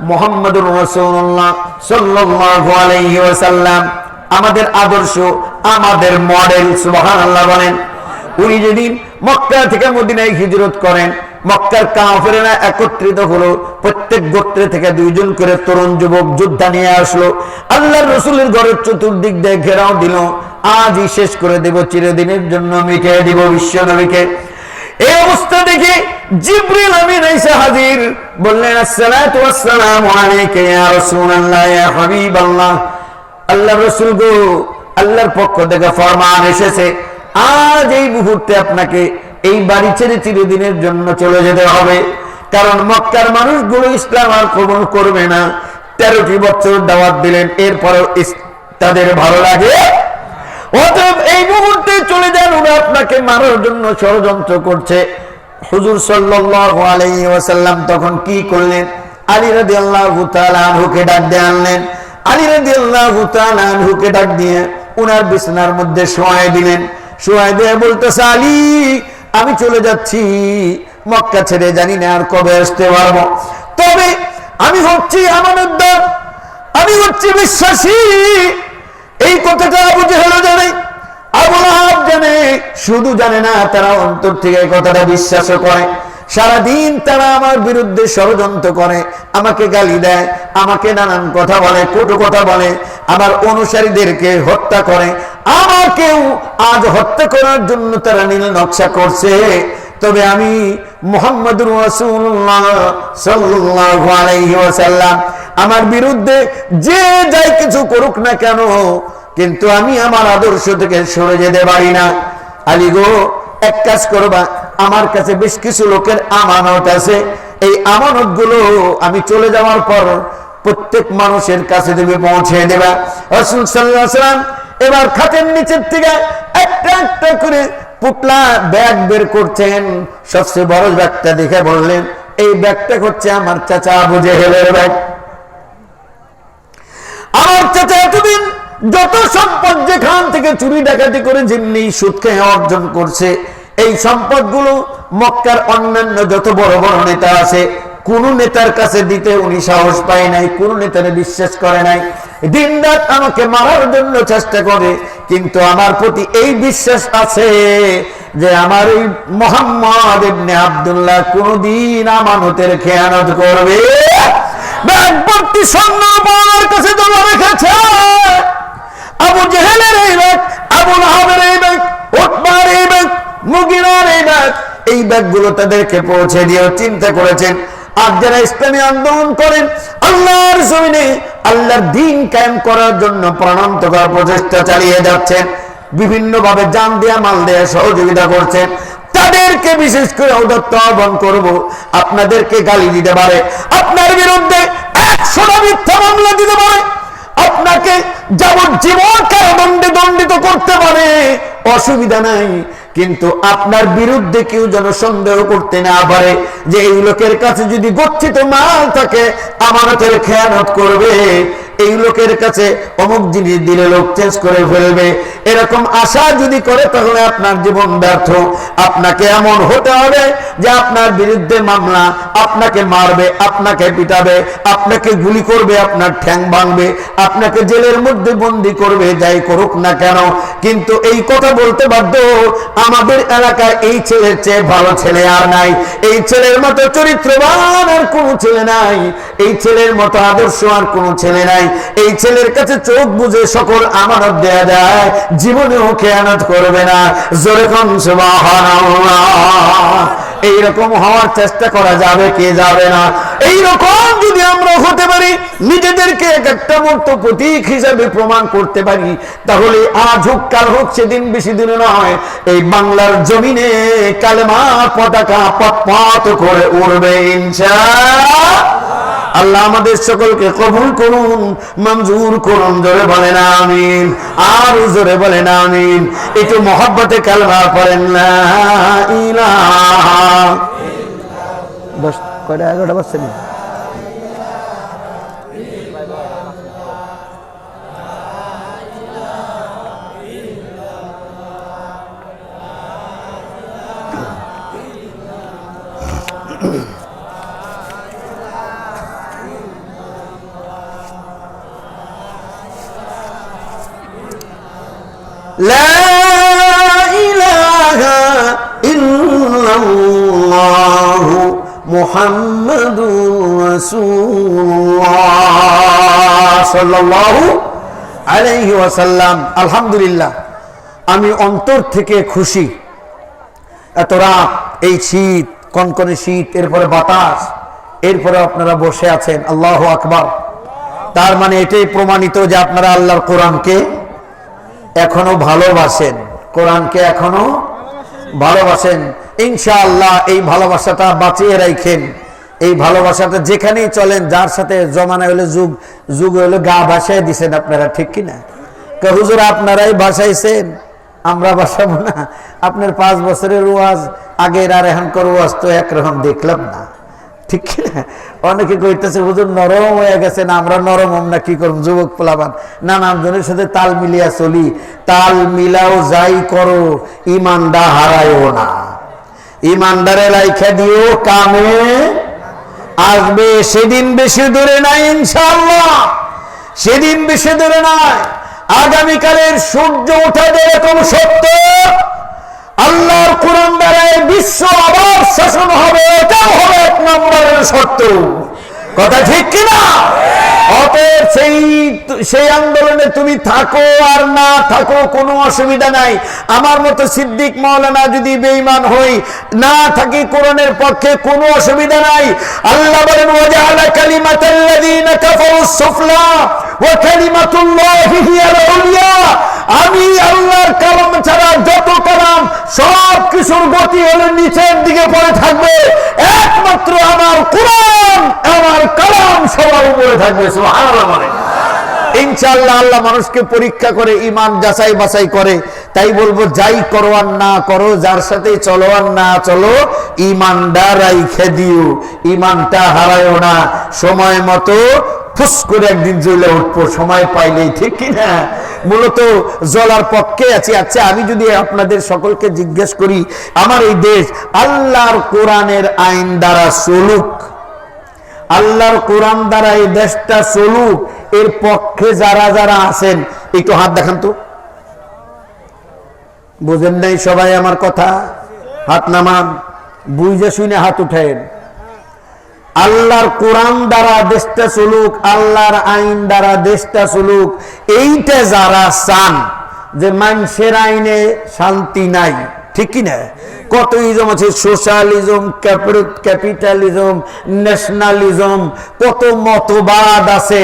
মুহাম্মদুর রাসূলুল্লাহ সাল্লাল্লাহু আলাইহি ওয়াসাল্লাম আমাদের আদর্শ, আমাদের মডেল। সুবহানাল্লাহ বলেন। উনি যেদিন মক্কা থেকে মদিনায় হিজরত করেন, মক্কার কাফেরেরা একত্রিত হলো, প্রত্যেক গোত্র থেকে 2 জন করে তরুণ যুবক যোদ্ধা নিয়ে আসলো, আল্লাহর রাসূলের ঘরের চতুর্দিক দিয়ে ঘেরাও দিল, আজই শেষ করে দেব, চিরদিনের জন্য মিটিয়ে দিব বিশ্ব নবীকে। এই অবস্থা দেখে জিবরিল আমিন এসে হাজির, বললেন আসসালাতু ওয়াসসালামু আলাইকা ইয়া রাসূলুল্লাহ, ইয়া হাবিবাল্লাহ। আল্লাহর রাসূল গো, আল্লাহর পক্ষ থেকে ফরমান এসেছে, আজ এই মুহূর্তে আপনাকে এই বাড়ি ছেড়ে চিরদিনের জন্য চলে যেতে হবে, কারণ মক্কার মানুষগুলো ইসলাম আর কবুল করবে না। 13টি বছর দাওয়াত দিলেন, এরপরেও তাদের ভালো লাগে, অতএব এই মুহূর্তে চলে যান, ওরা আপনাকে মারার জন্য ষড়যন্ত্র করছে। হুজুর সাল্লাল্লাহু আলাইহি ওয়াসাল্লাম তখন কি করলেন? আলী রাদিয়াল্লাহু তাআলা আনহুকে ডাক দিয়ে আনলেন। আলী রাদিয়াল্লাহু তাআলা আনহুকে ডাক দিয়ে উনার বিছানার মধ্যে শোয়ায় দিলেন। শোয়ায় দিয়ে বলতেছে, আলী আমি চলে যাচ্ছি মক্কা ছেড়ে, জানি না আর কবে আসতে পারবো, তবে আমি হচ্ছি আমানতদার, আমি হচ্ছি বিশ্বাসী। এই কথাটা আবু জেহেল জানে, আবু লাহাব জানে, শুধু জানে না, তারা অন্তর থেকে এই কথাটা বিশ্বাসও করে। সারাদিন তারা আমার বিরুদ্ধে ষড়যন্ত্র করে, আমাকে গালি দেয়, আমাকে নানান কথা বলে, কটু কথা বলে, আমার অনুসারীদেরকে হত্যা করে, আমাকেও আজ হত্যা করার জন্য তারা নীল নকশা করছে। তবে আমি মুহাম্মদুর রাসূলুল্লাহ সাল্লাল্লাহু আলাইহি ওয়াসাল্লাম, আমার বিরুদ্ধে যে যাই কিছু করুক না কেন, কিন্তু আমি আমার আদর্শ থেকে সরে যেতে পারি না। আলী গো, এক কাজ করবা, আমার কাছে বেশ কিছু লোকের আমানত আছে, এই আমানত গুলো আমি চলে যাওয়ার পর প্রত্যেক মানুষের কাছে তুমি পৌঁছে দেবা। রাসূল সাল্লাল্লাহু আলাইহি ওয়াসাল্লাম এবার খাটের নিচের থেকে একটা একটা করে পুটলা ব্যাগ বের করছেন। সবচেয়ে বড় ব্যাগটা দেখে বললেন, এই ব্যাগটা হচ্ছে আমার চাচা আবু জেহেলের ব্যাগ। আমার চাচা এতদিন যত সম্পদ যেখান থেকে চুরি ডাকাতি করে যেমনি সুদ খেয়ে অর্জন করছে, এই সম্পদগুলো মক্কার অন্যান্য যত বড় বড় নেতা আছে, কোন নেতার কাছে দিতে উনি সাহস পায় নাই, কোন নেতারে বিশ্বাস করে নাই। দিন রাত আমাকে মারার জন্য চেষ্টা করে, কিন্তু আমার প্রতি এই বিশ্বাস আছে যে আমার এই মুহাম্মদ ইবনে আব্দুল্লাহ কোনদিন আমানতের খেয়ানত করবে। ব্যাগ ভর্তি স্বর্ণ আমার কাছে জমা রেখেছে। আবু জেহেলের এই ব্যাগ, আবু লাহাবের এই ব্যাগ, উতবার এই ব্যাগ, মুগিরার এই ব্যাগ, এই ব্যাগগুলো তাদেরকে পৌঁছে দিয়েও চিন্তা করেছেন। আর যারা ইসলামী আন্দোলন করেন, আল্লাহর জমিনে আল্লাহর দ্বীন কায়েম করার জন্য প্রাণান্তকর প্রচেষ্টা চালিয়ে যাচ্ছেন, বিভিন্নভাবে জান দেয়া মাল দেয়া সহযোগিতা করছেন, তাদেরকে বিশেষ করে ঔদাত্য আহ্বান করব। আপনাদেরকে গালি দিতে পারে, আপনার বিরুদ্ধে 100টা মিথ্যা মামলা দিতে পারে, আপনাকে যাবজ্জীবন কারাদণ্ডে দণ্ডিত করতে পারে, অসুবিধা নাই, কিন্তু আপনার বিরুদ্ধে কেউ যেন সন্দেহ করতে না পারে যে এই লোকের কাছে যদি গচ্ছিত মাল থাকে আমানতের খেয়ানত করবে, এই লোকের কাছে অমুক জিনিস দিলে লোক চেঞ্জ করে ফেলবে, এরকম আশা যদি করে তাহলে আপনার জীবন ব্যর্থ। আপনাকে এমন হতে হবে যে আপনার বিরুদ্ধে মামলা, আপনাকে মারবে, আপনাকে পিটাবে, আপনাকে গুলি করবে, আপনার ঠ্যাং ভাঙবে, আপনাকে জেলের মধ্যে বন্দি করবে, যাই করুক না কেন। কিন্তু এই কথা বলতে বাধ্য, আমাদের এলাকায় এই ছেলের চেয়ে ভালো ছেলে আর নাই, এই ছেলের মতো চরিত্রবান আর কোনো ছেলে নাই, এই ছেলের মতো আদর্শ আর কোনো ছেলে নাই, এই ছেলের কাছে চোখ বুঝে সকল আমানত দেয়া যায়, জীবনেও খেয়ানত করবে না। জোরে কোন সুবহানাল্লাহ। এইরকম হওয়ার চেষ্টা করা যাবে কে যাবে না? এইরকম যদি আমরা হতে পারি, নিজেদেরকে এক একটা মূর্ত প্রতীক হিসাবে প্রমাণ করতে পারি, তাহলে আজ হোক কাল হোক সেদিন বেশি দিনে নয়, এই বাংলার জমিনে কালেমার পতাকা পথ করে উড়বে ইনশাআল্লাহ। আল্লাহ আমাদের সকলকে কবুল করুন, মঞ্জুর করুন। জোরে বলেন আমিন, আর জোরে বলেন আমিন। একটু মহব্বতে কালেমা পড়েন লা ইলাহা। 11টা বাজছে না? লা ইলাহা ইল্লাল্লাহু মুহাম্মাদুর রাসূলুল্লাহ সাল্লাল্লাহু আলাইহি ওয়াসাল্লাম। আলহামদুলিল্লাহ, আমি অন্তর থেকে খুশি। এত রাত, এই শীত, কনকনে শীত, এরপরে বাতাস, এরপরে আপনারা বসে আছেন, আল্লাহু আকবার। তার মানে এটাই প্রমাণিত যে আপনারা আল্লাহর কোরআনকে এখনো ভালোবাসেন, কোরআনকে এখনো ভালোবাসেন। ইনশাআল্লাহ এই ভালোবাসাটা বাঁচিয়ে রাখেন। এই ভালোবাসাটা যেখানেই চলেন, যার সাথে জমানা হলে যুগ হলে গা ভাসায় দিছেন আপনারা, ঠিক কিনা? হুজুর আপনারাই ভাসাইছেন, আমরা ভাসাবো না? আপনার 5 বছরের ওয়াজ আগের আর এখনকার ওয়াজ তো একরকম দেখলাম না, ঠিক কিনা? অনেকে কইতেছে হুজুর নরম হয়ে গেছে। না, আমরা নরম হম না, কি করব? যুবক পোলাবান নানাজনের সাথে তাল মিলিয়া চলি। তাল মিলাও যাই করো, ইমানদা হারায়ও না। ইমানদারে লাইখা দিও, কামে আসবে। সেদিন বেশি দূরে নাই ইনশাআল্লাহ, সেদিন বেশি দূরে নাই। আগামীকালের সূর্য ওঠা যেরকম সত্য, আল্লাহর কোরআন দ্বারা বিশ্ব আবার শাসন হবে, এটাও হবে 1 নম্বরের সত্য। কথা ঠিক কিনা? অতএব সেই আন্দোলনে তুমি থাকো আর না থাকো কোনো অসুবিধা নাই। আমার মতো সিদ্দিক মাওলানা যদি বেঈমান হই, না থাকি কোরআনের পক্ষে, কোনো অসুবিধা নাই। আল্লাহ বলেন ওয়াজআলা কালিমাতাল্লাযীনা কাফারুস সুফলা ওয়া কালিমাতুল্লাহি হিয়াল উলিয়া। আমি আল্লাহর কালাম ছাড়া যত কালাম সব কিছুর গতি হলো নিচের দিকে পড়ে থাকবে, একমাত্র আমার কোরআন, আমার কালাম সবার উপরে থাকবে। সুবহানাল্লাহ বলেন। ইনশাআল্লাহ আল্লাহ মানুষকে পরীক্ষা করে, ঈমান যাচাই বাছাই করে। তাই বলবো, যাই করো আর না করো, যার সাথে চলো আর না চলো, ঈমানটা রাইখে দিও, ঈমানটা হারায়ও না। সময় মতো ফুস করে একদিন জ্বলে উঠবো, সময় পাইলেই, ঠিক কিনা? মূলত জ্বলার পক্ষে আছি। আচ্ছা, আমি যদি আপনাদের সকলকে জিজ্ঞেস করি, আমার এই দেশ আল্লাহর কোরআনের আইন দ্বারা চলুক, আল্লাহর কোরআন দ্বারা এই দেশটা চলুক, এর পক্ষে যারা যারা আছেন একটু হাত দেখান তো। বুঝেন নাই সবাই আমার কথা? হাত নামান, বুঝে শুনে হাত উঠায়েন। আল্লাহর কোরআন দ্বারা দেশটা চলুক, আল্লাহর আইন দ্বারা দেশটা চলুক, এইটা যারা চান, যে মানুষের আইনে শান্তি নাই, ঠিক কিনা? কত ইজম আছে, সোশ্যালিজম, ক্যাপিটালিজম, ন্যাশনালিজম, কত মতবাদ আছে।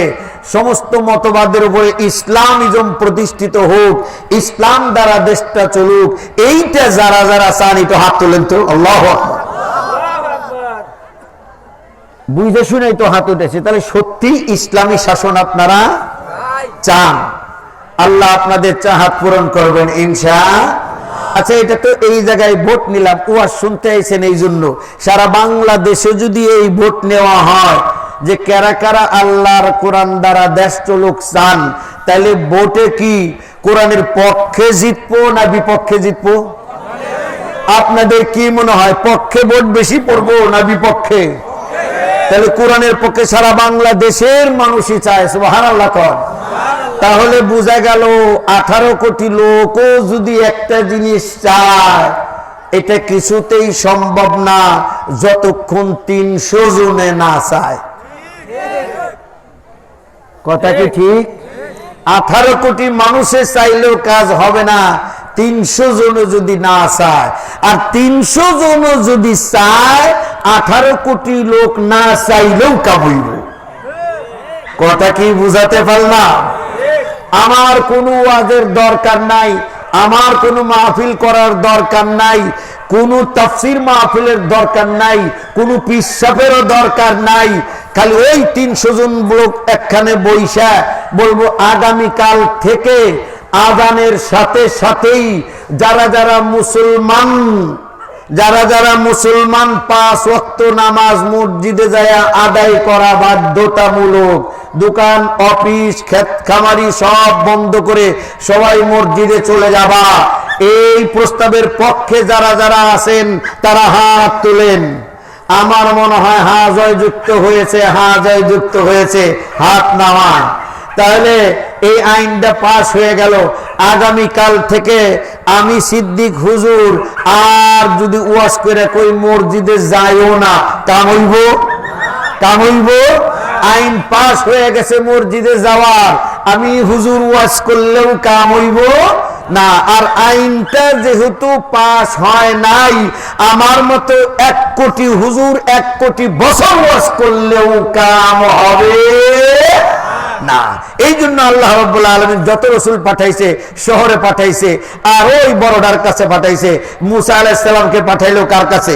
সমস্ত মতবাদের উপরে ইসলামিজম প্রতিষ্ঠিত হোক, ইসলাম দ্বারা দেশটা চলুক, এইটা যারা যারা চান একটু হাত তোলেন তো। আল্লাহু আকবার। বুঝে শুনেই তো হাত উঠেছে, তাহলে সত্যি ইসলামী শাসন আপনারা চান। আল্লাহ আপনাদের চাহাত পূরণ করবেন ইনশাআল্লাহ। আচ্ছা, এটা তো এই জায়গায় ভোট নিলাম, ওয়াজ শুনতে আইছেন এই জন্য। সারা বাংলাদেশে যদি এই ভোট নেওয়া হয় যে কারা কারা আল্লাহর কোরআন দ্বারা দেশ চলুক চান, তাহলে ভোটে কি কোরআনের পক্ষে জিতবো না বিপক্ষে জিতবো? আপনাদের কি মনে হয়, পক্ষে ভোট বেশি পড়বো না বিপক্ষে? তাহলে কোরআনের পক্ষে সারা বাংলাদেশের মানুষই চায়, সুবহানাল্লাহ কর। তাহলে বোঝা গেল 18 কোটি লোকও যদি একটা জিনিস চায়, এটা কিছুতেই সম্ভব না যতক্ষণ 300 জনে না চায়। কথা কি ঠিক? 18 কোটি মানুষের চাইলেও কাজ হবে না 300 জন যদি না চায়। আর 300 জন যদি চায়, 18 কোটি লোক না চাইলেও কাবইব। কথা কি বুঝাতে পারলাম? আমার কোনো ওয়াজের দরকার নাই, আমার কোনো মাহফিল করার দরকার নাই, কোনো তাফসীর মাহফিলের দরকার নাই, কোনো পিসাবেরও দরকার নাই। খালি ওই 300 জন লোক একখানে বইসা বলবো আগামীকাল থেকে আযানের সাথে সাথেই যারা যারা মুসলমান 5 ওয়াক্ত নামাজ মসজিদে যায় আদায় করা বাধ্যতামূলক। দোকান, অফিস, ক্ষেত খামারি সব বন্ধ করে সবাই মসজিদে চলে যাবা। এই প্রস্তাবের পক্ষে যারা যারা আছেন তারা হাত তোলেন। আমার মনে হয় হ্যাঁ জয়যুক্ত হয়েছে, হ্যাঁ জয়যুক্ত হয়েছে, হাত নামান। তাহলে এই আইনটা পাস হয়ে গেল। আগামীকাল থেকে আমি সিদ্দিক হুজুর আর যদি ওয়াজ করে কই মসজিদে যাইও না, কামইব। আইন পাস হয়ে গেছে মসজিদে যাওয়ার, আমি হুজুর ওয়াজ করলেও কামইব না। আর আইনটা যেহেতু পাস হয় নাই, আমার মতো 1 কোটি হুজুর 1 কোটি বছর ওয়াজ করলেও কাম হবে না। এই জন্য আল্লাহ রাব্বুল আলামিন যত রাসূল পাঠাইছে শহরে পাঠাইছে, আর ওই বড়ডার কাছে পাঠাইছে। মুসা আলাইহিস সালামকে পাঠাইলো কার কাছে?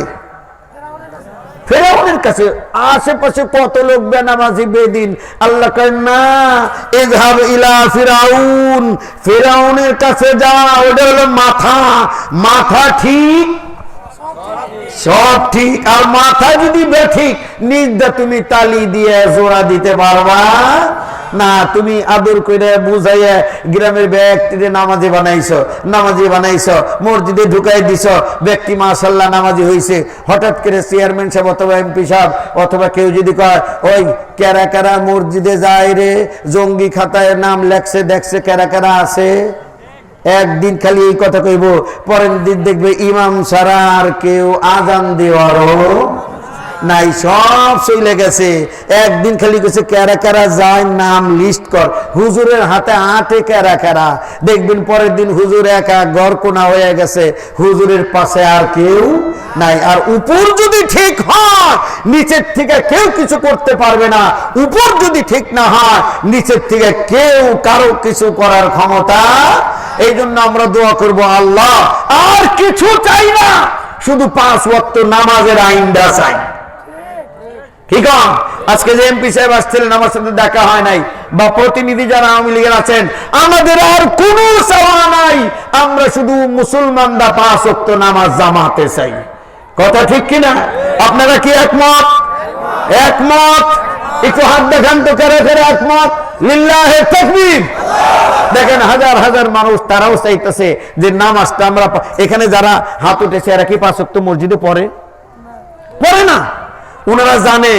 ফেরাউনের কাছে। আশেপাশে কত লোক বেনামাজি বেদিন। আল্লাহ কয় না, ইযহাব ইলা ফিরাউন, ফিরাউনের কাছে যাও। ওটা হলো মাথা ঠিক, সব ঠিক। আর মাথা যদি বেঠিক, নিজটা তুমি তালি দিয়ে জোড়া দিতে পারবা না। তুমি আদর করে বুঝাইয়া গ্রামের ব্যক্তিদের নামাজি বানাইছো, মসজিদে ঢুকাই দিছ, ব্যক্তি মাশাআল্লাহ নামাজি হইছে। হঠাৎ করে চেয়ারম্যান সাহেব অথবা এমপি সাহেব অথবা কেউ যদি কয় ওই কারা কারা মসজিদে যায় রে, জঙ্গি খাতায় নাম লেখছে, দেখছে কারা কারা আছে, একদিন খালি এই কথা কইব, পরের দিন দেখবে ইমাম ছাড়া আর কেউ আজান দেওয়ারও নাই, সব চলে গেছে। একদিন খালি কইছে কারা কারা যায় নাম লিস্ট কর, হুজুরের হাতে আটে কারা কারা। দেখবেন পরের দিন হুজুর একা গড়কোনা হয়ে গেছে, হুজুরের পাশে আর কেউ নাই। আর উপর যদি ঠিক হয়, নিচের থেকে কেউ কিছু করতে পারবে না। উপর যদি ঠিক না হয়, নিচের থেকে কেউ কারো কিছু করার ক্ষমতা। এই জন্য আমরা দোয়া করব, আল্লাহ আর কিছু চাই না, শুধু 5 ওয়াক্ত নামাজের আইনটা চাই। ঠিক আছে? আজকে যে এমপি সাহেব আসছিলেন, আমার সাথে দেখা হয় নাই, বা প্রতিনিধি যারা আওয়ামী লীগের আছেন, আমাদের আর কোনো চাওয়া নাই, আমরা শুধু মুসলমানরা 5 ওয়াক্ত নামাজ জামাতে চাই। কথা ঠিক কিনা? আপনারা কি একমত? একটু হাত দেখান তো, কারা কারা একমত? লিল্লাহে তাকবীর। দেখেন হাজার হাজার মানুষ, তারাও চাইতেছে যে নামাজটা আমরা, এখানে যারা হাত উঠেছে এরা কি 5 ওয়াক্ত মসজিদে পড়ে না। ওনারা জানে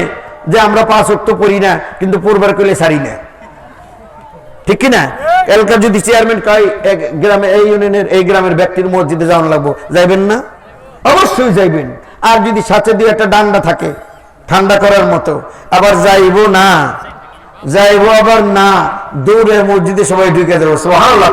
যে আমরা 5 ওয়াক্ত পড়ি না, কিন্তু পড়বার করলে ছাড়ি না। ঠিক কিনা? এলাকার যদি চেয়ারম্যান কয় গ্রামে, এই ইউনিয়নের এই গ্রামের ব্যক্তির মসজিদে যাওয়ান লাগবো, যাইবেন না? অবশ্যই যাইবেন। আর যদি সাথে দিয়ে একটা ডান্ডা থাকে ঠান্ডা করার মতো, আবার যাইবো আবার না, দৌড়ে মসজিদে সবাই ঢুকে দেবো। সুবহানাল্লাহ।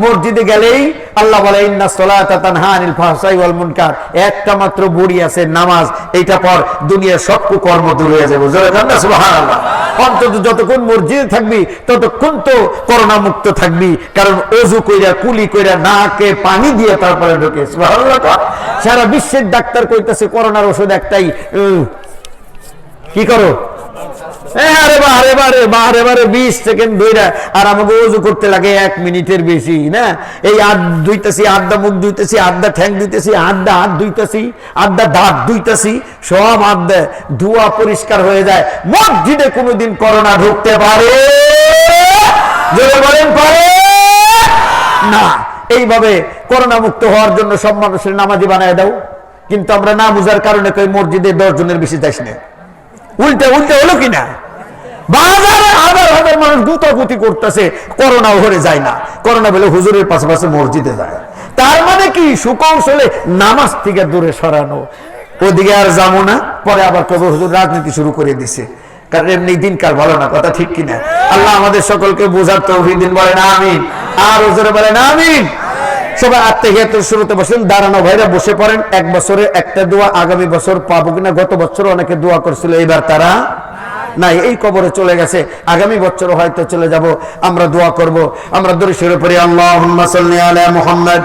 মসজিদে গেলেই আল্লাহ বলে ইন্নাস সালাতা তানহা আনিল ফাহশাই ওয়াল মুনকার, একটা মাত্র বড়ি আছে নামাজ, এইটা পর দুনিয়ার সব কুকর্ম দূর হয়ে যাবে। সুবহানাল্লাহ। অন্তত যতক্ষণ মসজিদে থাকবি ততক্ষণ তো করোনা মুক্ত থাকবি, কারণ অজু কইরা কুলি কইরা নাকে পানি দিয়ে তারপরে ঢোকে। সুবহানাল্লাহ। সারা বিশ্বের ডাক্তার কইতেছে করোনার ওষুধ একটাই, কি করো, বারে 20 সেকেন্ড ধইরা, আর আমাকে ওযু করতে লাগে 1 মিনিটের বেশি না। এই হাত ধুইতেছি, আধা মুখ ধুইতেছি, আধা ঠ্যাং ধুইতেছি, আধা হাত ধুইতেছি, আধা দাঁত ধুইতেছি, সব হাত ধোয়া পরিষ্কার হয়ে যায়। মসজিদে কোনোদিন করোনা ঢুকতে পারে? জোরে বলেন পারে না। এইভাবে করোনা মুক্ত হওয়ার জন্য সব মানুষের নামাজি বানায় দাও, কিন্তু আমরা না বুঝার কারণে কই মসজিদে 10 জনের বেশি যাইস না। উল্টে হলো কিনা? হাজার মানুষ গুতাগুতি করতেছে, করোনা ঘরে যায় না। করোনা বলে হুজুরের পাশাপাশি মসজিদে যায়। তার মানে কি? সুকৌশলে নামাজ থেকে দূরে সরানো। ওদিকে আর যাবো না, পরে আবার কবে হুজুর রাজনীতি শুরু করে দিছে, কারণ এমনি দিনকাল ভালো না। কথা ঠিক কিনা? আল্লাহ আমাদের সকলকে বোঝার তৌফিক দিন, বলেন আমিন। আর হুজুরে বলেন আমিন। সবাই আত্মীয়তার শুরুতে বসেন, দাঁড়ানো ভাইরা বসে পড়েন। 1 বছরে একটা দোয়া আগামী বছর পাবো কিনা? গত বছর অনেকে দোয়া করছিল, এবার তারা নাই, এই কবরে চলে গেছে। আগামী বছর হয়তো চলে যাব, আমরা দোয়া করব। আমরা দরুদ শরীফ পড়ি, আল্লাহুম্মা সাল্লি আলা মুহাম্মদ